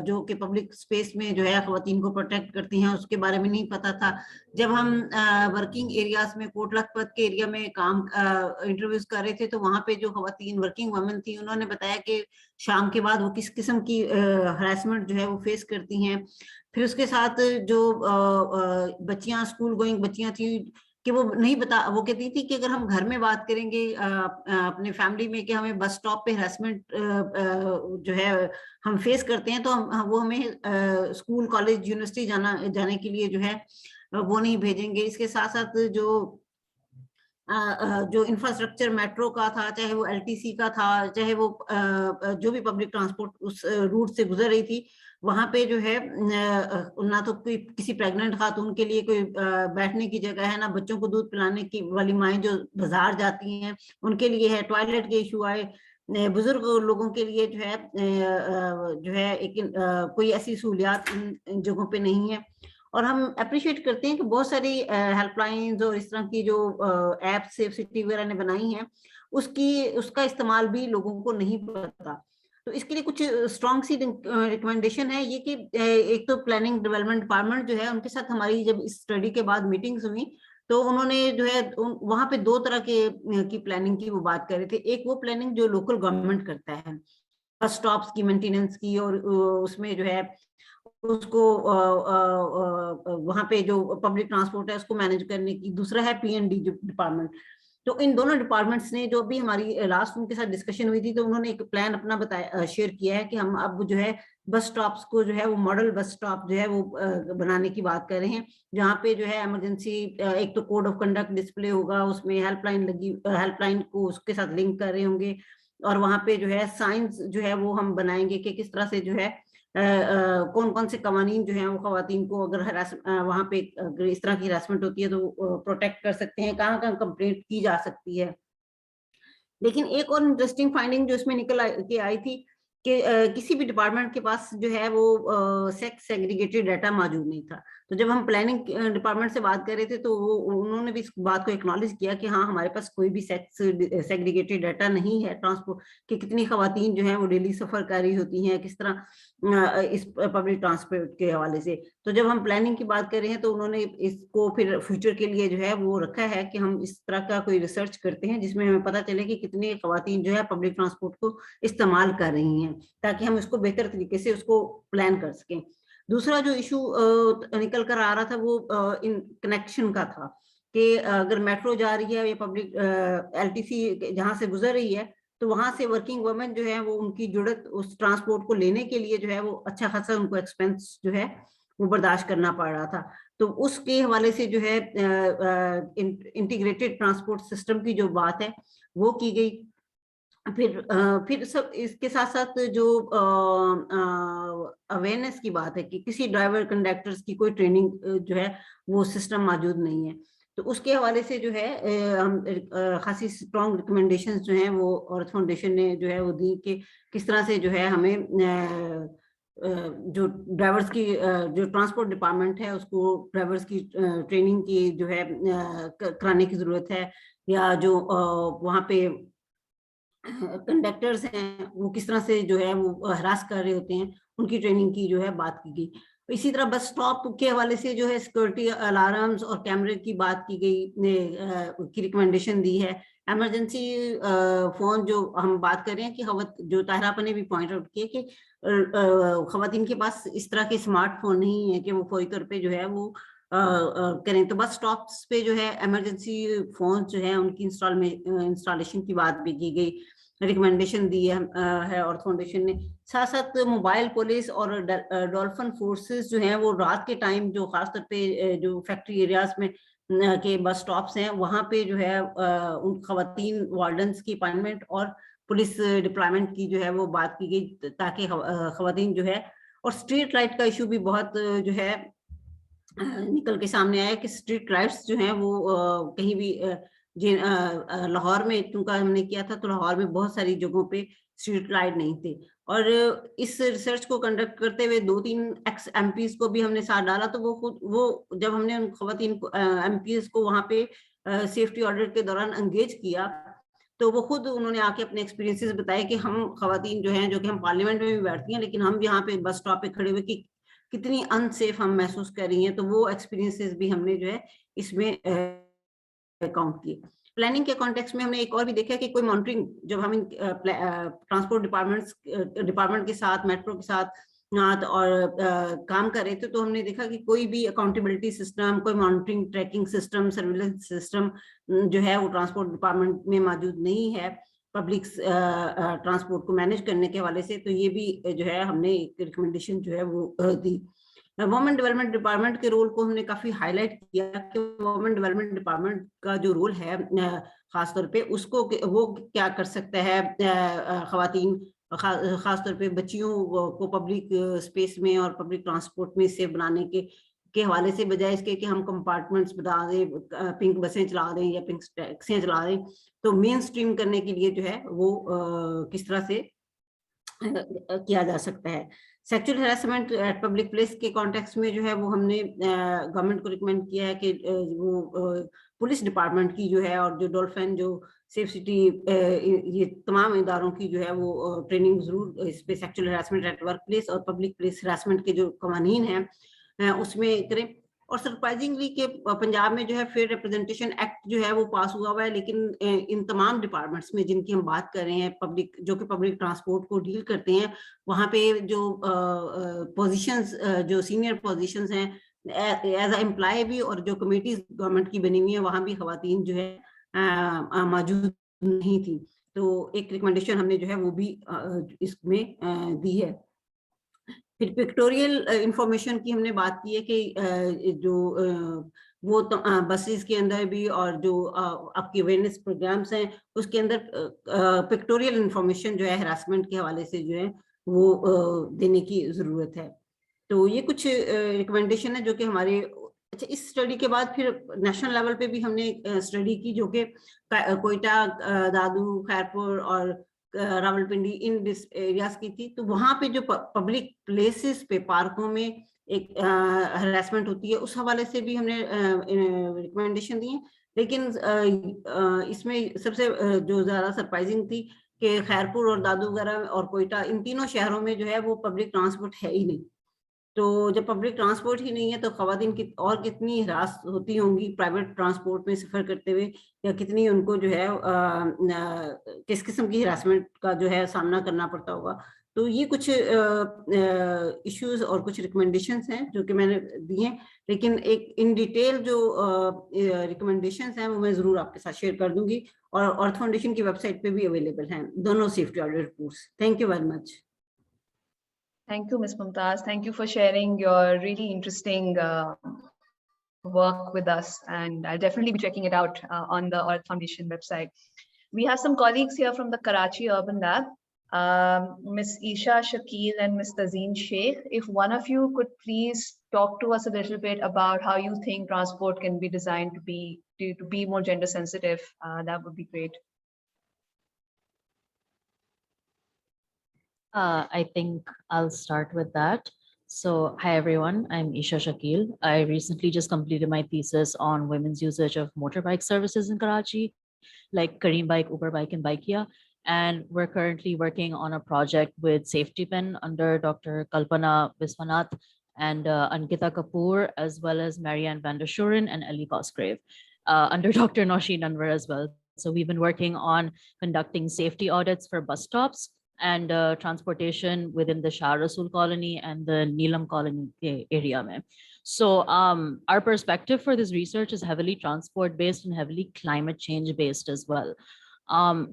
जो कि पब्लिक स्पेस में जो है खवातीन को प्रोटेक्ट करती हैं उसके बारे में नहीं पता था। जब हम वर्किंग एरियाज में कोट लखपत के एरिया में काम इंटरव्यूज कर रहे थे, तो वहाँ पे जो खवातीन वर्किंग वुमेन थी उन्होंने बताया कि शाम के बाद वो किस किस्म की हरासमेंट जो है वो फेस करती हैं। फिर उसके साथ जो बच्चियां, स्कूल गोइंग बच्चियां थी, कि वो नहीं वो कहती थी कि अगर हम घर में बात करेंगे अपने फैमिली में कि हमें बस स्टॉप पे हरासमेंट जो है हम फेस करते हैं, तो वो हमें स्कूल, कॉलेज, यूनिवर्सिटी जाने के लिए जो है वो नहीं भेजेंगे। इसके साथ साथ जो इंफ्रास्ट्रक्चर मेट्रो का था, चाहे वो LTC का था, चाहे वो जो भी पब्लिक ट्रांसपोर्ट उस रूट से गुजर रही थी, वहां पे जो है ना तो कोई किसी प्रेग्नेंट खातून के लिए कोई बैठने की जगह है, ना बच्चों को दूध पिलाने की वाली माएँ जो बाजार जाती हैं उनके लिए है, टॉयलेट के इशू आए, बुजुर्ग लोगों के लिए जो है एक कोई ऐसी सहूलियात इन जगहों पे नहीं है। और हम अप्रिशिएट करते हैं कि बहुत सारी हेल्पलाइंस और इस तरह की जो ऐप सेफ सिटी वगैरह ने बनाई हैं उसका इस्तेमाल भी लोगों को नहीं पता। तो इसके लिए कुछ स्ट्रॉन्ग सी रिकमेंडेशन है ये कि एक तो प्लानिंग डेवलपमेंट डिपार्टमेंट जो है उनके साथ हमारी जब इस स्टडी के बाद मीटिंग्स हुई तो उन्होंने जो है वहां पे 2 तरह की प्लानिंग की वो बात कर रहे थे। एक वो प्लानिंग जो लोकल गवर्नमेंट करता है, बस स्टॉप्स की मेंटेनेंस की, और उसमें जो है उसको वहां पे जो पब्लिक ट्रांसपोर्ट है उसको मैनेज करने की। दूसरा है P&D डिपार्टमेंट। तो इन दोनों डिपार्टमेंट्स ने जो भी हमारी लास्ट उनके साथ डिस्कशन हुई थी, तो उन्होंने एक प्लान अपना बताया, शेयर किया है कि हम अब जो है बस स्टॉप्स को जो है वो मॉडल बस स्टॉप जो है वो बनाने की बात कर रहे हैं, जहाँ पे जो है इमरजेंसी एक तो कोड ऑफ कंडक्ट डिस्प्ले होगा, उसमें हेल्पलाइन को उसके साथ लिंक कर रहे होंगे, और वहाँ पे जो है साइंस जो है वो हम बनाएंगे कि किस तरह से जो है कौन कौन से कवानीन जो है वो खवातीन को अगर वहां पे अगर इस तरह की हरासमेंट होती है तो प्रोटेक्ट कर सकते हैं, कहाँ कहाँ कंप्लेंट की जा सकती है। लेकिन एक और इंटरेस्टिंग फाइंडिंग जो इसमें निकल के आई थी कि किसी भी डिपार्टमेंट के पास जो है वो सेक्स सेग्रीगेटेड डाटा मौजूद नहीं था। तो जब हम प्लानिंग डिपार्टमेंट से बात कर रहे थे तो उन्होंने भी इस बात को एक्नॉलेज किया कि हाँ हमारे पास कोई भी सेक्स सेग्रीगेटेड डाटा नहीं है ट्रांसपोर्ट कि कितनी खवातीन जो है वो डेली सफर कर रही होती हैं किस तरह इस पब्लिक ट्रांसपोर्ट के हवाले से। तो जब हम प्लानिंग की बात कर रहे हैं तो उन्होंने इसको फिर फ्यूचर के लिए जो है वो रखा है कि हम इस तरह का कोई रिसर्च करते हैं जिसमें हमें पता चले कि कितनी खवातीन जो है पब्लिक ट्रांसपोर्ट को इस्तेमाल कर रही हैं, ताकि हम इसको बेहतर तरीके से उसको प्लान कर सकें। दूसरा जो इशू निकल कर आ रहा था वो इन कनेक्शन का था کہ اگر میٹرو جا رہی ہے یا پبلک LTC جہاں سے گزر رہی ہے تو وہاں سے ورکنگ وومن جو ہے وہ ان کی جڑت اس ٹرانسپورٹ کو لینے کے لیے جو ہے وہ اچھا خاصا ان کو ایکسپینس جو ہے وہ برداشت کرنا پڑ رہا تھا. تو اس کے حوالے سے جو ہے انٹیگریٹڈ ٹرانسپورٹ سسٹم کی جو بات ہے وہ کی گئی. پھر سب اس کے ساتھ ساتھ جو اویئرنیس کی بات ہے کہ کسی ڈرائیور کنڈکٹرز کی کوئی ٹریننگ جو ہے وہ سسٹم موجود نہیں ہے. تو اس کے حوالے سے جو ہے خاصی اسٹرانگ ریکمنڈیشنز جو ہیں وہ عورت فاؤنڈیشن نے جو ہے وہ دی کہ کس طرح سے جو ہے ہمیں جو ڈرائیورز کی جو ٹرانسپورٹ ڈپارٹمنٹ ہے اس کو ڈرائیورز کی ٹریننگ کی جو ہے کرانے کی ضرورت ہے, یا جو وہاں پہ کنڈکٹرز ہیں وہ کس طرح سے جو ہے وہ ہراس کر رہے ہوتے ہیں ان کی ٹریننگ کی جو ہے بات کی گئی. اسی طرح بس اسٹاپ کے حوالے سے جو ہے سیکورٹی الارمز اور کیمرے کی بات کی گئی, کی ریکمنڈیشن دی ہے. ایمرجنسی فون جو ہم بات کر رہے ہیں کہ جو طاہرہ نے بھی پوائنٹ آؤٹ کیا کہ خواتین کے پاس اس طرح کے اسمارٹ فون نہیں ہے کہ وہ فوری طور پہ جو ہے وہ کریں. تو بس اسٹاپس پہ جو ہے ایمرجنسی فون جو ہے ان کی انسٹالیشن کی بات بھی کی گئی, ریکمنڈیشن دی ہے اور فاؤنڈیشن نے. ساتھ ساتھ موبائل پولیس اور ڈولفن فورسز جو ہیں وہ رات کے ٹائم جو خاص طور پہ جو فیکٹری ایریاز میں کے بس سٹاپس ہیں وہاں پہ جو ہے ان خواتین وارڈنس کی اپائنٹمنٹ اور پولیس ڈپلائمنٹ کی جو ہے وہ بات کی گئی تاکہ خواتین جو ہے. اور اسٹریٹ لائٹ کا ایشو بھی بہت جو ہے نکل کے سامنے آیا کہ اسٹریٹ لائٹس جو ہیں وہ کہیں بھی لاہور میں چونکہ ہم نے کیا تھا تو لاہور میں بہت ساری جگہوں پہ اسٹریٹ لائٹ نہیں تھے. اور اس ریسرچ کو کنڈکٹ کرتے ہوئے 2-3 ایکس MPs کو بھی ہم نے ساتھ ڈالا. تو وہ جب ہم نے ان خواتین MPs کو وہاں پہ سیفٹی آڈٹ کے دوران انگیج کیا تو وہ خود انہوں نے آ کے اپنے ایکسپیرینسز بتائے کہ ہم خواتین جو ہیں جو کہ ہم پارلیمنٹ میں بھی بیٹھتی ہیں لیکن ہم یہاں پہ بس اسٹاپ پہ کھڑے ہوئے کہ کتنی ان سیف ہم محسوس کر رہی ہیں. تو وہ ایکسپیرینسز بھی ہم نے جو ہے اس میں اکاؤنٹ کیے. پلاننگ کے کانٹیکس میں ہم نے ایک اور بھی دیکھا کہ کوئی مانیٹرنگ جب ہم ٹرانسپورٹ ڈپارٹمنٹ کے ساتھ میٹرو کے ساتھ اور کام کر رہے تھے تو ہم نے دیکھا کہ کوئی بھی اکاؤنٹیبلٹی سسٹم, کوئی monitoring tracking system, surveillance system جو ہے وہ ٹرانسپورٹ ڈپارٹمنٹ میں موجود نہیں ہے پبلک ٹرانسپورٹ کو مینیج کرنے کے حوالے سے. تو یہ بھی جو ہے ہم نے ایک ریکمنڈیشن جو ہے وہ دی. وومن ڈیولپمنٹ ڈپارٹمنٹ کے رول کو ہم نے کافی ہائی لائٹ کیا کہ وومن ڈیولپمنٹ ڈپارٹمنٹ کا جو رول ہے خاص طور پہ اس کو وہ کیا کر سکتا ہے خواتین خاص طور پہ بچیوں کو پبلک اسپیس میں اور پبلک ٹرانسپورٹ میں سیف بنانے کے حوالے سے, بجائے اس کے کہ ہم کمپارٹمنٹس بتا دیں, پنک بسیں چلا دیں یا پنک ٹیکسیاں چلا دیں. تو مین اسٹریم کرنے کے لیے جو ہے وہ کس طرح سے کیا جا سکتا ہے. Sexual harassment at public place کے کانٹیکس میں جو ہے وہ ہم نے گورنمنٹ کو ریکمینڈ کیا ہے کہ وہ پولیس ڈپارٹمنٹ کی جو ہے اور جو ڈولفن جو سیف سٹی یہ تمام اداروں کی جو ہے وہ ٹریننگ ضرور اس پہ sexual harassment at work place اور پبلک پلیس ہراسمنٹ کے جو قوانین ہیں اس میں کریں. اور سرپرائزنگلی کہ پنجاب میں جو ہے فیئر ریپرزنٹیشن ایکٹ جو ہے وہ پاس ہوا ہے لیکن ان تمام ڈپارٹمنٹس میں جن کی ہم بات کر رہے ہیں پبلک جو کہ پبلک ٹرانسپورٹ کو ڈیل کرتے ہیں وہاں پہ جو پوزیشنز جو سینئر پوزیشنز ہیں ایز اے امپلائی بھی اور جو کمیٹیز گورنمنٹ کی بنی ہوئی ہیں وہاں بھی خواتین جو ہے موجود نہیں تھی. تو ایک ریکمنڈیشن ہم نے جو ہے وہ بھی اس میں دی ہے. پھر پکٹوریل انفارمیشن کی ہم نے بات کی ہے کہ جو وہ بسیز کے اندر بھی اور جو آپ کی اویئرنیس پروگرامس ہیں اس کے اندر پکٹوریل انفارمیشن جو ہے ہراسمنٹ کے حوالے سے جو ہے وہ دینے کی ضرورت ہے. تو یہ کچھ ریکمنڈیشن ہے جو کہ ہمارے اچھا. اس اسٹڈی کے بعد پھر نیشنل لیول پہ بھی ہم نے اسٹڈی کی جو کہ کوئٹہ, دادو, خیرپور اور راولپنڈی ان ایریاز کی تھی. تو وہاں پہ جو پبلک پلیسز پہ پارکوں میں ایک ہراسمنٹ ہوتی ہے اس حوالے سے بھی ہم نے ریکمنڈیشن دی ہیں. لیکن اس میں سب سے جو زیادہ سرپرائزنگ تھی کہ خیرپور اور دادو وغیرہ اور کوئٹہ ان تینوں شہروں میں جو ہے وہ پبلک ٹرانسپورٹ ہے ہی نہیں. تو جب پبلک ٹرانسپورٹ ہی نہیں ہے تو خواتین کی اور کتنی ہراس ہوتی ہوں گی پرائیویٹ ٹرانسپورٹ میں سفر کرتے ہوئے, یا کتنی ان کو جو ہے کس قسم کی ہراسمنٹ کا جو ہے سامنا کرنا پڑتا ہوگا. तो ये कुछ इश्यूज और कुछ रिकमेंडेशंस हैं जो कि मैंने दिए, लेकिन एक इन डिटेल जो रिकमेंडेशंस हैं वो मैं जरूर आपके साथ शेयर कर दूंगी और ऑर्थ फाउंडेशन की वेबसाइट पे भी अवेलेबल हैं दोनों safety audit reports. Thank you very much. Thank you, Ms. Mumtaz. Thank you for sharing your really interesting work with us, and I'll definitely be checking it out on the Arif Foundation website. We have some colleagues here from the Karachi Urban Lab, Ms. Eisha Shakeel and Ms. Tazeen Shaikh. If one of you could please talk to us a little bit about how you think transport can be designed to be more gender sensitive, that would be great. I think I'll start with that. So, hi everyone, I'm Eisha Shakeel. I recently just completed my thesis on women's usage of motorbike services in Karachi, like Kareem Bike, Uber Bike, and Bikeya. And we're currently working on a project with Safety Pin under Dr. Kalpana Viswanath and Ankita Kapoor, as well as Marianne van der Schuren and Ellie Cosgrave, under Dr. Nausheen Anwar as well. So we've been working on conducting safety audits for bus stops and transportation within the Shah Rasool colony and the Neelam colony area. So our perspective for this research is heavily transport based and heavily climate change based as well.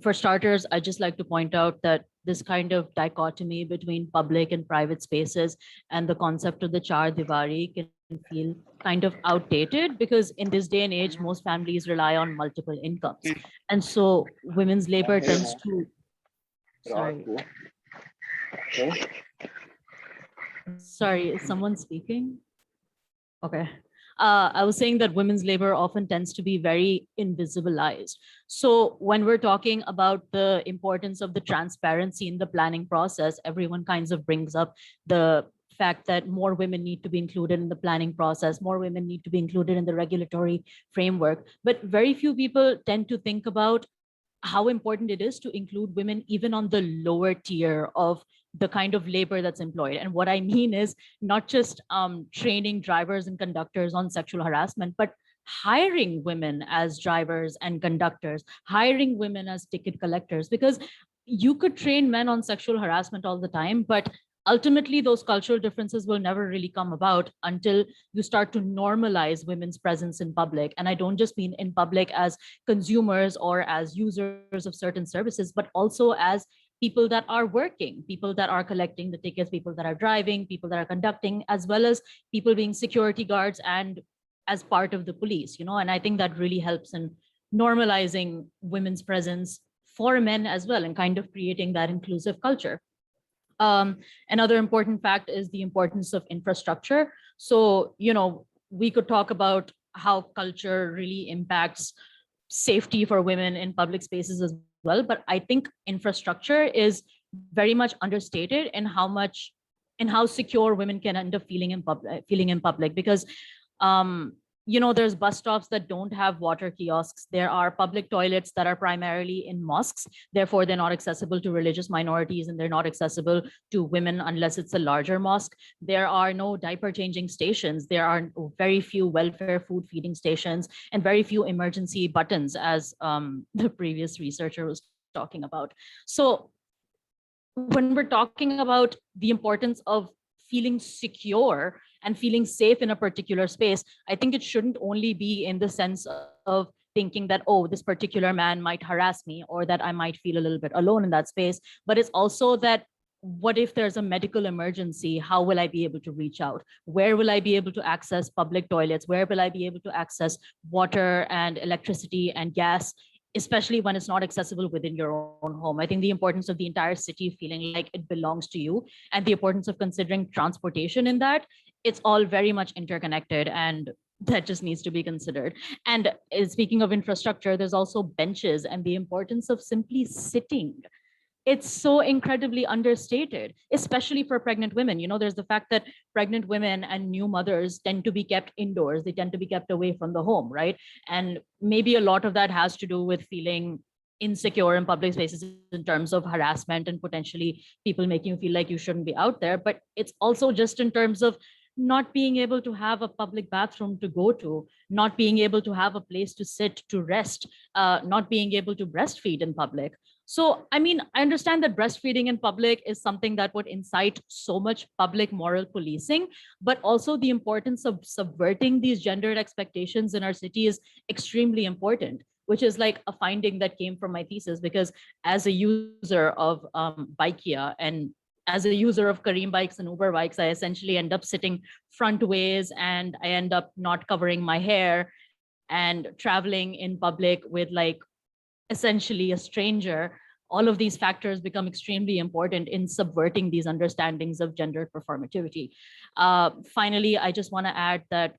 For starters, I'd just like to point out that this kind of dichotomy between public and private spaces and the concept of the Char Diwari can feel kind of outdated, because in this day and age, most families rely on multiple incomes. And so women's labor tends to Sorry, is someone speaking? Okay. I was saying that women's labor often tends to be very invisibilized. So when we're talking about the importance of the transparency in the planning process, everyone kinds of brings up the fact that more women need to be included in the planning process, more women need to be included in the regulatory framework. But very few people tend to think about how important it is to include women even on the lower tier of the kind of labor that's employed. And what I mean is not just training drivers and conductors on sexual harassment, but hiring women as drivers and conductors, hiring women as ticket collectors, because you could train men on sexual harassment all the time, but ultimately those cultural differences will never really come about until you start to normalize women's presence in public. And I don't just mean in public as consumers or as users of certain services, but also as people that are working, people that are collecting the tickets, people that are driving, people that are conducting, as well as people being security guards and as part of the police, you know. And I think that really helps in normalizing women's presence for men as well, and kind of creating that inclusive culture. Another important fact is the importance of infrastructure. So, you know, we could talk about how culture really impacts safety for women in public spaces as well, but I think infrastructure is very much understated in how secure women can end up feeling in public, because you know, there's bus stops that don't have water kiosks. There are public toilets that are primarily in mosques. Therefore, they're not accessible to religious minorities, and they're not accessible to women unless it's a larger mosque. There are no diaper changing stations. There are very few welfare food feeding stations and very few emergency buttons, as the previous researcher was talking about. So when we're talking about the importance of feeling secure and feeling safe in a particular space, I think it shouldn't only be in the sense of thinking that, oh, this particular man might harass me, or that I might feel a little bit alone in that space, but it's also that, what if there's a medical emergency? How will I be able to reach out? Where will I be able to access public toilets? Where will I be able to access water and electricity and gas, especially when it's not accessible within your own home? I think the importance of the entire city feeling like it belongs to you, and the importance of considering transportation in that, it's all very much interconnected, and that just needs to be considered. And speaking of infrastructure, there's also benches and the importance of simply sitting. It's so incredibly understated, especially for pregnant women. You know, there's the fact that pregnant women and new mothers tend to be kept indoors. They tend to be kept away from the home, right? And maybe a lot of that has to do with feeling insecure in public spaces in terms of harassment and potentially people making you feel like you shouldn't be out there. But it's also just in terms of not being able to have a public bathroom to go to, not being able to have a place to sit, to rest, not being able to breastfeed in public. So, I mean, I understand that breastfeeding in public is something that would incite so much public moral policing, but also the importance of subverting these gendered expectations in our city is extremely important, which is like a finding that came from my thesis, because as a user of Bikeia and as a user of Kareem bikes and Uber bikes, I essentially end up sitting front ways and I end up not covering my hair and traveling in public with like essentially a stranger. All of these factors become extremely important in subverting these understandings of gender performativity. Finally, I just want to add that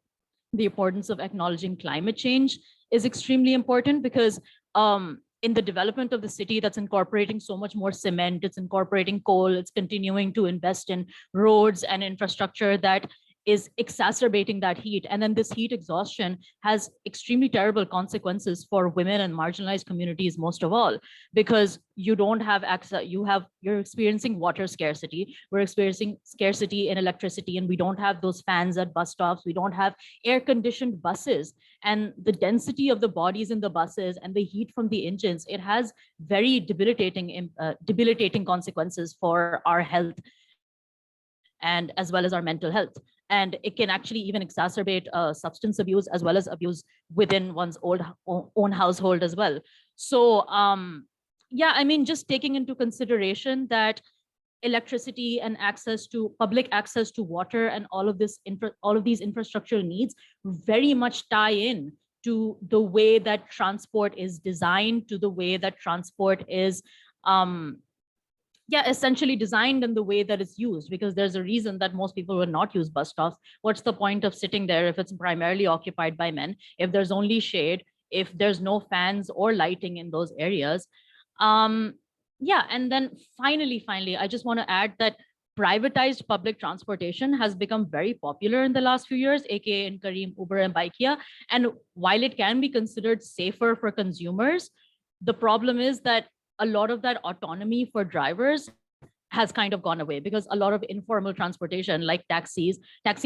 the importance of acknowledging climate change is extremely important, because in the development of the city that's incorporating so much more cement, it's incorporating coal, it's continuing to invest in roads and infrastructure that is exacerbating that heat. And then this heat exhaustion has extremely terrible consequences for women and marginalized communities most of all, because you don't have access, you're experiencing water scarcity, we're experiencing scarcity in electricity, and we don't have those fans at bus stops, we don't have air-conditioned buses, and the density of the bodies in the buses and the heat from the engines, it has very debilitating consequences for our health and as well as our mental health. And it can actually even exacerbate substance abuse as well as abuse within one's own household as well. So yeah, I mean, just taking into consideration that electricity and public access to water and all of these infrastructural needs very much tie in to the way that transport is designed, to the way that transport is essentially designed and the way that it's used, because there's a reason that most people will not use bus stops. What's the point of sitting there if it's primarily occupied by men, if there's only shade, if there's no fans or lighting in those areas? And then finally, I just want to add that privatized public transportation has become very popular in the last few years, aka in Kareem, Uber, and Bikeia. And while it can be considered safer for consumers, the problem is that a lot of that autonomy for drivers has kind of gone away, because a lot of informal transportation like taxis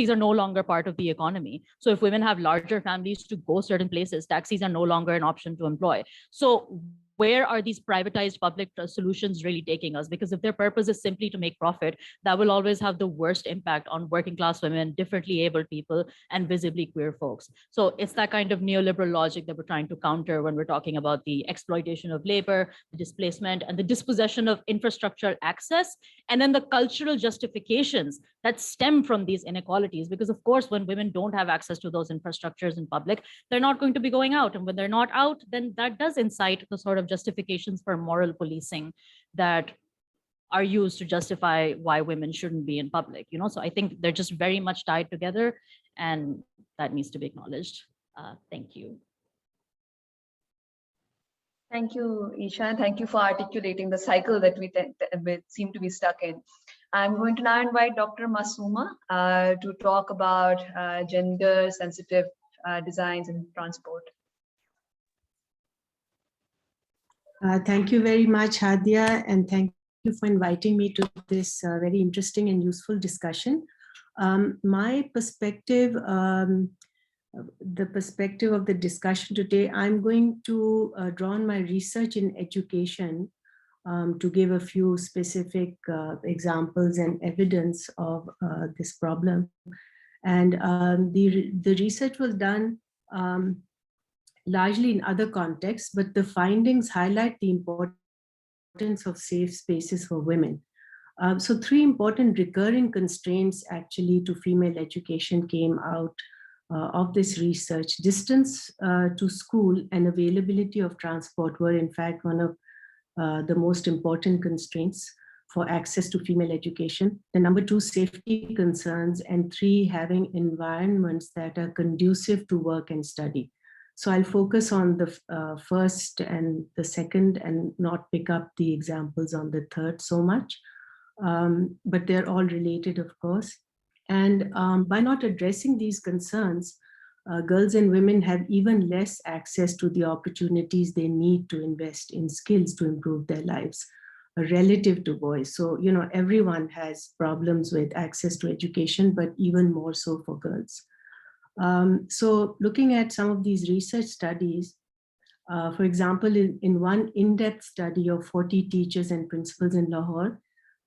are no longer part of the economy. So if women have larger families to go certain places, taxis are no longer an option to employ. So where are these privatized public solutions really taking us? Because if their purpose is simply to make profit, that will always have the worst impact on working class women, differently abled people, and visibly queer folks. So it's that kind of neoliberal logic that we're trying to counter when we're talking about the exploitation of labor, the displacement, and the dispossession of infrastructural access, and then the cultural justifications that stem from these inequalities. Because of course, when women don't have access to those infrastructures in public, they're not going to be going out. And when they're not out, then that does incite the sort of justifications for moral policing that are used to justify why women shouldn't be in public, So I think they're just very much tied together, and that needs to be acknowledged. Thank you. Thank you, Eisha. Thank you for articulating the cycle that we seem to be stuck in. I'm going to now invite Dr. Masooma to talk about gender-sensitive designs in transport. Thank you very much, Hadia, and thank you for inviting me to this very interesting and useful discussion. My perspective, the perspective of the discussion today, I'm going to draw on my research in education to give a few specific examples and evidence of this problem. And the research was done largely in other contexts, but the findings highlight the importance of safe spaces for women. So 3 important recurring constraints actually to female education came out of this research. Distance to school and availability of transport were in fact one of the most important constraints for access to female education. The number 2, safety concerns, and 3, having environments that are conducive to work and study. So I'll focus on the first and the second and not pick up the examples on the third so much, but they're all related, of course. And by not addressing these concerns, girls and women have even less access to the opportunities they need to invest in skills to improve their lives. relative to boys. So, you know, everyone has problems with access to education, but even more so for girls. So looking at some of these research studies, for example, in one in-depth study of 40 teachers and principals in Lahore,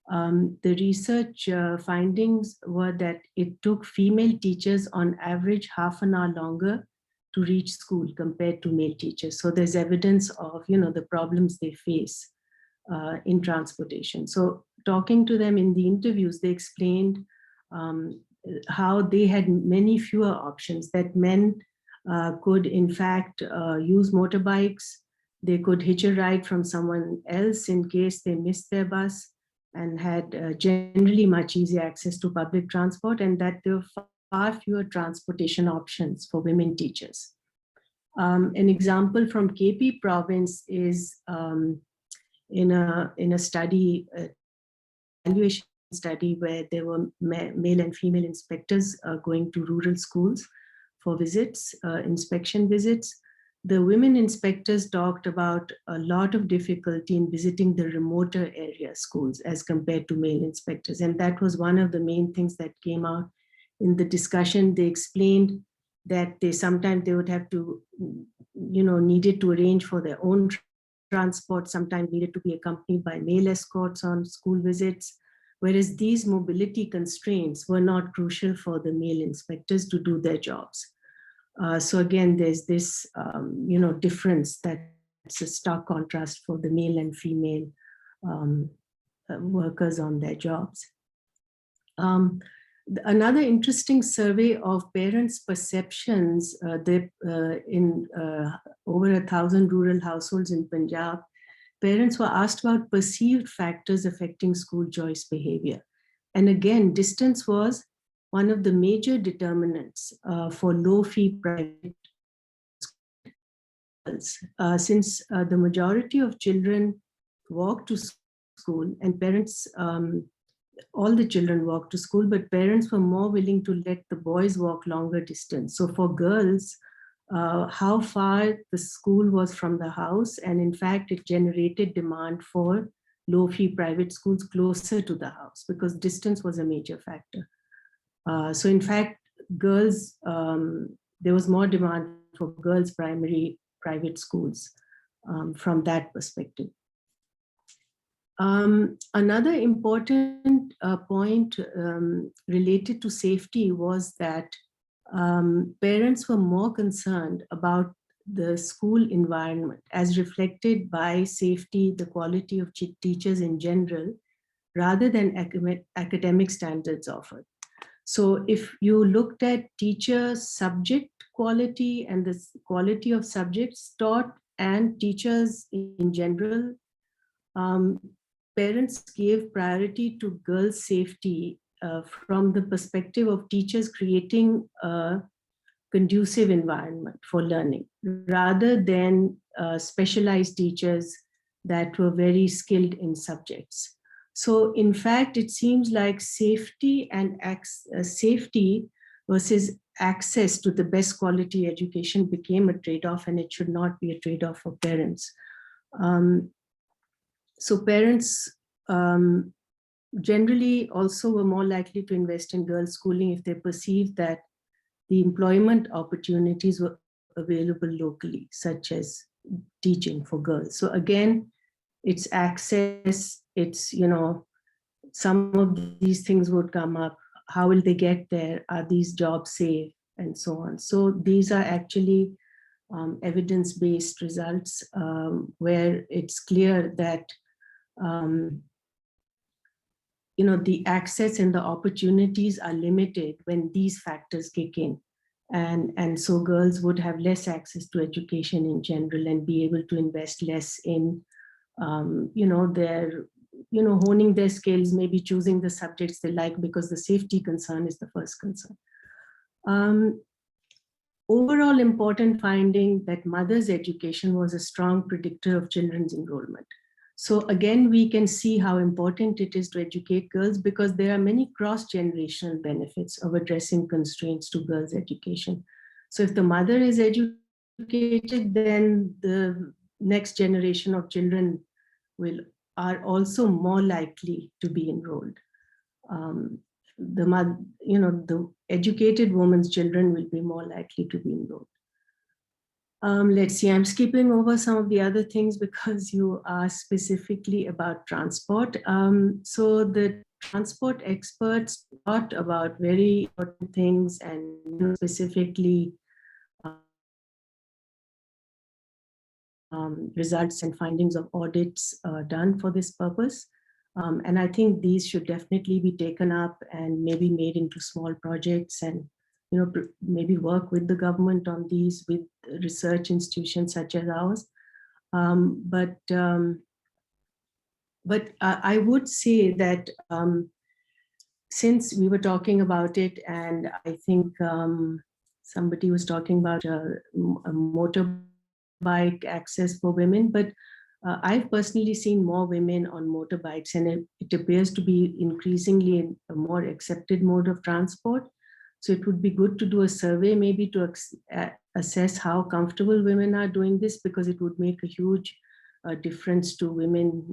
the research findings were that it took female teachers on average half an hour longer to reach school compared to male teachers. So there's evidence of, you know, the problems they face in transportation. So talking to them in the interviews, they explained how they had many fewer options, that men could in fact use motorbikes. They could hitch a ride from someone else in case they missed their bus, and had generally much easier access to public transport, and that there were far fewer transportation options for women teachers. An example from KP province is in a study, evaluation study, where there were male and female inspectors going to rural schools for visits, inspection visits. The women inspectors talked about a lot of difficulty in visiting the remoter area schools as compared to male inspectors. And that was one of the main things that came out in the discussion. They explained that sometimes they would have to, you know, needed to arrange for their own transport, sometimes needed to be accompanied by male escorts on school visits, whereas these mobility constraints were not crucial for the male inspectors to do their jobs. So again, there's this, you know, difference that's a stark contrast for the male and female workers on their jobs. Another interesting survey of parents' perceptions, in over 1,000 rural households in Punjab, parents were asked about perceived factors affecting school choice behavior. And again, distance was one of the major determinants for low-fee private schools. Since the majority of children walk to school, and parents, all the children walk to school, but parents were more willing to let the boys walk longer distance. So for girls, how far the school was from the house, and in fact, it generated demand for low-fee private schools closer to the house because distance was a major factor. So in fact, girls, there was more demand for girls' primary private schools from that perspective. Another important point related to safety was that parents were more concerned about the school environment as reflected by safety, the quality of teachers in general, rather than academic standards offered. So if you looked at teacher subject quality and the quality of subjects taught and teachers in general, parents gave priority to girls' safety from the perspective of teachers creating a conducive environment for learning, rather than specialized teachers that were very skilled in subjects. So in fact, it seems like safety and safety versus access to the best quality education became a trade-off, and it should not be a trade-off for parents. So parents generally also were more likely to invest in girls' schooling if they perceived that the employment opportunities were available locally, such as teaching for girls. So again, it's access, it's, you know, some of these things would come up. How will they get there? Are these jobs safe? And so on. So these are actually evidence-based results where it's clear that you know, the access and the opportunities are limited when these factors kick in. And so girls would have less access to education in general and be able to invest less in, you know, their, you know, honing their skills, maybe choosing the subjects they like because the safety concern is the first concern. Overall important finding that mother's education was a strong predictor of children's enrollment. So again, we can see how important it is to educate girls because there are many cross-generational benefits of addressing constraints to girls' education. So if the mother is educated, then the next generation of children will are also more likely to be enrolled. The educated woman's children will be more likely to be enrolled. Let's see, I'm skipping over some of the other things because you asked specifically about transport. So the transport experts thought about very important things and specifically results and findings of audits done for this purpose. And I think these should definitely be taken up and maybe made into small projects and maybe work with the government on these with research institutions such as ours. But I would say that since we were talking about it, and I think somebody was talking about a motorbike access for women, but I've personally seen more women on motorbikes, and it appears to be increasingly a more accepted mode of transport. So it would be good to do a survey maybe to assess how comfortable women are doing this, because it would make a huge difference to women,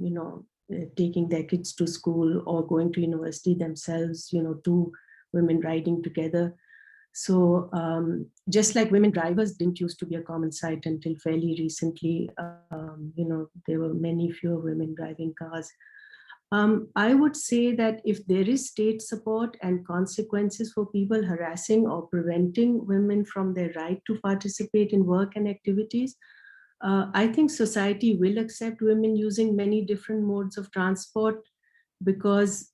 taking their kids to school or going to university themselves, two women riding together. So just like women drivers didn't used to be a common sight until fairly recently, there were many fewer women driving cars. I would say that if there is state support and consequences for people harassing or preventing women from their right to participate in work and activities, I think society will accept women using many different modes of transport, because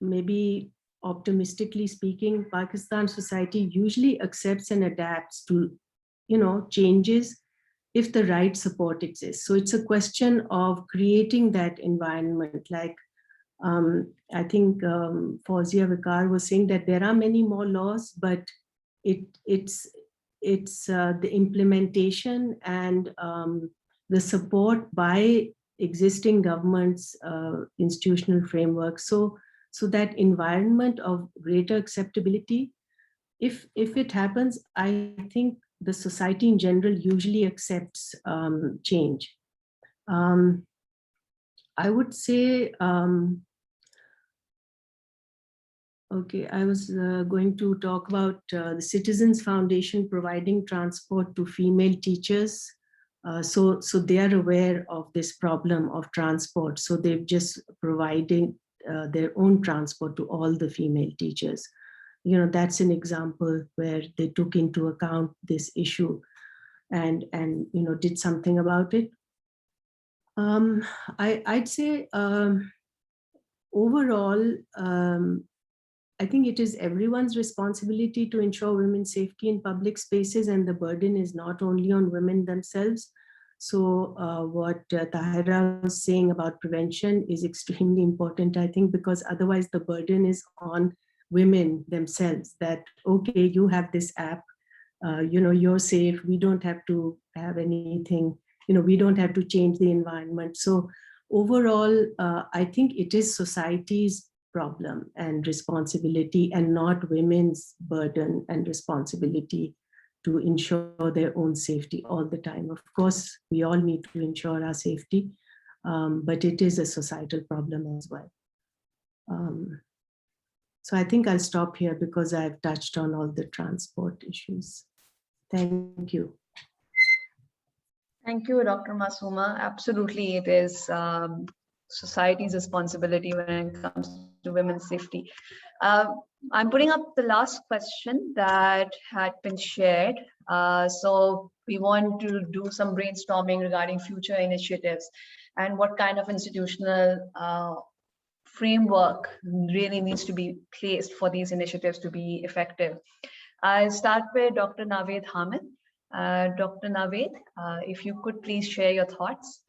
maybe optimistically speaking, Pakistan society usually accepts and adapts to, changes if the right support exists. So it's a question of creating that environment. Like I think Fauzia Vikar was saying that there are many more laws, but it's the implementation and the support by existing governments, institutional frameworks. So that environment of greater acceptability, if it happens, I think the society in general usually accepts change. I would say, okay, I was going to talk about the Citizens Foundation providing transport to female teachers. So they are aware of this problem of transport. So they've just providing their own transport to all the female teachers. That's an example where they took into account this issue and did something about it. I'd say overall, I think it is everyone's responsibility to ensure women's safety in public spaces, and the burden is not only on women themselves. So what Tahira was saying about prevention is extremely important, I think, because otherwise the burden is on women themselves, that, okay, you have this app, you're safe, we don't have to have anything, we don't have to change the environment. So overall, I think it is society's problem and responsibility, and not women's burden and responsibility to ensure their own safety all the time. Of course, we all need to ensure our safety, but it is a societal problem as well. So I think I'll stop here because I've touched on all the transport issues. Thank you. Thank you, Dr. Masooma. Absolutely, it is society's responsibility when it comes to women's safety. I'm putting up the last question that had been shared. So we want to do some brainstorming regarding future initiatives and what kind of institutional framework really needs to be placed for these initiatives to be effective. I'll start with Dr. Naved Hamid. Dr. Naved, if you could please share your thoughts.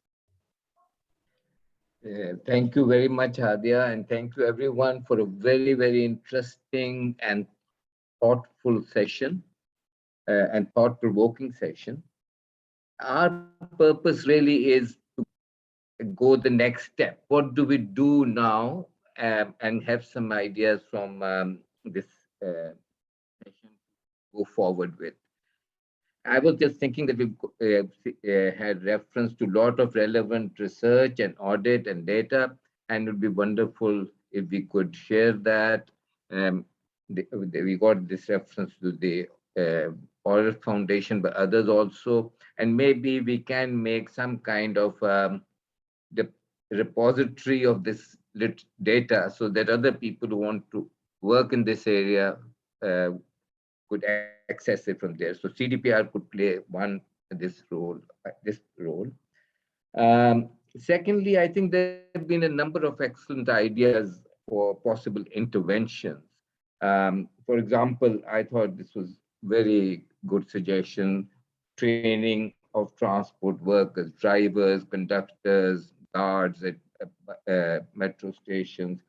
Thank you very much, Hadia, and thank you everyone for a very, very interesting and thoughtful session and thought-provoking session. Our purpose really is to go the next step. What do we do now, and have some ideas from this session to go forward with. I was just thinking that we had reference to a lot of relevant research and audit and data, and it would be wonderful if we could share that. We got this reference to the Oral Foundation, but others also, and maybe we can make some kind of the repository of this data so that other people who want to work in this area could access it from there. So CDPR could play this role. Secondly, I think there have been a number of excellent ideas for possible interventions. For example, I thought this was very good suggestion: training of transport workers, drivers, conductors, guards at metro stations,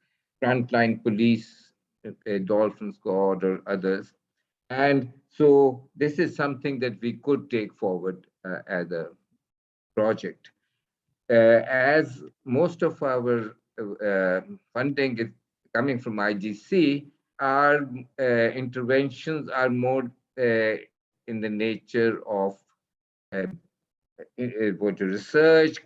frontline police, Dolphin Squad or others. And so this is something that we could take forward as a project. As most of our funding is coming from IGC, our interventions are more in the nature of research,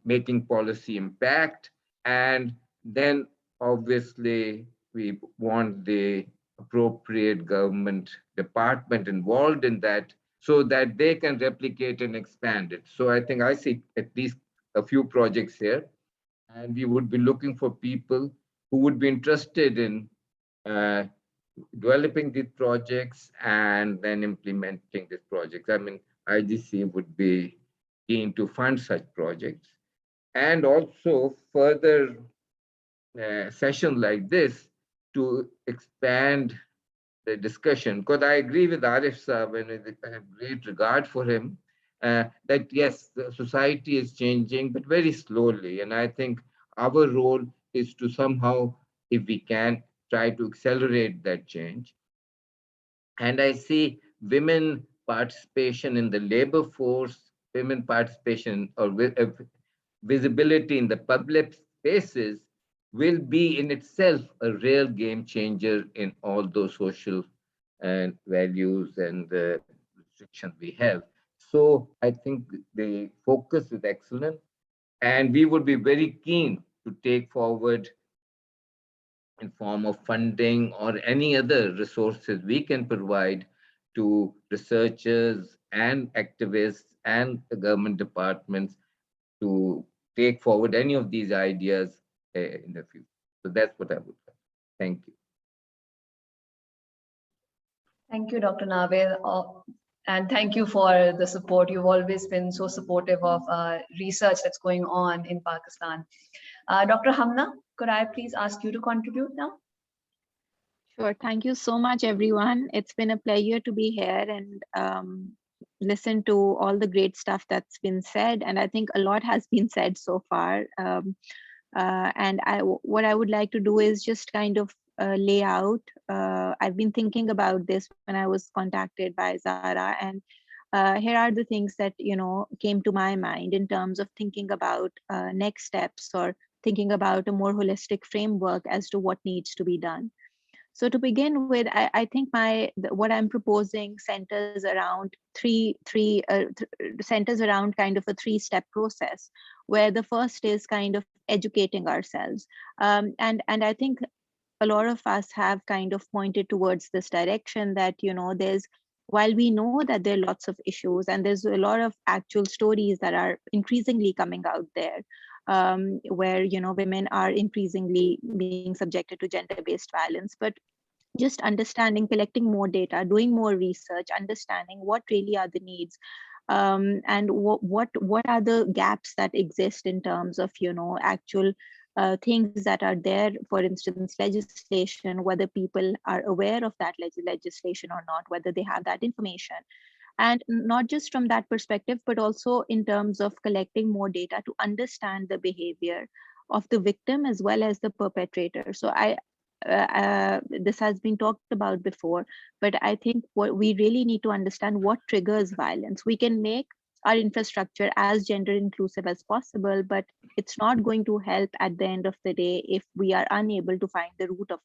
making policy impact, and then obviously we want the appropriate government department involved in that so that they can replicate and expand it. So I think I see at least a few projects here, and we would be looking for people who would be interested in developing these projects and then implementing these projects. I mean, IGC would be keen to fund such projects, and also further sessions like this to expand the discussion. Because I agree with Arif Saab, and I have great regard for him, that yes, the society is changing, but very slowly. And I think our role is to somehow, if we can, try to accelerate that change. And I see women participation in the labor force, women participation or visibility in the public spaces will be in itself a real game changer in all those social and values and the restrictions we have. So I think the focus is excellent, and we would be very keen to take forward in form of funding or any other resources we can provide to researchers and activists and the government departments to take forward any of these ideas in the future. So that's what I would say. Thank you. Thank you, Dr. Naved. And thank you for the support. You've always been so supportive of research that's going on in Pakistan. Dr. Hamna, could I please ask you to contribute now? Sure. Thank you so much, everyone. It's been a pleasure to be here and listen to all the great stuff that's been said. And I think a lot has been said so far. And what I would like to do is just kind of lay out. I've been thinking about this when I was contacted by Zara, and here are the things that came to my mind in terms of thinking about next steps or thinking about a more holistic framework as to what needs to be done. So to begin with, I think what I'm proposing centers around centers around kind of a three-step process, where the first is kind of educating ourselves, and I think a lot of us have kind of pointed towards this direction that while we know that there are lots of issues and there's a lot of actual stories that are increasingly coming out there, where women are increasingly being subjected to gender-based violence, but just understanding, collecting more data, doing more research, understanding what really are the needs, and what are the gaps that exist in terms of actual things that are there, for instance, legislation, whether people are aware of that legislation or not, whether they have that information. And not just from that perspective, but also in terms of collecting more data to understand the behavior of the victim as well as the perpetrator. So this has been talked about before, but I think what we really need to understand what triggers violence. We can make our infrastructure as gender inclusive as possible, but it's not going to help at the end of the day if we are unable to find the root of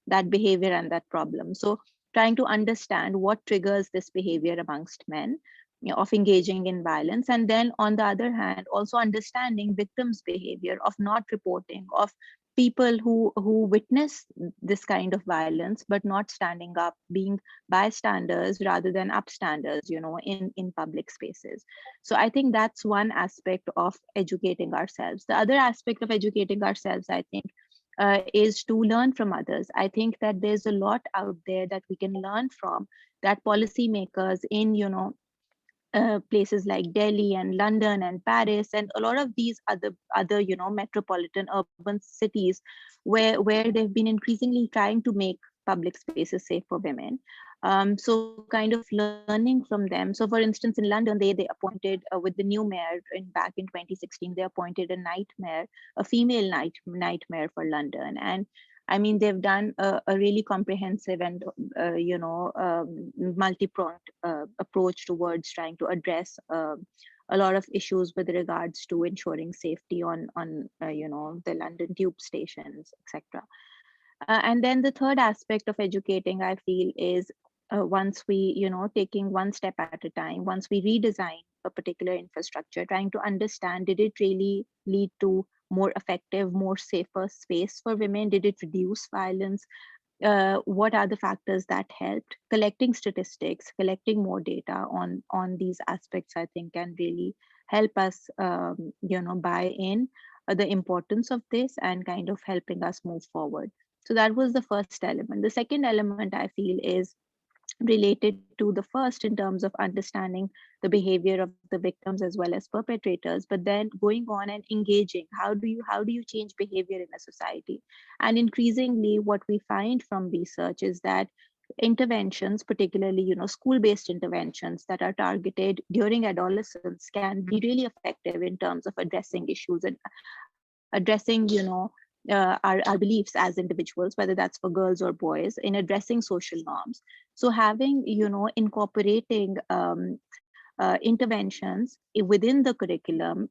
that behavior and that problem. So trying to understand what triggers this behavior amongst men, of engaging in violence. And then on the other hand, also understanding victims' behavior of not reporting, of people who witness this kind of violence, but not standing up, being bystanders rather than upstanders, in public spaces. So I think that's one aspect of educating ourselves. The other aspect of educating ourselves, I think, is to learn from others. I think that there's a lot out there that we can learn from, that policymakers in, places like Delhi and London and Paris and a lot of these other metropolitan urban cities where they've been increasingly trying to make public spaces safe for women. So kind of learning from them. So for instance, in London, they appointed with the new mayor back in 2016, they appointed a night mayor, a female night mayor for London. And I mean, they've done a really comprehensive and, multi-pronged approach towards trying to address a lot of issues with regards to ensuring safety on the London tube stations, etc. And then the third aspect of educating, I feel, is once we, taking one step at a time, once we redesign a particular infrastructure, trying to understand, did it really lead to more effective, more safer space for women? Did it reduce violence? What are the factors that helped? Collecting statistics, collecting more data on these aspects, I think, can really help us, buy in the importance of this and kind of helping us move forward. So that was the first element. The second element, I feel, is related to the first in terms of understanding the behavior of the victims as well as perpetrators, but then going on and engaging. How do you change behavior in a society? And increasingly what we find from research is that interventions, particularly school-based interventions that are targeted during adolescence, can be really effective in terms of addressing issues and addressing our beliefs as individuals, whether that's for girls or boys, in addressing social norms. So having, incorporating interventions within the curriculum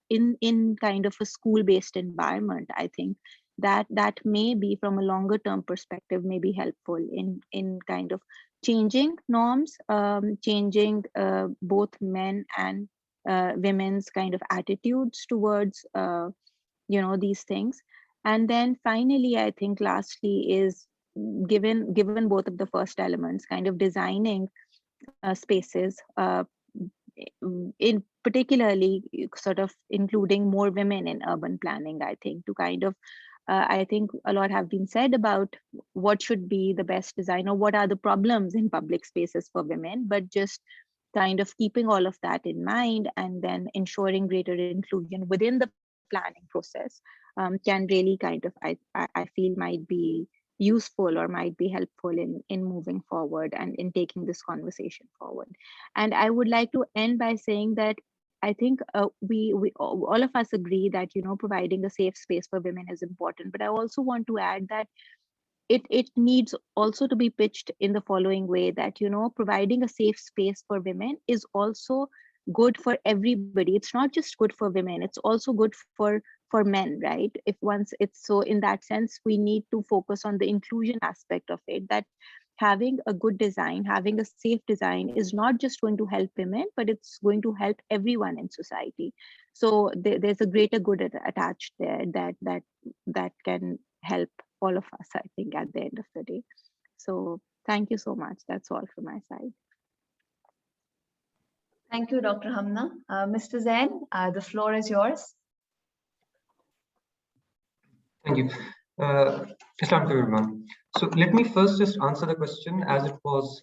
in kind of a school-based environment, I think that may be, from a longer term perspective, may be helpful in kind of changing norms, changing both men and women's kind of attitudes towards these things. And then finally, I think lastly is, given both of the first elements, kind of designing spaces, in particularly sort of including more women in urban planning, I think, to kind of, I think a lot have been said about what should be the best design or what are the problems in public spaces for women, but just kind of keeping all of that in mind and then ensuring greater inclusion within the planning process can really kind of, I feel, might be useful or might be helpful in moving forward and in taking this conversation forward. And I would like to end by saying that I think we all of us agree that providing a safe space for women is important, but I also want to add that it needs also to be pitched in the following way, that providing a safe space for women is also good for everybody. It's not just good for women, it's also good for men, right? If once it's so, in that sense, we need to focus on the inclusion aspect of it, that having a good design, having a safe design is not just going to help women, but it's going to help everyone in society. So there's a greater good attached there that can help all of us, I think, at the end of the day. So thank you so much. That's all from my side. Thank you, Dr. Hamna. Mr. Zain, the floor is yours. Thank you. Assalamu alaikum, everyone. So let me first just answer the question as it was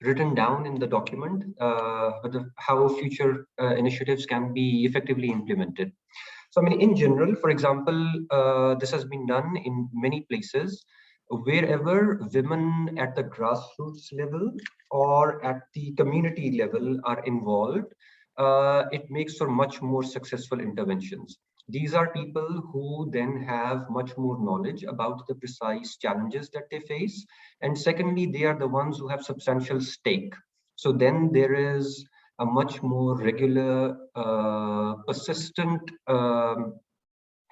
written down in the document, how future initiatives can be effectively implemented. So I mean, in general, for example, this has been done in many places. Wherever women at the grassroots level or at the community level are involved, it makes for much more successful interventions. These are people who then have much more knowledge about the precise challenges that they face. And secondly, they are the ones who have substantial stake. So then there is a much more regular, persistent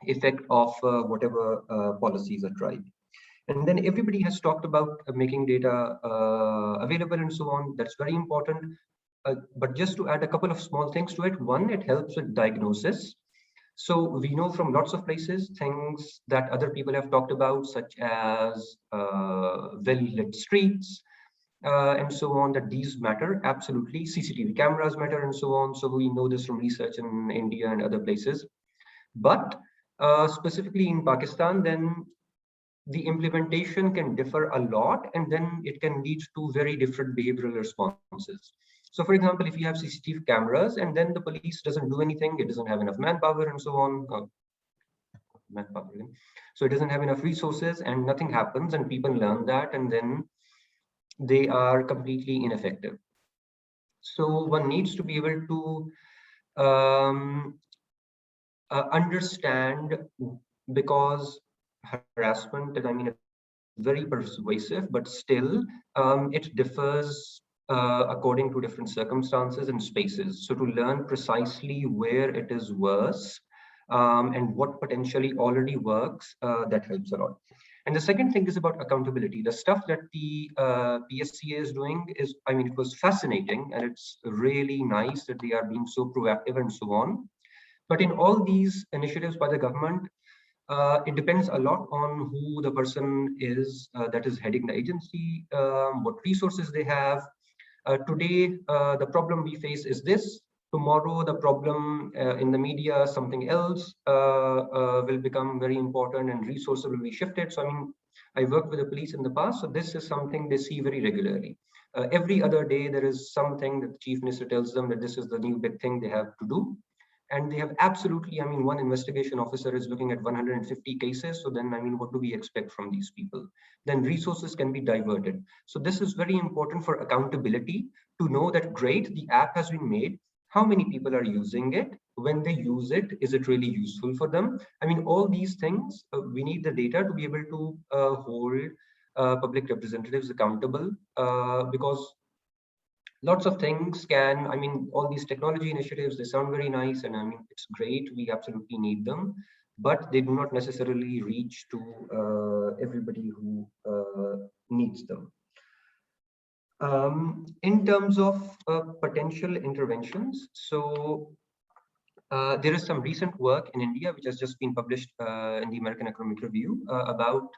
effect of whatever policies are tried. And then everybody has talked about making data available and so on. That's very important. But just to add a couple of small things to it. One, it helps with diagnosis. So we know from lots of places things that other people have talked about, such as well-lit streets and so on, that these matter absolutely. CCTV cameras matter and so on. So we know this from research in India and other places. But specifically in Pakistan, then the implementation can differ a lot, and then it can lead to very different behavioral responses. So for example, if you have CCTV cameras and then the police doesn't do anything, it doesn't have enough manpower and so on. So it doesn't have enough resources and nothing happens, and people learn that, and then they are completely ineffective. So one needs to be able to understand, because harassment, I mean, very persuasive, but still it differs according to different circumstances and spaces. So to learn precisely where it is worse and what potentially already works, that helps a lot. And the second thing is about accountability. The stuff that the PSCA is doing is, I mean, it was fascinating, and it's really nice that they are being so proactive and so on. But in all these initiatives by the government, it depends a lot on who the person is that is heading the agency, what resources they have. Today, the problem we face is this. Tomorrow, the problem in the media, something else will become very important, and resources will be shifted. So, I mean, I worked with the police in the past, so this is something they see very regularly. Every other day, there is something that the chief minister tells them that this is the new big thing they have to do. And they have absolutely, I mean, one investigation officer is looking at 150 cases. So then, I mean, what do we expect from these people? Then resources can be diverted. So this is very important for accountability, to know that, great, the app has been made. How many people are using it? When they use it, is it really useful for them? I mean, all these things, we need the data to be able to hold public representatives accountable, because lots of things can, I mean, all these technology initiatives, they sound very nice, and I mean, it's great, we absolutely need them, but they do not necessarily reach to everybody who needs them. In terms of potential interventions, so there is some recent work in India which has just been published in the American Economic Review about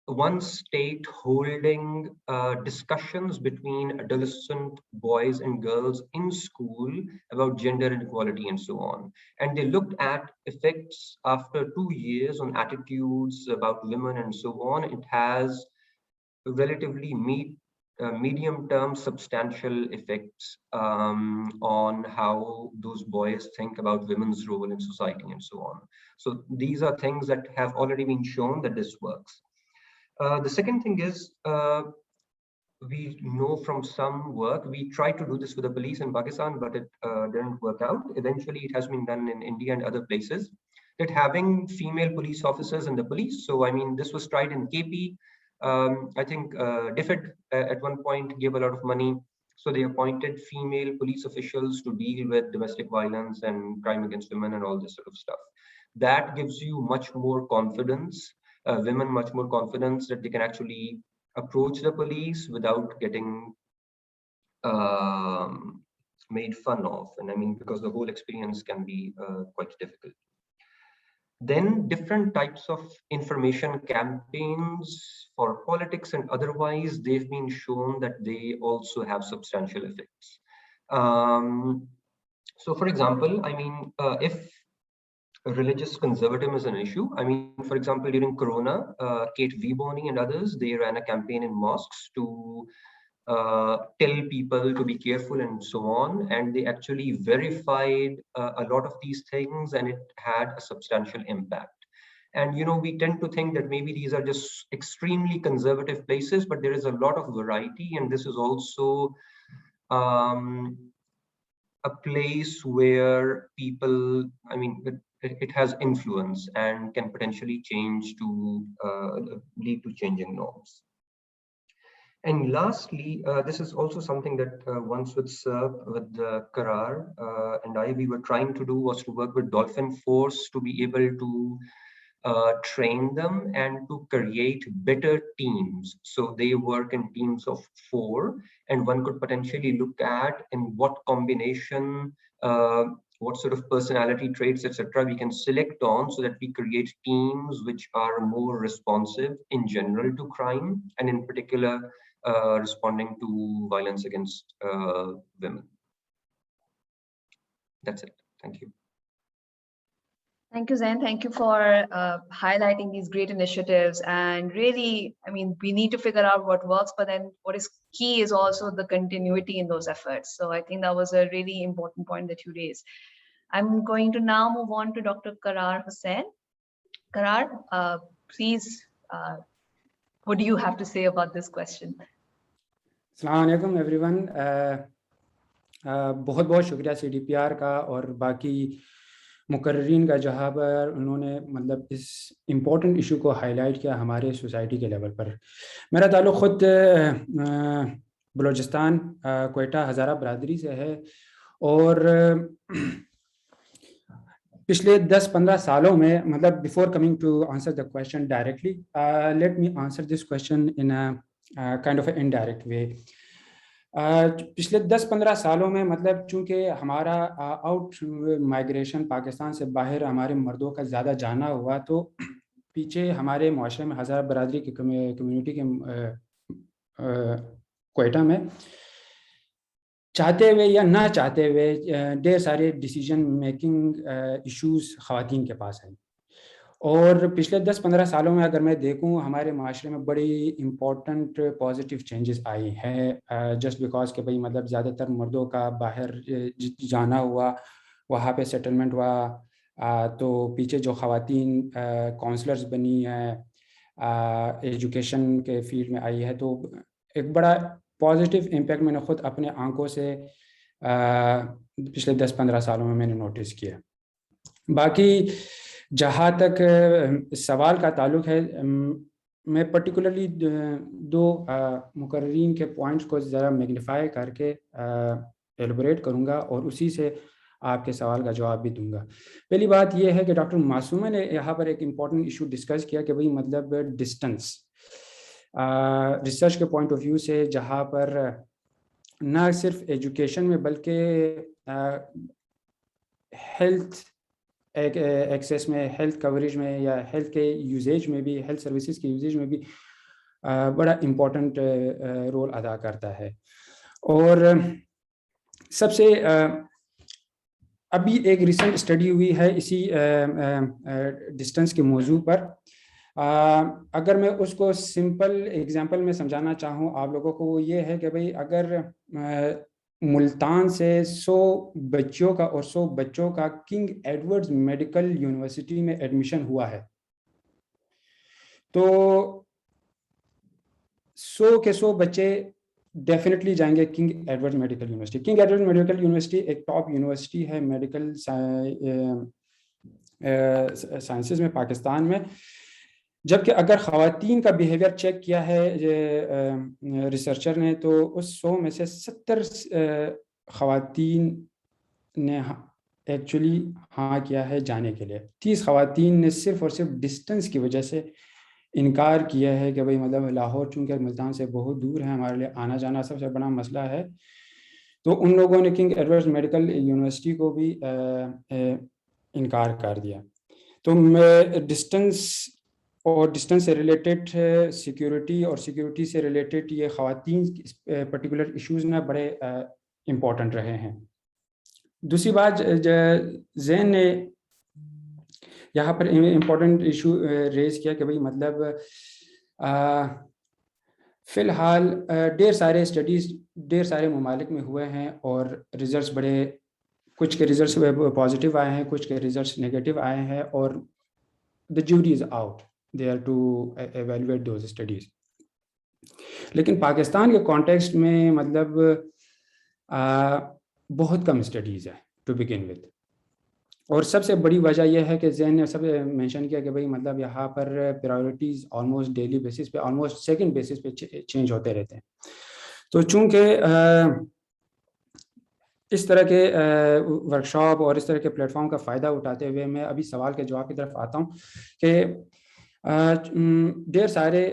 one state holding discussions between adolescent boys and girls in school about gender inequality and so on. And they looked at effects after 2 years on attitudes about women and so on. It has relatively medium-term substantial effects on how those boys think about women's role in society and so on. So these are things that have already been shown that this works. The second thing is, we know from some work, we tried to do this with the police in Pakistan, but it didn't work out. Eventually, it has been done in India and other places, that having female police officers in the police. So, I mean, this was tried in KP. I think DFID at one point gave a lot of money. So they appointed female police officials to deal with domestic violence and crime against women and all this sort of stuff. That gives you much more confidence, women much more confidence that they can actually approach the police without getting made fun of. And I mean, because the whole experience can be quite difficult. Then different types of information campaigns for politics and otherwise, they've been shown that they also have substantial effects. So for example, I mean, if religious conservatism is an issue, I mean, for example, during Corona, Kate Viboni and others, they ran a campaign in mosques to tell people to be careful and so on, and they actually verified a lot of these things, and it had a substantial impact. And you know, we tend to think that maybe these are just extremely conservative places, but there is a lot of variety, and this is also a place where people, I mean, it has influence and can potentially change to lead to changing norms. And lastly, this is also something that once with Karrar and we were trying to do, was to work with Dolphin Force to be able to train them and to create better teams. So they work in teams of 4, and one could potentially look at in what combination, what sort of personality traits, etc., we can select on so that we create teams which are more responsive in general to crime, and in particular responding to violence against women. That's it. Thank you. Thank you, Zain. Thank you for highlighting these great initiatives. And really, I mean, we need to figure out what works, but then what is key is also the continuity in those efforts. So I think that was a really important point that you raised. I'm going to now move on to Dr. Karrar Hussain. Karrar, please, what do you have to say about this question? Assalamu alaikum everyone. बहुत बहुत शुक्रिया CDPR का और बाकी मुकर्रीन का जहाँ पर उन्होंने मतलब इस इम्पोर्टेंट इशू को हाईलाइट किया हमारे सोसाइटी के लेवल पर. मेरा ताल्लुक़ ख़ुद बलूचिस्तान क्वेटा हज़ारा बरादरी से है और पिछले 10-15 सालों में मतलब before coming to answer the question directly let me answer this question in a kind of indirect way. पिछले 10-15 सालों में मतलब चूँकि हमारा आउट माइग्रेशन पाकिस्तान से बाहर हमारे मर्दों का ज़्यादा जाना हुआ, तो पीछे हमारे माशरे में हज़ारा बरादरी की कम्युनिटी के क्वेटा में चाहते हुए या ना चाहते हुए ढेर सारे डिसीजन मेकिंग इश्यूज ख़वातीन के पास हैं. और पिछले 10-15 सालों में अगर मैं देखूं हमारे माशरे में बड़ी इम्पोर्टेंट पॉजिटिव चेंजेस आई हैं जस्ट बिकॉज के भाई मतलब ज़्यादातर मर्दों का बाहर जाना हुआ, वहाँ पे सेटलमेंट हुआ, तो पीछे जो ख़वातीन काउंसलर्स बनी हैं, एजुकेशन के फील्ड में आई है, तो एक बड़ा पॉजिटिव इम्पैक्ट मैंने ख़ुद अपने आंखों से पिछले 10-15 सालों में मैंने नोटिस किया. बाकी जहाँ तक सवाल का ताल्लुक़ है, मैं पर्टिकुलरली दो मुकर्रीन के पॉइंट्स को ज़रा मैग्नीफाई करके एलबोरेट करूँगा और उसी से आपके सवाल का जवाब भी दूंगा. पहली बात यह है कि डॉक्टर मासूमा ने यहाँ पर एक इम्पॉर्टेंट इशू डिस्कस किया कि भाई मतलब डिस्टेंस रिसर्च के पॉइंट ऑफ व्यू से, जहाँ पर ना सिर्फ एजुकेशन में बल्कि हेल्थ एक्सेस में, हेल्थ कवरेज में या हेल्थ के यूजेज में भी, हेल्थ सर्विसेज के यूजेज में भी बड़ा इम्पोर्टेंट रोल अदा करता है. और सबसे अभी एक रिसेंट स्टडी हुई है इसी डिस्टेंस के मौजू पर. अगर मैं उसको सिंपल एग्जांपल में समझाना चाहूँ आप लोगों को, वो ये है कि भाई अगर मुल्तान से 100 बच्चियों का और 100 बच्चों का किंग एडवर्ड्स मेडिकल यूनिवर्सिटी में एडमिशन हुआ है, तो 100 के 100 बच्चे डेफिनेटली जाएंगे King Edward's Medical University. King Edward's Medical University एक टॉप यूनिवर्सिटी है मेडिकल साइंसेज में पाकिस्तान में. जबकि अगर ख़वातीन का बिहेवियर चेक किया है रिसर्चर ने, तो उस 100 में से 70 ख़वातीन ने एक्चुअली हाँ किया है जाने के लिए. 30 ख़वातीन ने सिर्फ़ और सिर्फ डिस्टेंस की वजह से इनकार किया है कि भाई मतलब लाहौर चूँकि मुल्तान से बहुत दूर है, हमारे लिए आना जाना सबसे बड़ा मसला है. तो उन लोगों ने किंग एडवर्ड्स मेडिकल यूनिवर्सिटी को भी इनकार कर दिया. तो मैं डिस्टेंस और डिस्टेंस से रिलेटेड सिक्योरिटी और सिक्योरिटी से रिलेटेड ये ख़वातीन पर्टिकुलर इश्यूज़ ना बड़े इम्पॉर्टेंट रहे हैं. दूसरी बात, ज़ैन ने यहाँ पर इम्पॉर्टेंट इशू रेज़ किया कि भाई मतलब फ़िलहाल ढेर सारे स्टडीज़ ढेर सारे ममालिक में हुए हैं और रिज़ल्ट्स बड़े, कुछ के रिज़ल्ट्स पॉजिटिव आए हैं, कुछ के रिज़ल्ट्स नेगेटिव आए हैं, और the jury is out there to evaluate those studies. लेकिन पाकिस्तान के कॉन्टेक्स्ट में मतलब बहुत कम स्टडीज़ है टू बिगिन विद. और सबसे बड़ी वजह यह है कि ज़ैन ने सब मेंशन किया कि भाई मतलब यहाँ पर प्रायोरिटीज़ ऑलमोस्ट डेली बेसिस पे, ऑलमोस्ट सेकंड बेसिस पे चेंज होते रहते हैं. तो चूँकि اس طرح کے ورکشاپ اور اس طرح کے پلیٹ فارم کا فائدہ اٹھاتے ہوئے میں ابھی سوال کے جواب کی طرف آتا ہوں کہ ڈھیر سارے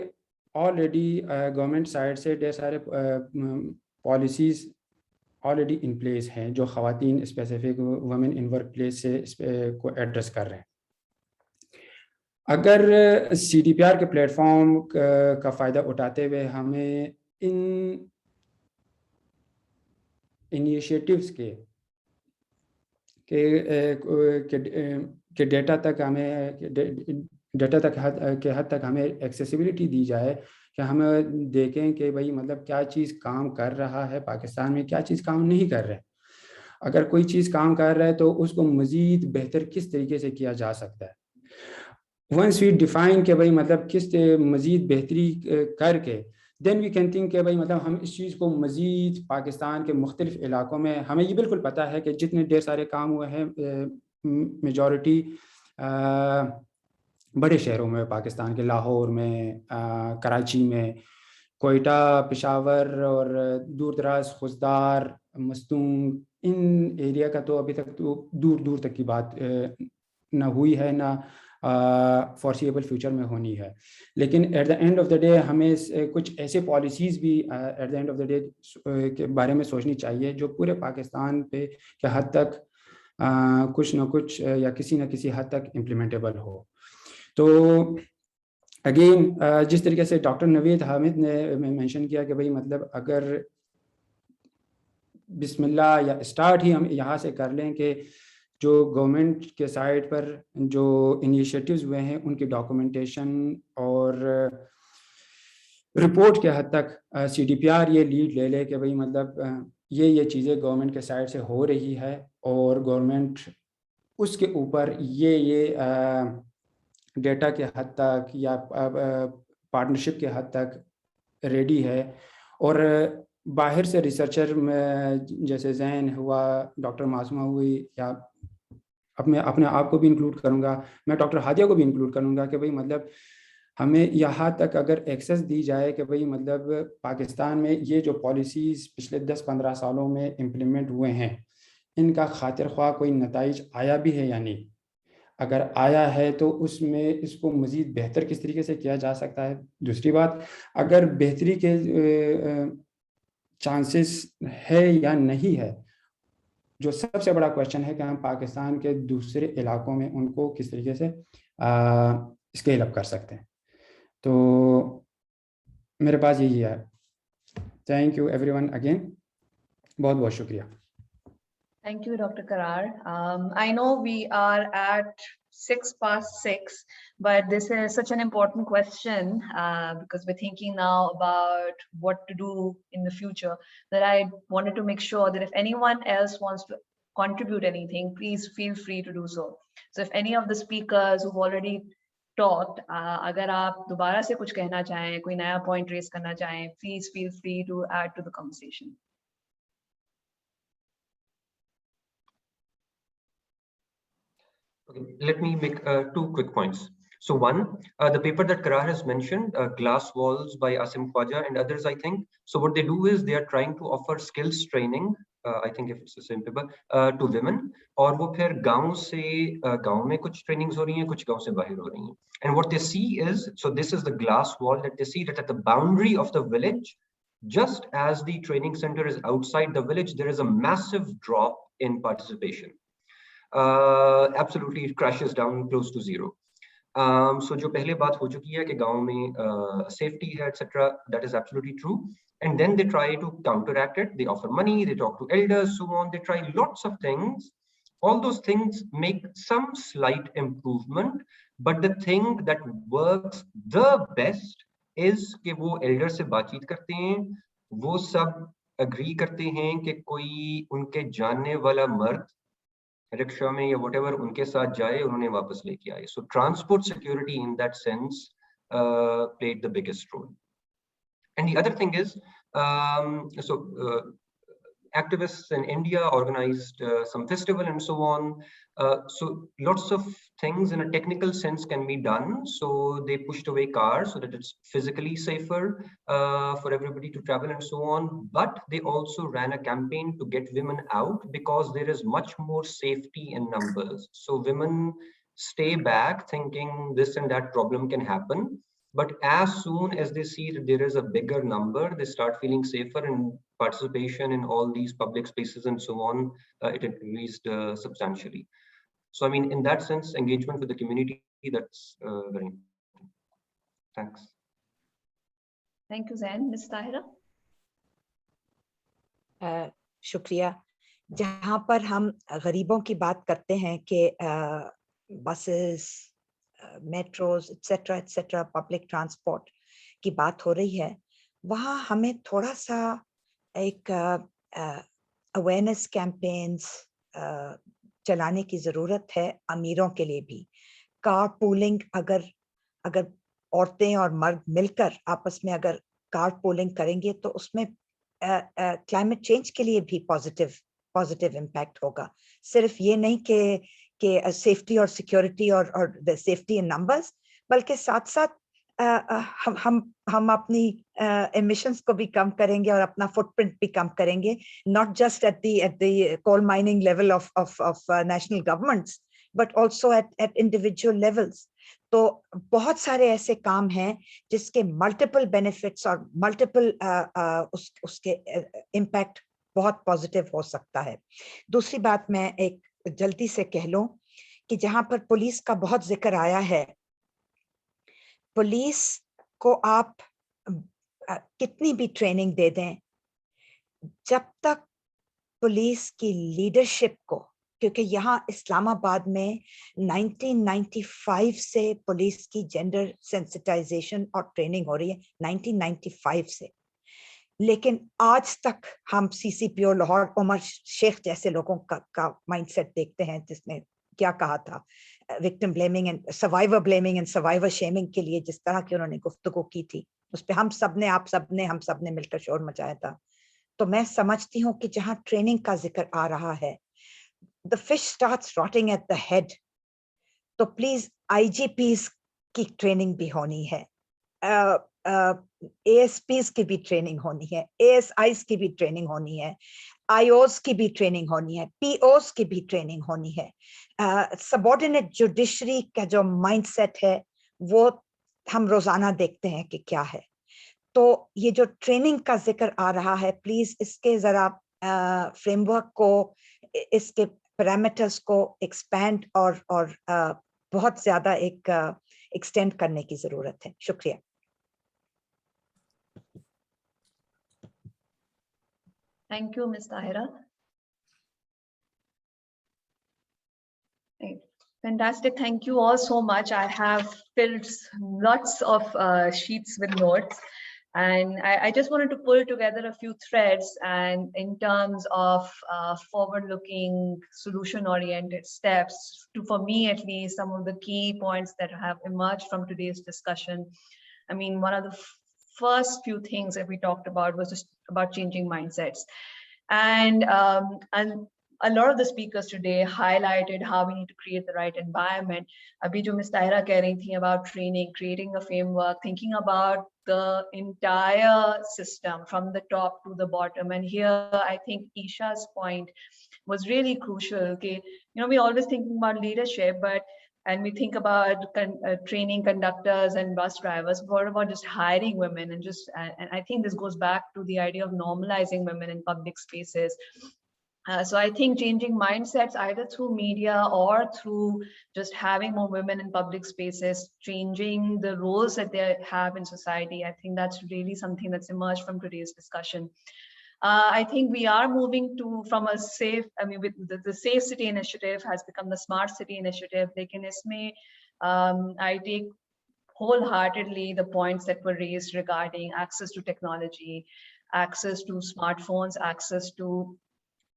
آلریڈی گورنمنٹ سائڈ سے ڈھیر سارے پالیسیز آلریڈی ان پلیس ہیں جو خواتین specific women in workplace سے اس کو ایڈریس کر رہے ہیں. اگر سی ڈی پی آر کے پلیٹ فارم کا فائدہ اٹھاتے ہوئے ہمیں ان انیشیٹوز کے ڈیٹا تک ہمیں حد تک ہمیں ایکسیسیبلٹی دی جائے کہ ہم دیکھیں کہ بھائی مطلب کیا چیز کام کر رہا ہے پاکستان میں, کیا چیز کام نہیں کر رہا ہے. اگر کوئی چیز کام کر رہا ہے تو اس کو مزید بہتر کس طریقے سے کیا جا سکتا ہے. ونس وی ڈیفائن کہ بھائی مطلب کس مزید بہتری کر کے دین وی کین تھنک کہ بھائی مطلب ہم اس چیز کو مزید پاکستان کے مختلف علاقوں میں, ہمیں یہ بالکل پتہ ہے کہ جتنے ڈھیر سارے کام ہوئے ہیں میجورٹی بڑے شہروں میں پاکستان کے, لاہور میں, کراچی میں, کوئٹہ, پشاور اور دور دراز خزدار, مستونگ, ان ایریا کا تو ابھی تک تو دور دور تک کی بات نہ ہوئی ہے نہ فورسیبل فیوچر میں ہونی ہے. لیکن at the end of the day ہمیں کچھ ایسے پالیسیز بھی at the end of the day کے بارے میں سوچنی چاہیے جو پورے پاکستان پہ کے حد تک کچھ نہ کچھ یا کسی نہ کسی حد تک امپلیمنٹیبل ہو. تو اگین جس طریقے سے ڈاکٹر نوید حامد نے مینشن کیا کہ بھائی مطلب اگر بسم اللہ یا اسٹارٹ ہی ہم یہاں سے کر لیں کہ جو گورنمنٹ کے سائڈ پر جو انیشیٹوز ہوئے ہیں ان کی ڈاکومنٹیشن اور رپورٹ کے حد تک سی ڈی پی آر یہ لیڈ لے لے کہ بھائی مطلب یہ چیزیں گورنمنٹ کے سائڈ سے ہو رہی ہے اور گورنمنٹ اس کے اوپر یہ ڈیٹا کے حد تک یا پارٹنرشپ کے حد تک ریڈی ہے. اور باہر سے ریسرچر میں جیسے زین ہوا, ڈاکٹر معصومہ ہوئی, یا اپنے آپ کو بھی انکلوڈ کروں گا, میں ڈاکٹر ہادیہ کو بھی انکلوڈ کروں گا کہ بھائی مطلب ہمیں یہاں تک اگر ایکسیس دی جائے کہ بھائی مطلب پاکستان میں یہ جو پالیسیز پچھلے 10-15 سالوں میں امپلیمنٹ ہوئے ہیں ان کا خاطر خواہ کوئی نتائج آیا بھی ہے یا نہیں. اگر آیا ہے تو اس میں اس کو مزید بہتر کس طریقے سے کیا جا سکتا ہے. دوسری بات, اگر بہتری کے چانسز ہے یا نہیں ہے, جو سب سے بڑا کویشچن ہے کہ ہم پاکستان کے دوسرے علاقوں میں ان کو کس طریقے سے اسکیل اپ کر سکتے ہیں. تو میرے پاس یہی ہے. Thank you every one again, بہت بہت شکریہ. Thank you, Dr. Karrar. I know we are at 6:06, but this is such an important question because we're thinking now about what to do in the future, that I wanted to make sure that if anyone else wants to contribute anything, please feel free to do so. So if any of the speakers who've already talked, agar aap dobara se kuch kehna chahein, koi naya point raise karna chahein, please feel free to add to the conversation. Okay, let me make 2 quick points. So one, the paper that Karrar has mentioned, Glass Walls by Asim Khwaja and others, I think. So what they do is they are trying to offer skills training, I think if it's the same paper, to women. और वो फिर गाँव से गाँव में कुछ trainings हो रही हैं, कुछ गाँव से बाहर हो रही हैं. And what they see is, so this is the glass wall that they see, that at the boundary of the village, just as the training center is outside the village, there is a massive drop in participation. Absolutely it crashes down close to zero. So jo pehle baat ho chuki hai ki gaon mein safety hai etc, that is absolutely true. And then they try to counteract it. They offer money, they talk to elders, so on, they try lots of things. All those things make some slight improvement, but the thing that works the best is कि वो elder से बातचीत करते हैं, वो सब agree करते हैं कि कोई उनके जानने वाला मर्द रिक्शा में या whatever उनके साथ जाए, उन्होंने वापस लेके आए. So transport security in that sense played the biggest role. And the other thing is, activists in India organized some festival and so on. So lots of things in a technical sense can be done. So they pushed away cars so that it's physically safer for everybody to travel and so on. But they also ran a campaign to get women out because there is much more safety in numbers. So women stay back thinking this and that problem can happen. But as soon as they see that there is a bigger number, they start feeling safer, and participation in all these public spaces and so on, it increased substantially. So, I mean, in that sense, engagement with the community, that's very important. Thanks. Thank you, Zain. Ms. Tahira? शुक्रिया. जहाँ पर हम गरीबों की बात करते हैं कि buses, metros etcetera public transport की बात हो रही है, वहाँ हमें थोड़ा सा एक अवेयरनेस कैंपेन्स चलाने की ज़रूरत है अमीरों के लिए भी. कार पूलिंग, अगर औरतें और मर्द मिलकर आपस में अगर कार पूलिंग करेंगे तो उसमें क्लाइमेट चेंज के लिए भी पॉजिटिव इम्पैक्ट होगा. सिर्फ ये नहीं कि सेफ्टी और सिक्योरिटी और द सेफ्टी इन नंबर्स, बल्कि साथ साथ हम अपनी एमिशंस को भी कम करेंगे और अपना फुटप्रिंट भी कम करेंगे, not just at the coal mining level of national governments but also at individual levels. तो बहुत सारे ऐसे काम हैं जिसके मल्टीपल बेनिफिट्स और मल्टीपल उसके इम्पैक्ट बहुत पॉजिटिव हो सकता है. दूसरी बात मैं एक जल्दी से कह लूं कि जहां पर पुलिस का बहुत जिक्र आया है, पुलिस को आप कितनी भी ट्रेनिंग दे दें, जब तक पुलिस की लीडरशिप को, क्योंकि यहाँ इस्लामाबाद में 1995 से पुलिस की जेंडर सेंसिटाइजेशन और ट्रेनिंग हो रही है, 1995 से, लेकिन आज तक हम CCPO लाहौर उमर शेख जैसे लोगों का माइंडसेट देखते हैं जिसने क्या कहा था, victim blaming and survivor shaming के लिए जिस तरह की उन्होंने गुफ्तगू की थी, उस पर हम सबने मिलकर शोर मचाया था. तो मैं समझती हूँ कि जहाँ ट्रेनिंग का जिक्र आ रहा है, the fish starts rotting at the head. तो प्लीज IGPs की ट्रेनिंग भी होनी है, ASPs की भी ट्रेनिंग होनी है, ASIs की भी ट्रेनिंग होनी है, IOs की भी ट्रेनिंग होनी है, POs की भी ट्रेनिंग होनी है. सबऑर्डिनेट जुडिशरी का जो माइंडसेट है वो हम रोजाना देखते हैं कि क्या है. तो ये जो ट्रेनिंग का जिक्र आ रहा है, प्लीज इसके जरा फ्रेमवर्क को, इसके पैरामीटर्स को एक्सपैंड और बहुत ज्यादा एक्सटेंड करने की जरूरत है. शुक्रिया. Thank you, Ms. Tahira. Fantastic. Thank you all so much. I have filled lots of sheets with notes, and I just wanted to pull together a few threads, and in terms of forward-looking, solution-oriented steps, for me at least, some of the key points that have emerged from today's discussion. I mean, one of the first few things that we talked about was just about changing mindsets. And a lot of the speakers today highlighted how we need to create the right environment. Abhi jo Ms. Tahira keh rahi thi about training, creating a framework, thinking about the entire system from the top to the bottom. And here, I think Eisha's point was really crucial. Okay, you know, we always thinking about leadership, and we think about training conductors and bus drivers. What about just hiring women? And I think this goes back to the idea of normalizing women in public spaces. So I think changing mindsets either through media or through just having more women in public spaces, changing the roles that they have in society. I think that's really something that's emerged from today's discussion. I think we are moving from a safe, with the Safe City Initiative has become the Smart City Initiative. Lekin isme, I take wholeheartedly the points that were raised regarding access to technology, access to smartphones, access to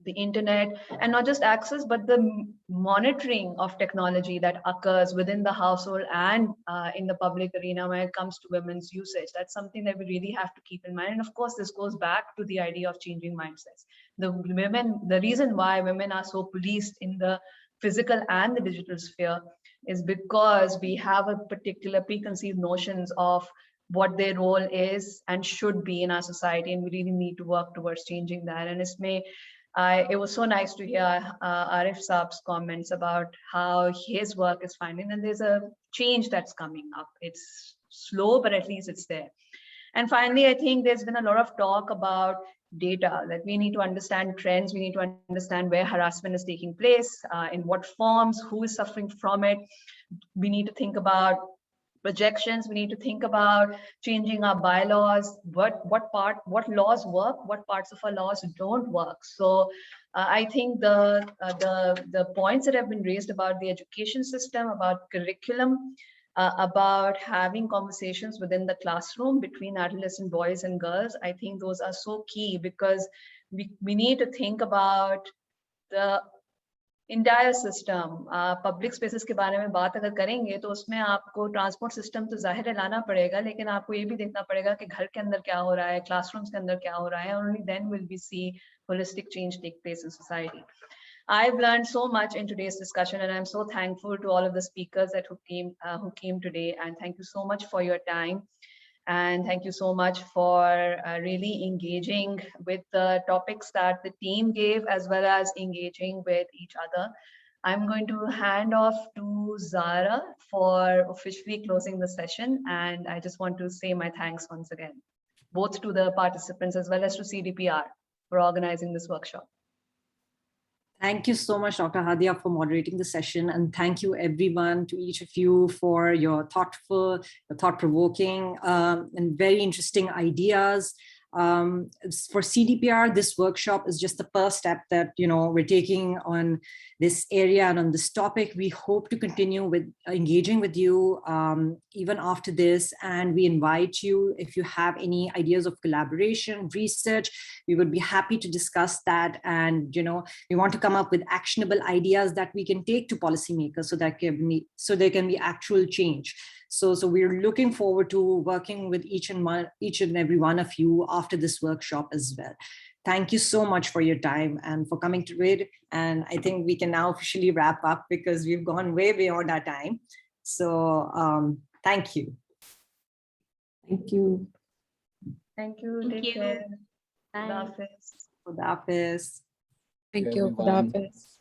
the internet, and not just access, but the monitoring of technology that occurs within the household and in the public arena when it comes to women's usage. That's something that we really have to keep in mind. And of course, this goes back to the idea of changing mindsets. The reason why women are so policed in the physical and the digital sphere is because we have a particular preconceived notions of what their role is and should be in our society, and we really need to work towards changing that. And it was so nice to hear Arif Saab's comments about how his work is finding, and there's a change that's coming up. It's slow, but at least it's there. And finally, I think there's been a lot of talk about data, that we need to understand trends, we need to understand where harassment is taking place, in what forms, who is suffering from it. We need to think about projections, we need to think about changing our bylaws, what laws work, what parts of our laws don't work. So I think the points that have been raised about the education system, about curriculum, about having conversations within the classroom between adolescent boys and girls, I think those are so key, because we need to think about the entire system. Public spaces के बारे में बात अगर करेंगे तो उसमें आपको transport system तो जाहिर है लाना पड़ेगा, लेकिन आपको ये भी देखना पड़ेगा कि घर के अंदर क्या हो रहा है, क्लासरूम्स के अंदर क्या हो रहा है. Only then will we see holistic change take place in society. I've learned so much in today's discussion, and I'm so thankful to all of the speakers who came today. And thank you so much for your time. And thank you so much for really engaging with the topics that the team gave, as well as engaging with each other. I'm going to hand off to Zara for officially closing the session. And I just want to say my thanks once again, both to the participants as well as to CDPR for organizing this workshop. Thank you so much, Dr. Hadia, for moderating the session. And thank you everyone, to each of you, for your thoughtful, thought-provoking, and very interesting ideas. For CDPR, this workshop is just the first step that we're taking on this area and on this topic. We hope to continue with engaging with you even after this, and we invite you, if you have any ideas of collaboration, research, we would be happy to discuss that. And we want to come up with actionable ideas that we can take to policymakers so there can be actual change. So we're looking forward to working with each and every one of you after this workshop as well. Thank you so much for your time and for coming to it. And I think we can now officially wrap up because we've gone way beyond our time. So thank you. Thank you. Thank you. Take care. Khuda Hafiz. Thank you. Khuda Hafiz.